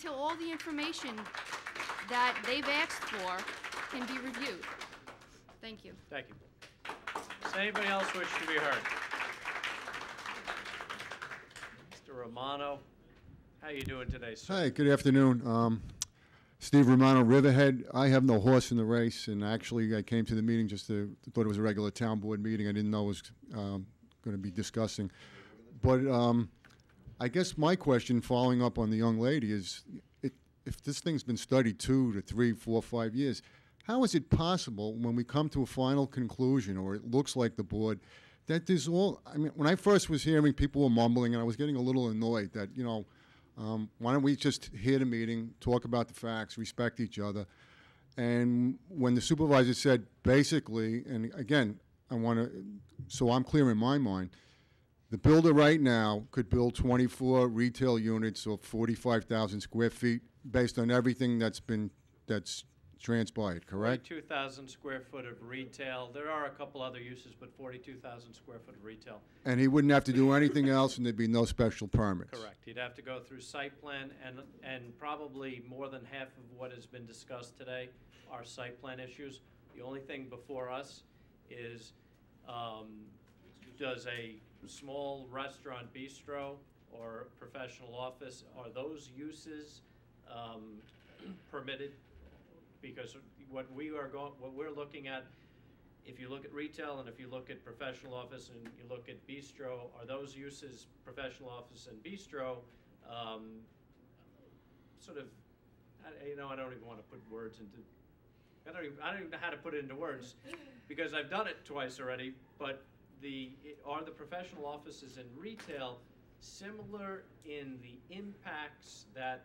all the information that they've asked for can be reviewed. Thank you. Thank you. Does anybody else wish to be heard? Mr. Romano, how you doing today, sir? Hi, good afternoon. Steve Romano, Riverhead. I have no horse in the race, and actually I came to the meeting just thought it was a regular town board meeting. I didn't know it was going to be discussing. But I guess my question, following up on the young lady, is if this thing's been studied 2 to 3, 4, 5 years, how is it possible when we come to a final conclusion, or it looks like the board, that there's all, I mean, when I first was hearing people were mumbling, and I was getting a little annoyed that, why don't we just hear the meeting, talk about the facts, respect each other. And when the supervisor said basically, and again, so I'm clear in my mind, The builder right now could build 24 retail units of 45,000 square feet based on everything that's transpired, correct? 42,000 square foot of retail. There are a couple other uses, but 42,000 square foot of retail. And he wouldn't have to do anything else, and there'd be no special permits. Correct. He'd have to go through site plan, and probably more than half of what has been discussed today are site plan issues. The only thing before us is, does a small restaurant bistro or professional office, are those uses permitted? Because what we're looking at, if you look at retail and if you look at professional office and you look at bistro, are those uses, professional office and bistro, sort of, I don't even want to put words into, I don't even know how to put it into words, because I've done it twice already, but are the professional offices and retail similar in the impacts that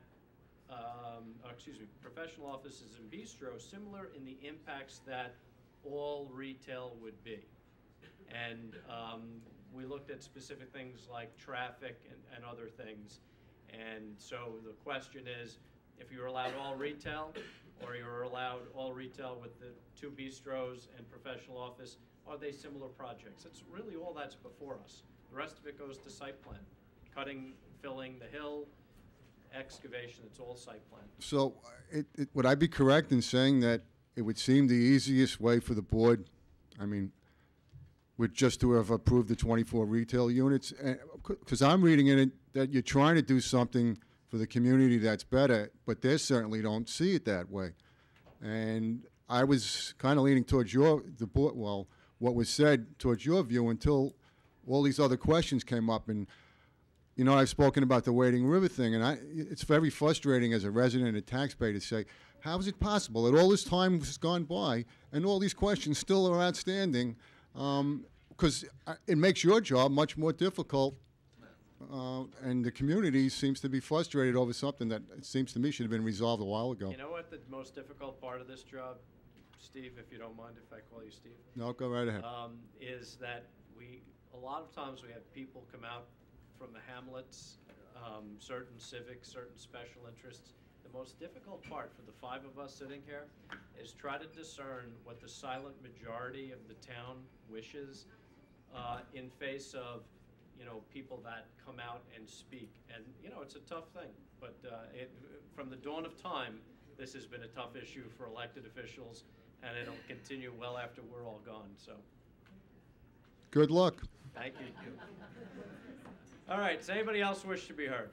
professional offices and bistro similar in the impacts that all retail would be. And we looked at specific things like traffic and other things. And so the question is, if you're allowed all retail, or you're allowed all retail with the 2 bistros and professional office, are they similar projects? That's really all that's before us. The rest of it goes to site plan. Cutting, filling the hill, excavation, it's all site plan. So would I be correct in saying that it would seem the easiest way for the board, I mean, would just to have approved the 24 retail units? Because I'm reading in it that you're trying to do something for the community that's better, but they certainly don't see it that way. And I was kind of leaning towards what was said towards your view until all these other questions came up. And I've spoken about the Wading River thing, and it's very frustrating as a resident and a taxpayer to say, how is it possible that all this time has gone by and all these questions still are outstanding? Because it makes your job much more difficult, and the community seems to be frustrated over something that it seems to me should have been resolved a while ago. You know what the most difficult part of this job, Steve, if you don't mind if I call you Steve? No, go right ahead. Is that a lot of times we have people come out from the hamlets, certain civics, certain special interests. The most difficult part for the 5 of us sitting here is try to discern what the silent majority of the town wishes in face of people that come out and speak. And it's a tough thing, but from the dawn of time, this has been a tough issue for elected officials, and it'll continue well after we're all gone. So good luck. Thank you. All right, does anybody else wish to be heard?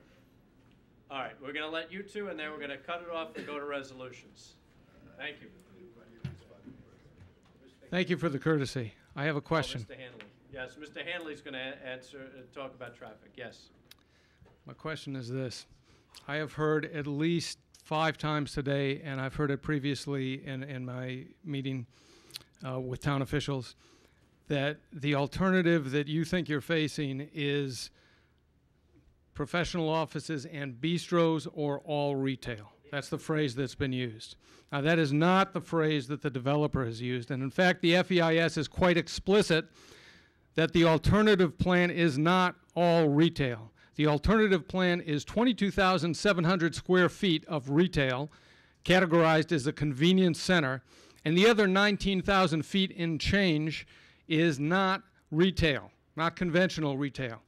All right, we're going to let you two, and then we're going to cut it off and go to resolutions. Thank you. Thank you for the courtesy. I have a question. Mr. Hanley. Yes, Mr. Hanley's going to talk about traffic. Yes. My question is this. I have heard at least 5 times today, and I've heard it previously in my meeting with town officials, that the alternative that you think you're facing is professional offices and bistros or all retail. That's the phrase that's been used. Now, that is not the phrase that the developer has used. And in fact, the FEIS is quite explicit that the alternative plan is not all retail. The alternative plan is 22,700 square feet of retail, categorized as a convenience center, and the other 19,000 feet in change is not retail, not conventional retail.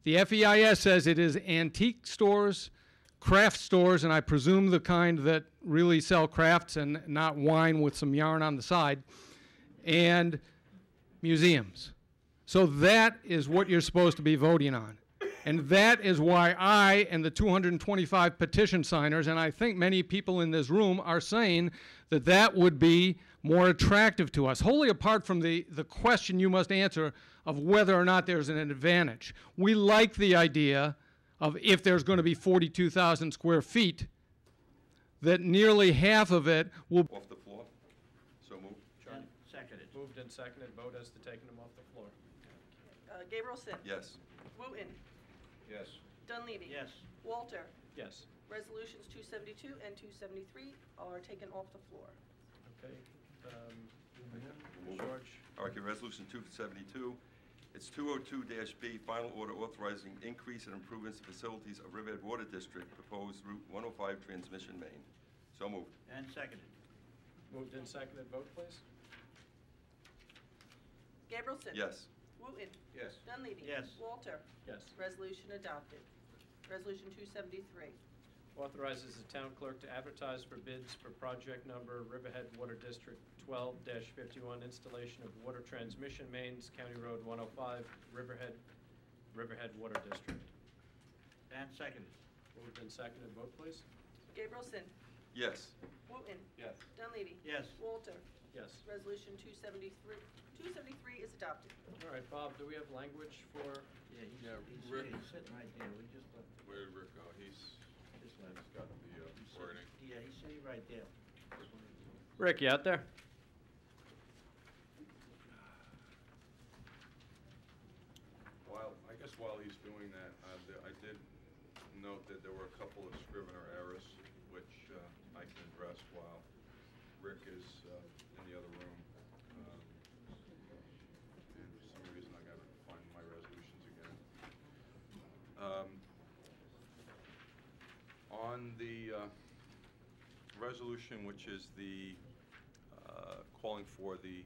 The FEIS says it is antique stores, craft stores, and I presume the kind that really sell crafts and not wine with some yarn on the side, and museums. So that is what you're supposed to be voting on. And that is why I and the 225 petition signers, and I think many people in this room, are saying that that would be more attractive to us, wholly apart from the question you must answer of whether or not there's an advantage. We like the idea of, if there's going to be 42,000 square feet, that nearly half of it will... Off the floor. So moved. Seconded. Moved and seconded. Vote as to taking them off the floor. Gabrielson. Yes. Wooten. Yes. Dunleavy. Yes. Walter. Yes. Resolutions 272 and 273 are taken off the floor. Okay. George. Okay, resolution 272 It's 202-B, final order authorizing increase and improvements to facilities of Riverhead Water District, proposed Route 105 transmission main. So moved. And seconded. Moved and seconded, vote please. Gabrielson? Yes. Wooten? Yes. Dunleavy? Yes. Walter? Yes. Resolution adopted. Resolution 273. Authorizes the town clerk to advertise for bids for project number Riverhead Water District 12-51, installation of water transmission mains, County Road 105, Riverhead Water District. And seconded. Moved and seconded, vote please. Gabrielson? Yes. Wooten? Yes. Dunleavy? Yes. Walter? Yes. Resolution 273 is adopted. All right, Bob, do we have language for? Yeah, he's Rick. sitting right there. We just left. Where did Rick go? He's got the wording. Yeah, he's sitting right there. Rick, you out there? I guess while he's doing that, I did note that there were a couple of Scrivener errors, which I can address while Rick is in the other room. And for some reason, I gotta find my resolutions again. On the resolution, which is the calling for the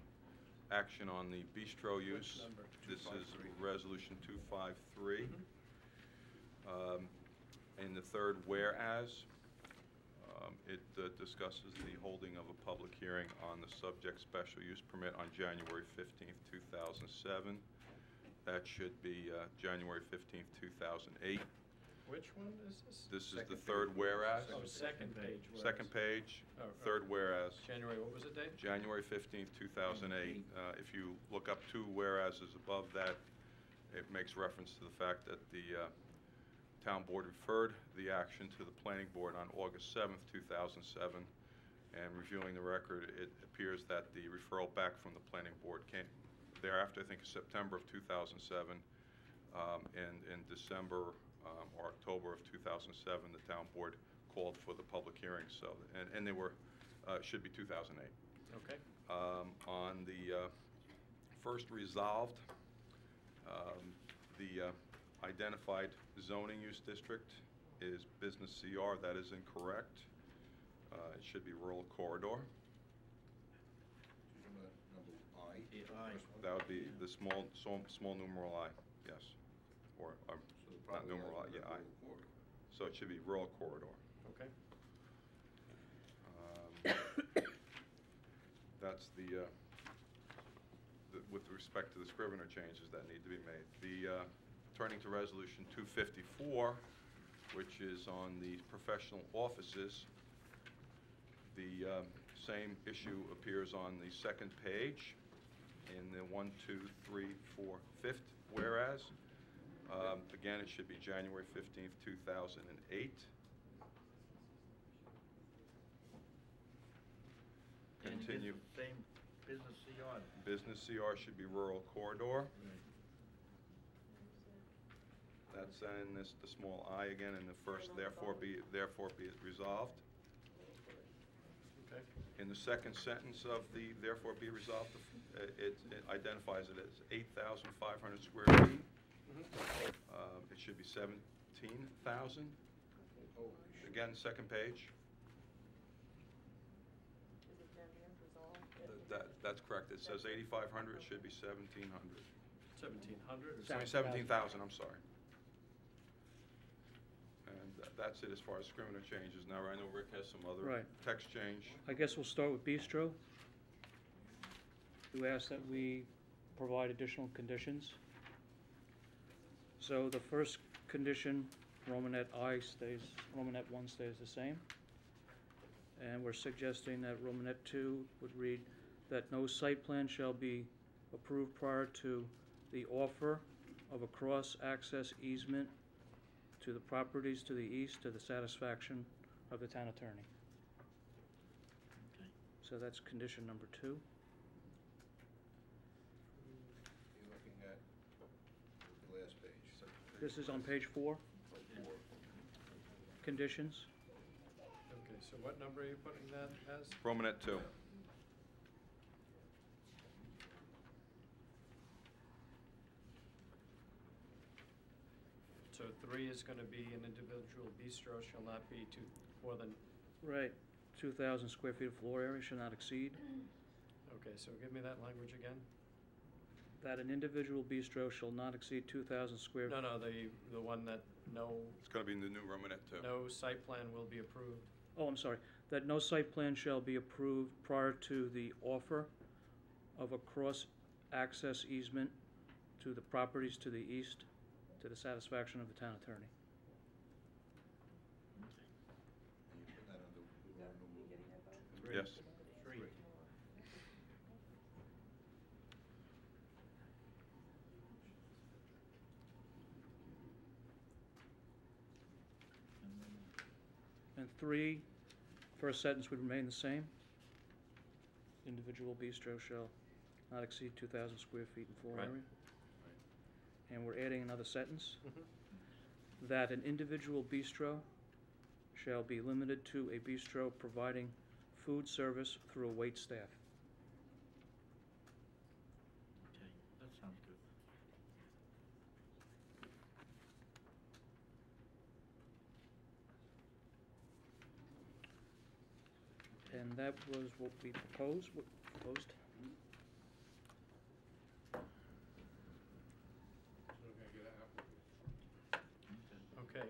action on the bistro use. This is Resolution 253. In the third whereas, it discusses the holding of a public hearing on the subject special use permit on January 15th, 2007. That should be January 15th, 2008. Which one is this? This is the third whereas. Oh, second page. Second page, Oh, third whereas. January, what was the date? January 15th, 2008. If you look up two whereases above that, it makes reference to the fact that the town board referred the action to the planning board on August 7th, 2007. And reviewing the record, it appears that the referral back from the planning board came thereafter, I think September of 2007, and in December or October of 2007, the town board called for the public hearing. So, and they were, should be 2008. Okay. On the first resolved, the identified zoning use district is business CR. That is incorrect. It should be rural corridor. That would be the small numeral I, yes. Or not numeral I, yeah, I. So it should be rural corridor. Okay. That's the with respect to the Scrivener changes that need to be made. The turning to Resolution 254, which is on the professional offices, the same issue appears on the second page in the 1, 2, 3, 4, 5th whereas. Again, it should be January 15th, 2008. Continue. Same business CR. Business CR should be rural corridor. That's in this, the small I again in the first, therefore be it resolved. Okay. In the second sentence of the therefore be resolved, it identifies it as 8,500 square feet. It should be 17,000. Again, second page. That's correct. It says 8,500. It should be 1,700. 1,700? I mean 17,000. I'm sorry. And that's it as far as Scrivener changes. Now I know Rick has some other Right. text change. I guess we'll start with bistro. You asked that we provide additional conditions. So the first condition, Romanet I stays, Romanet 1 stays the same. And we're suggesting that Romanet 2 would read that no site plan shall be approved prior to the offer of a cross-access easement to the properties to the east to the satisfaction of the town attorney. Okay. So that's condition number 2. You're looking at the last page. This is on page 4. Conditions. Okay, so what number are you putting that as? Romanet 2. So 3 is going to be an individual bistro shall not be more than, Right, 2,000 square feet of floor area shall not exceed. okay, so give me that language again. That an individual bistro shall not exceed 2,000 square. No, the one that It's going to be in the new Romanet 2. no site plan will be approved. Oh, I'm sorry. That no site plan shall be approved prior to the offer of a cross-access easement to the properties to the east, to the satisfaction of the town attorney. Yes. 3. And 3, first sentence would remain the same. Individual bistro shall not exceed 2,000 square feet in floor Right. area. And we're adding another sentence. Mhm. That an individual bistro shall be limited to a bistro providing food service through a wait staff. Okay, that sounds good. And that was what we proposed. Okay.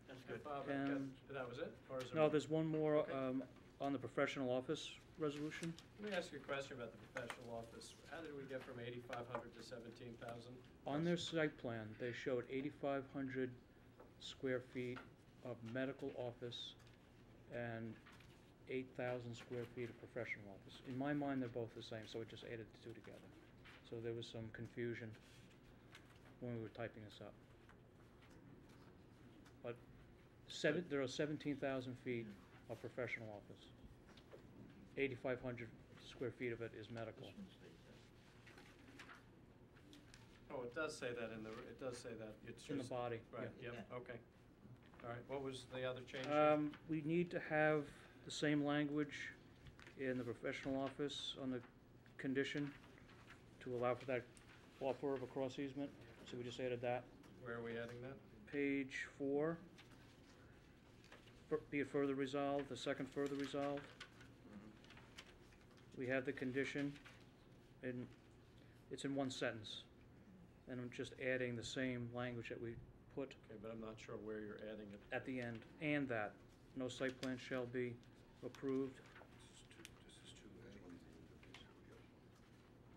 That's good. Bob, And- that was it? Or is there No, more? there's one more Okay. on the professional office resolution. Let me ask you a question about the professional office. How did we get from 8,500 to 17,000? On their site plan, they showed 8,500 square feet of medical office and 8,000 square feet of professional office. In my mind, they're both the same, so we just added the two together. So there was some confusion when we were typing this up. But there are 17,000 feet of professional office. 8,500 square feet of it is medical. Oh, it does say that it does say that. It's In the just- body, Right, yeah. yep, okay. All right, what was the other change? We need to have the same language in the professional office on the condition to allow for that offer of a cross easement, so we just added that. Where are we adding that? Page 4, be it further resolved, the second further resolved. We have the condition, and it's in one sentence, and I'm just adding the same language that we put Okay, but I'm not sure where you're adding it. at the end, and that no site plan shall be approved.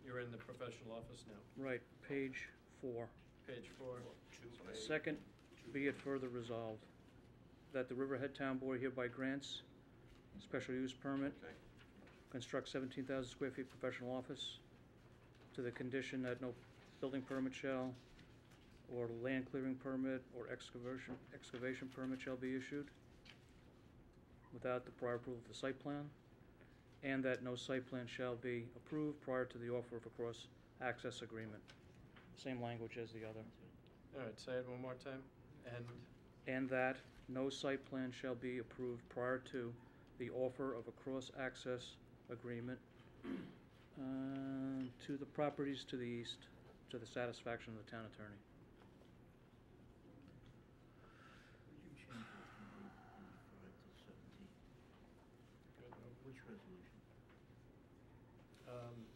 You're in the professional office now. Right, page 4. Page 4. Second, be it further resolved that the Riverhead Town Board hereby grants special use permit, construct 17,000 square feet professional office to the condition that no building permit shall, or land clearing permit, or excavation permit shall be issued without the prior approval of the site plan, and that no site plan shall be approved prior to the offer of a cross-access agreement. Same language as the other. All right, say it one more time. And that no site plan shall be approved prior to the offer of a cross-access agreement to the properties to the east, to the satisfaction of the town attorney. Would you change it from 8.5 to 17? Which resolution? Spelling.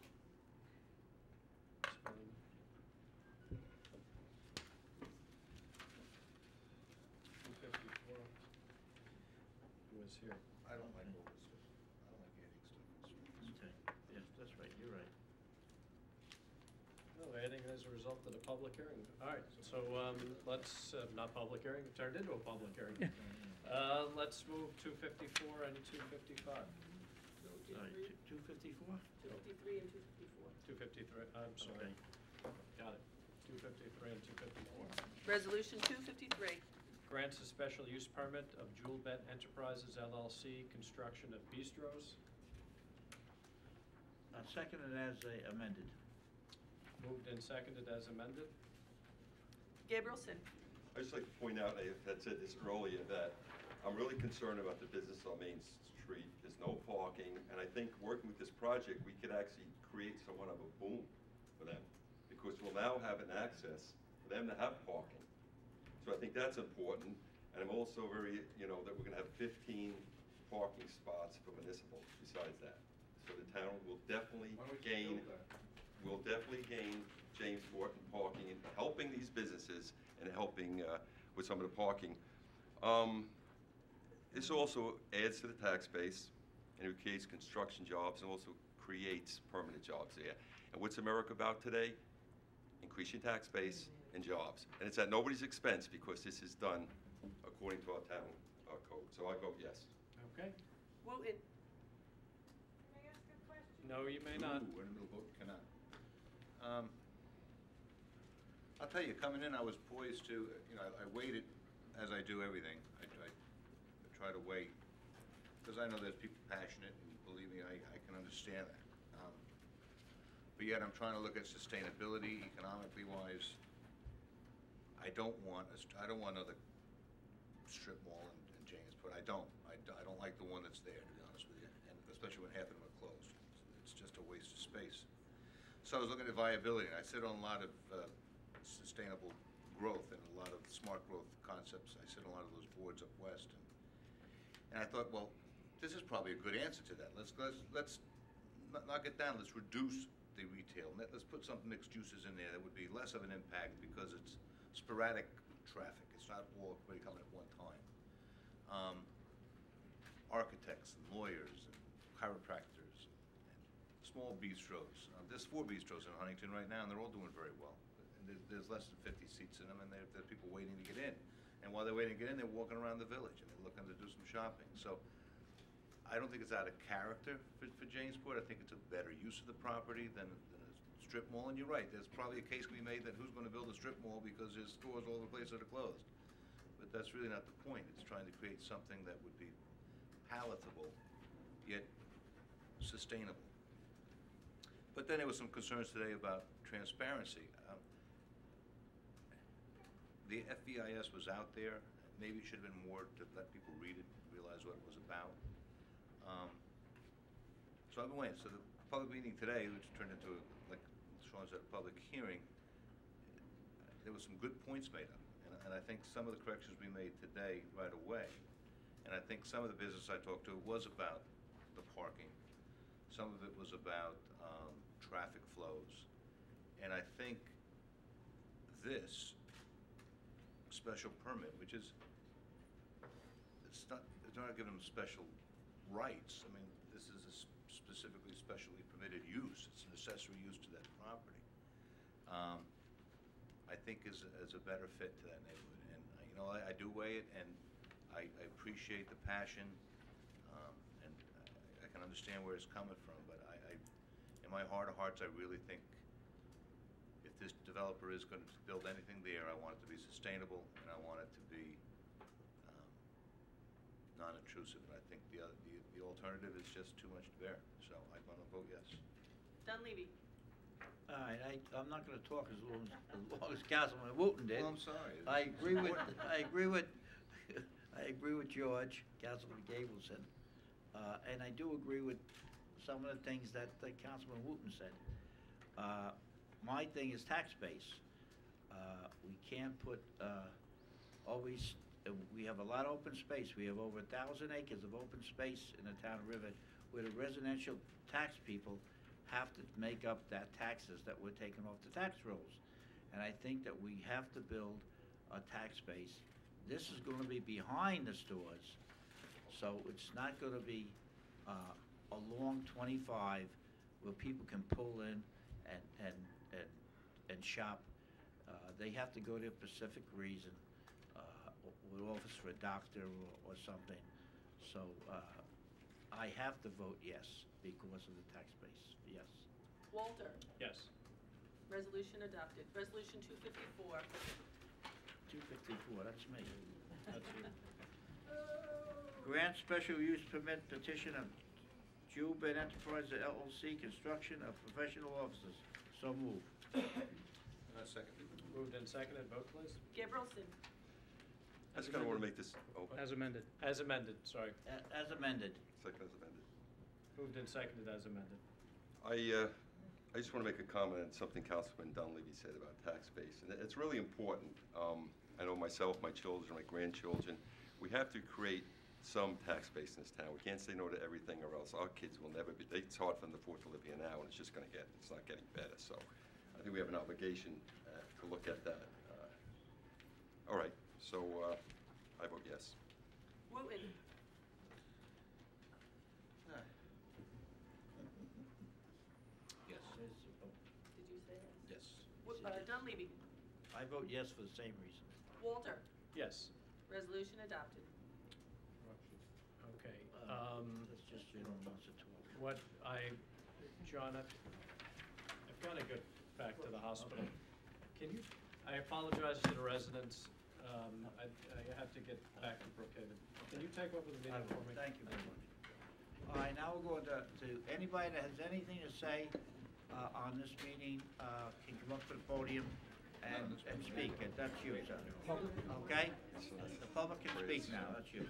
Was here. I don't like all this stuff. I don't like adding stuff. Okay, yes, that's right, you're right. No, adding it as a result of the public hearing. All right, so let's, not public hearing, it turned into a public hearing. Let's move 254 and 255. Sorry, 254? 253 and 254. 253, I'm sorry. Got it. 253 and 254. Resolution 253. Grants a special use permit of Jewel Bet Enterprises LLC, construction of bistros. Seconded as amended. Moved and seconded as amended. Gabrielson. I'd just like to point out, I had said this earlier, that I'm really concerned about the business on Main Street. There's no parking, and I think working with this project, we could actually create somewhat of a boom for them, because we'll now have an access for them to have parking. So I think that's important. And I'm also very, that we're going to have 15 parking spots for municipal besides that. So the town will definitely gain Jamesport in parking and helping these businesses and helping with some of the parking. This also adds to the tax base, and it creates construction jobs and also creates permanent jobs there. And what's America about today? Increase your tax base and jobs. And it's at nobody's expense because this is done according to our town code. So I vote yes. Okay. Wooten. No, you may not. Ooh, in the middle vote cannot. I'll tell you, coming in, I was poised to, I waited, as I do everything. I try to wait, because I know there's people passionate, and believe me, I can understand that. But yet I'm trying to look at sustainability, economically wise. I don't want another strip mall in Jamesport. I don't like the one that's there, to be honest with you, and especially when half of them are closed. It's just a waste of space. So I was looking at viability, and I sit on a lot of sustainable growth and a lot of smart growth concepts. I sit on a lot of those boards up west, and I thought, well, this is probably a good answer to that. Let's knock it down. Let's reduce the retail. Let's put some mixed uses in there that would be less of an impact because it's sporadic traffic. It's not all everybody coming at one time. Architects and lawyers and chiropractors and small bistros. There's 4 bistros in Huntington right now, and they're all doing very well. And there's less than 50 seats in them, and there's people waiting to get in. And while they're waiting to get in, they're walking around the village, and they're looking to do some shopping. So I don't think it's out of character for Jamesport. I think it's a better use of the property than a strip mall. And you're right, there's probably a case to be made that who's going to build a strip mall because there's stores all over the place that are closed. But that's really not the point. It's trying to create something that would be palatable, yet sustainable. But then there was some concerns today about transparency. The FEIS was out there. Maybe it should have been more to let people read it, realize what it was about. So I've been waiting. So the public meeting today, which turned into, like Sean said, a public hearing, there was some good points made up. And I think some of the corrections we made today right away, and I think some of the business I talked to was about the parking. Some of it was about traffic flows. And I think this special permit, which is, it's not giving them special rights. I mean, this is a specifically specially permitted use. It's an accessory use to that property. I think is a better fit to that neighborhood. And I do weigh it, and I appreciate the passion, and I can understand where it's coming from. But in my heart of hearts, I really think if this developer is going to build anything there, I want it to be sustainable, and I want it to be non-intrusive. And I think the alternative is just too much to bear. So I'm going to vote yes. Dunleavy. All right, I'm not going to talk as long as Councilman Wooten did. Well, I'm sorry. I agree with George, Councilman Gableson, and I do agree with some of the things that Councilman Wooten said. My thing is tax base. We can't put always. We have a lot of open space. We have over 1,000 acres of open space in the town of Riverhead, where the residential tax people have to make up that taxes that we're taking off the tax rolls. And I think that we have to build a tax base. This is going to be behind the stores, so it's not going to be a long 25 where people can pull in and shop. They have to go there for a specific reason, with office for a doctor or something. So I have to vote yes because of the tax base. Yes. Walter. Yes. Resolution adopted. Resolution 254. 254, that's me. That's you. Grant special use permit petition of Jubin Enterprises LLC, construction of professional offices. So moved. Second. Moved and seconded. Vote, please. Gabrielson. I just kind of want to make this open. As amended. As amended, sorry. As amended. Second as amended. Moved and seconded as amended. I just want to make a comment on something Councilman Dunleavy said about tax base, and it's really important. I know myself, my children, my grandchildren, we have to create some tax base in this town. We can't say no to everything, or else our kids will never be, it's hard for them to afford to live here now, and it's just gonna get, it's not getting better. So I think we have an obligation to look at that. All right, so I vote yes. Wooten. Yes. Did you say yes? Yes. Dunleavy. I vote yes for the same reason. Walter. Yes. Resolution adopted. Okay. Let's just, announce it to him. What John, I've got to get back to the hospital. Can you, I apologize to the residents. I have to get back to Brookhaven. Can you take over the meeting for me? Thank you very much. All right, now we're going to anybody that has anything to say on this meeting can come up to the podium and speak. And that's you, sir. Okay? The public can speak now. That's you.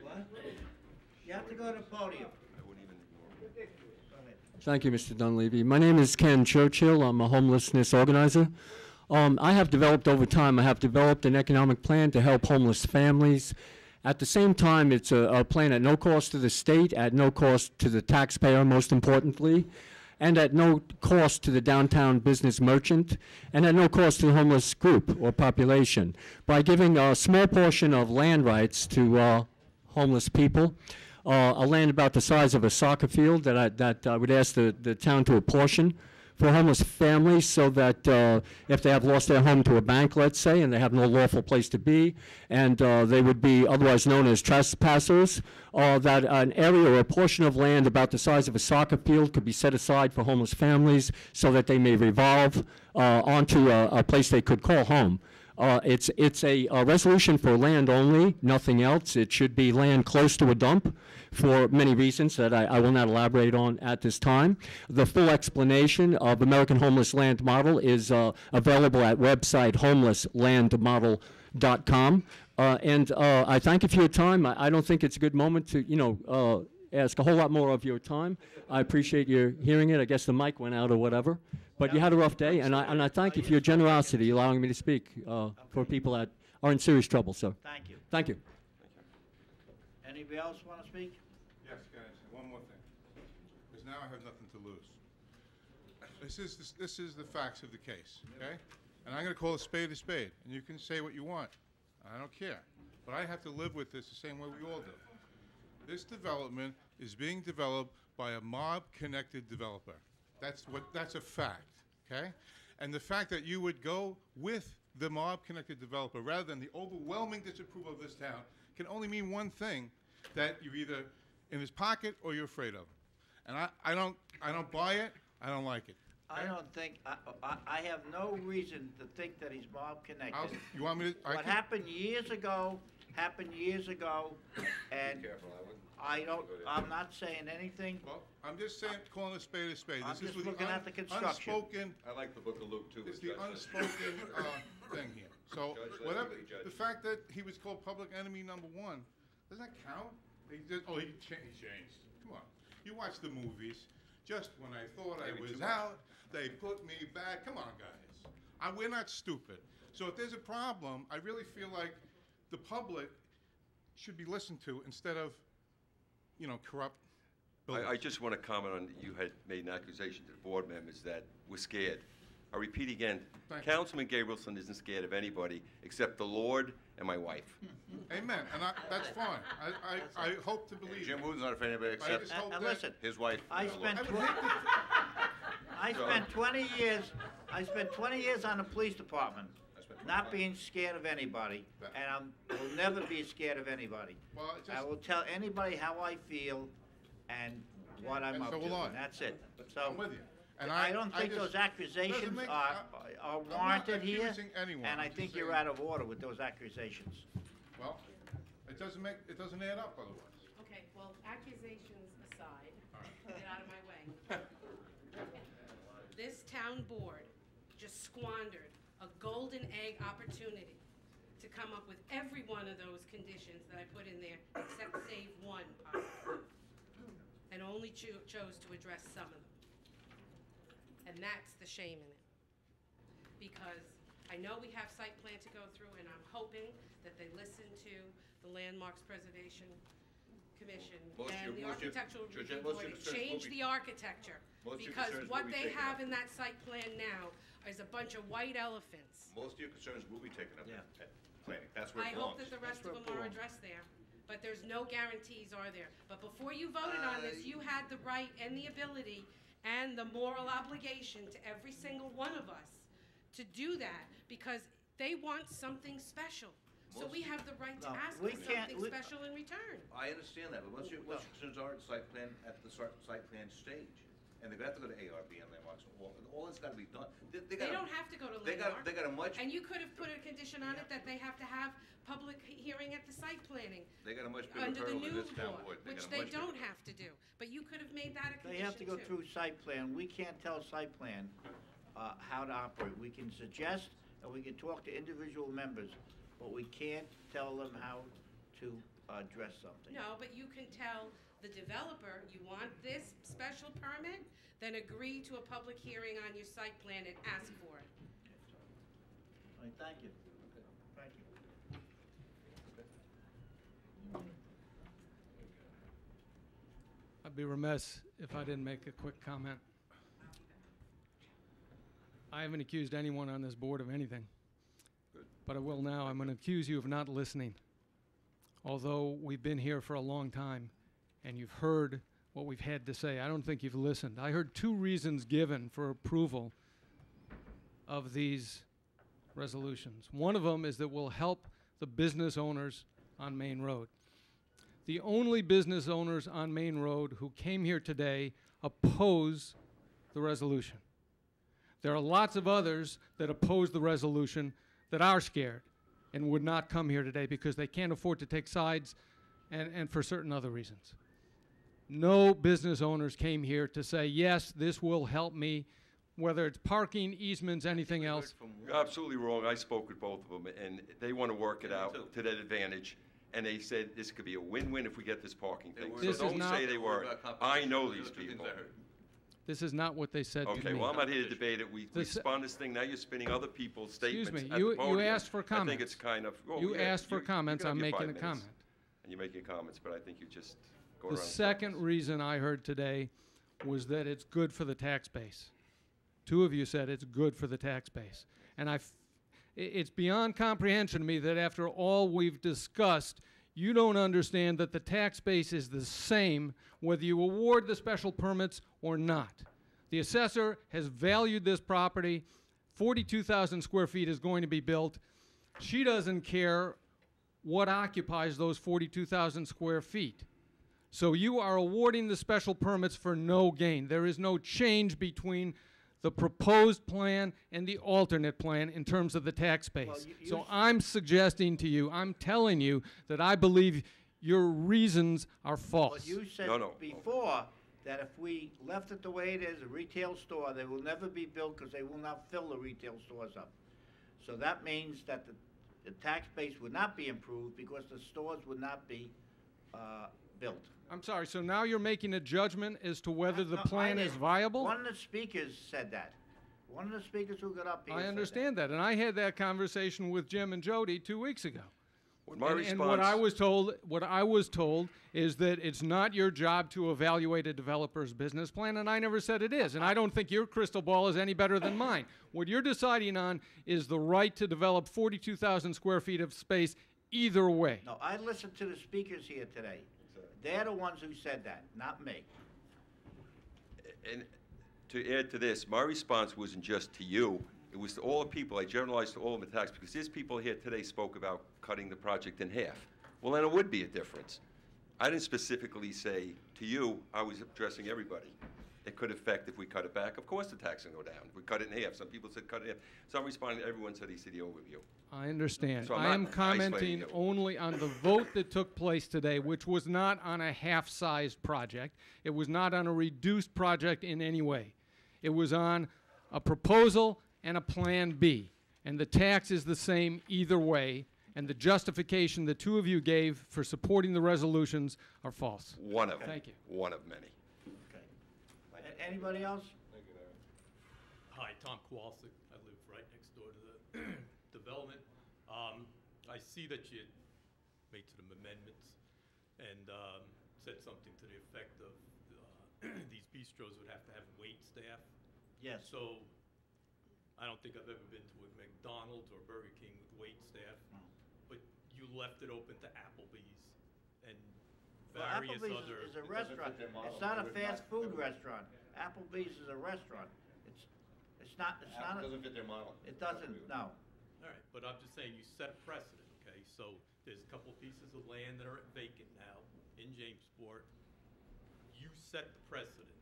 What? You have to go to the podium. Thank you, Mr. Dunleavy. My name is Ken Churchill. I'm a homelessness organizer. I have developed over time, I have developed an economic plan to help homeless families. At the same time, it's a plan at no cost to the state, at no cost to the taxpayer, most importantly, and at no cost to the downtown business merchant, and at no cost to the homeless group or population. By giving a small portion of land rights to homeless people, a land about the size of a soccer field that I would ask the town to apportion for homeless families, so that if they have lost their home to a bank, let's say, and they have no lawful place to be, and they would be otherwise known as trespassers, that an area or a portion of land about the size of a soccer field could be set aside for homeless families so that they may revolve onto a place they could call home. It's a resolution for land only, nothing else. It should be land close to a dump for many reasons that I will not elaborate on at this time. The full explanation of American Homeless Land Model is available at website homelesslandmodel.com. And I thank you for your time. I don't think it's a good moment to, ask a whole lot more of your time. I appreciate your hearing it. I guess the mic went out or whatever. But you had a rough day, and I thank you for your generosity allowing me to speak for people that are in serious trouble. So Thank you. thank you. Anybody else want to speak? Yes, guys, one more thing, because now I have nothing to lose. This is the facts of the case, okay? And I'm going to call a spade, and you can say what you want. I don't care. But I have to live with this the same way we all do. This development is being developed by a mob-connected developer. That's a fact, okay? And the fact that you would go with the mob-connected developer rather than the overwhelming disapproval of this town can only mean one thing, that you're either in his pocket or you're afraid of him. And I don't buy it. I don't like it. I don't think, I have no reason to think that he's mob connected. You want me to? What happened years ago, and I'm not saying anything. Well, I'm just saying, calling a spade a spade. I'm just looking at the construction. Unspoken. I like the book of Luke too. It's the unspoken thing here. So whatever, the fact that he was called public enemy number one, doesn't that count? He changed. Come on. You watch the movies. Just when I thought I was out, they put me back. Come on, guys. We're not stupid. So if there's a problem, I really feel like the public should be listened to instead of, corrupt buildings. I just want to comment on, you had made an accusation to the board members that we're scared. I repeat again, Councilman Gabrielson isn't scared of anybody except the Lord and my wife. Amen, and that's fine. I hope to believe Jim Wooten's not afraid of anybody except listen, his wife. I spent 20 years on the police department, not being scared of anybody, and I will never be scared of anybody. I will tell anybody how I feel and what I'm up to, and that's it. So I'm with you. And I don't think those accusations are warranted here, and I think you're out of order with those accusations. Well, it doesn't add up otherwise. Okay, well, accusations aside, get out of my way. This town board just squandered a golden egg opportunity to come up with every one of those conditions that I put in there, except save one possibly, and only chose to address some of them. And that's the shame in it. Because I know we have site plan to go through, and I'm hoping that they listen to the Landmarks Preservation Commission and the Architectural Review Board and change the architecture. Because what they have in that site plan now is a bunch of white elephants. Most of your concerns will be taken up at planning. That's where I it hope belongs. that the rest of them are addressed there, but there's no guarantees, are there? But before you voted on this, you had the right and the ability and the moral obligation to every single one of us to do that, because they want something special. So we have the right to ask for something special in return. I understand that, but once your concerns are at site plan, at the site plan stage, and they're gonna have to go to ARB and landmarks, all that's gotta be done. They don't have to go to They landmark. got a much. And you could have put a condition on it that they have to have public hearing at the site planning. They got a much bigger Under the hurdle than new this town law, board. which they don't have to do. But you could have made that a condition They have to go too. through site plan. We can't tell site plan how to operate. We can suggest and we can talk to individual members, but we can't tell them how to address something. No, but you can tell the developer, you want this special permit, then agree to a public hearing on your site plan and ask for it. All right, thank you. Thank you. I'd be remiss if I didn't make a quick comment. I haven't accused anyone on this board of anything, but I will now. I'm going to accuse you of not listening. Although we've been here for a long time and you've heard what we've had to say, I don't think you've listened. I heard two reasons given for approval of these resolutions. One of them is that we'll help the business owners on Main Road. The only business owners on Main Road who came here today oppose the resolution. There are lots of others that oppose the resolution that are scared and would not come here today because they can't afford to take sides and for certain other reasons. No business owners came here to say, yes, this will help me, whether it's parking, easements, anything else. You're absolutely wrong. I spoke with both of them, and they want to work it out to their advantage. And they said this could be a win-win if we get this parking thing. This So is don't not- say they weren't. I know these people. This is not what they said to me. Okay, well, I'm not here to debate it. We This- spun this thing. Now you're spinning other people's statements Excuse me, at you the podium. asked for I think comments. it's kind of. Oh, You yeah, asked for you comments, can have I'm your making 5 a minutes. comment. And you're making comments, but I think you just go The around. second reason I heard today was that it's good for the tax base. Two of you said it's good for the tax base. And it's beyond comprehension to me that after all we've discussed, you don't understand that the tax base is the same whether you award the special permits or not. The assessor has valued this property. 42,000 square feet is going to be built. She doesn't care what occupies those 42,000 square feet. So you are awarding the special permits for no gain. There is no change between the proposed plan and the alternate plan in terms of the tax base. Well, So I'm suggesting to you, I'm telling you that I believe your reasons are false. But you said No. before that if we left it the way it is, a retail store, they will never be built because they will not fill the retail stores up. So that means that the tax base would not be improved because the stores would not be built. I'm sorry, so now you're making a judgment as to whether the No, plan I is didn't. viable? One of the speakers said that. One of the speakers who got up here I said understand that, and I had that conversation with Jim and Jody 2 weeks ago. My And what I response- was told is that it's not your job to evaluate a developer's business plan, and I never said it is. And I don't think your crystal ball is any better than mine. What you're deciding on is the right to develop 42,000 square feet of space either way. No, I listened to the speakers here today. They're the ones who said that, not me. And to add to this, my response wasn't just to you. It was to all the people. I generalized to all of the tax because there's people here today spoke about cutting the project in half. Well, then it would be a difference. I didn't specifically say to you, I was addressing everybody. It could affect if we cut it back. Of course the tax will go down. If we cut it in half. Some people said cut it in half. So I'm responding to everyone said he see the overview. I understand. So I'm I am not commenting isolating you. only on the vote that took place today, which was not on a half-sized project. It was not on a reduced project in any way. It was on a proposal and a Plan B. And the tax is the same either way. And the justification the two of you gave for supporting the resolutions are false. One of them. Thank you. One of many. Anybody else? Tom Kowalczyk. I live right next door to the development. I see that you made some amendments and said something to the effect of these bistros would have to have wait staff. Yes. So I don't think I've ever been to a McDonald's or Burger King with wait staff, but you left it open to Applebee's and Well, various Applebee's other. is a restaurant. It's not a fast food restaurant. Applebee's is a restaurant. It's not, It doesn't fit their model. It doesn't, no. All right, but I'm just saying you set a precedent, okay? So there's a couple of pieces of land that are vacant now in Jamesport. You set the precedent.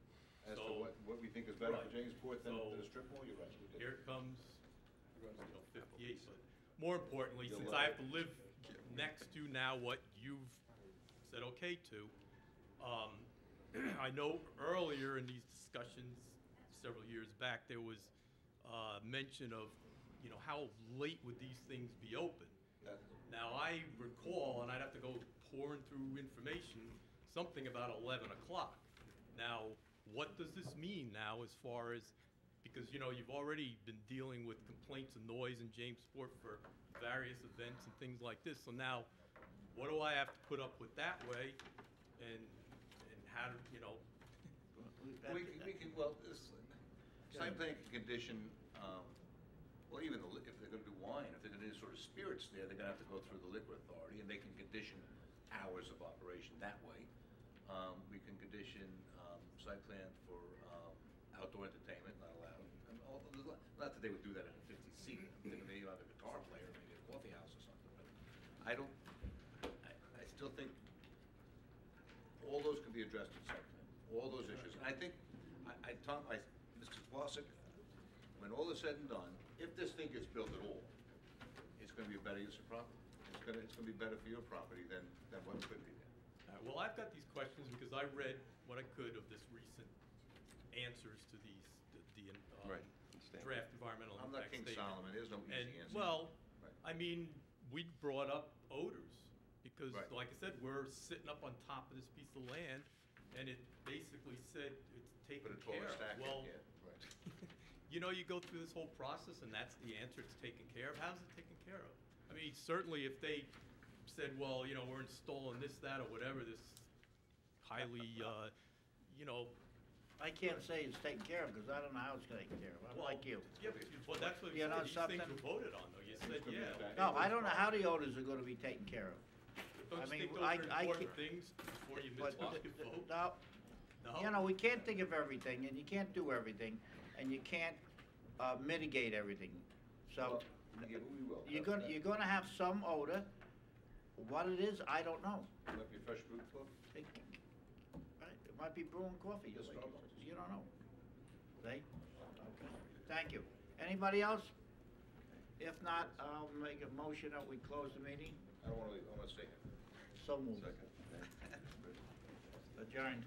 As to So- what we think is better for Right. Jamesport than So the strip mall, you're right. we did. Here it comes, 58, but more importantly, You'll since love I it. have to live next to now what you've said okay to, I know earlier in these discussions, several years back, there was mention of, how late would these things be open? Now, I recall, and I'd have to go pouring through information, something about 11 o'clock. Now, what does this mean now as far as, because, you've already been dealing with complaints of noise in Jamesport for various events and things like this, so now, what do I have to put up with that way? And how, We can, well, this, site plan can condition, well, even if they're gonna do wine, if they're gonna do sort of spirits there, they're gonna have to go through the liquor authority, and they can condition hours of operation that way. We can condition, site plan for, outdoor entertainment, not allowed. Not that they would do that in a 50-seat, I'm thinking maybe about a guitar player, maybe a coffee house or something, but I still think all those can be addressed in site plan, all those issues. And I think, Mr. Kowalczyk, when all is said and done, if this thing gets built at all, it's gonna be a better use of property. It's gonna be better for your property than what could be there. All right, well, I've got these questions because I read what I could of this recent answers to these, the Right. draft environmental I'm not impact King statement. Solomon, there's no easy And, answer. well, Right. I mean, we brought up odors because, Right. like I said, we're sitting up on top of this piece of land, and it basically said it's taken Put a taller care stack of. in, Well, yeah, right. you go through this whole process, and that's the answer. It's taken care of. How's it taken care of? I mean, certainly if they said, well, we're installing this, that, or whatever, this highly, I can't say it's taken care of, because I don't know how it's taken care of. I'm Well, like you. Yeah, but that's what You know these something? things were voted on, though. You said, yeah. No, I don't know how the odors are gonna be taken care of. Don't I you mean, think those I are can't- important things before you But, vote? no, No? we can't think of everything, and you can't do everything, and you can't mitigate everything. So, We will. you're gonna have some odor. What it is, I don't know. Might be fresh brewed coffee. Right, it might be brewing coffee, Just like, Starbucks. you don't know. See? Okay, thank you. Anybody else? If not, I'll make a motion that we close the meeting. I don't wanna leave, I wanna stay here. So moved. Second. Adjourned.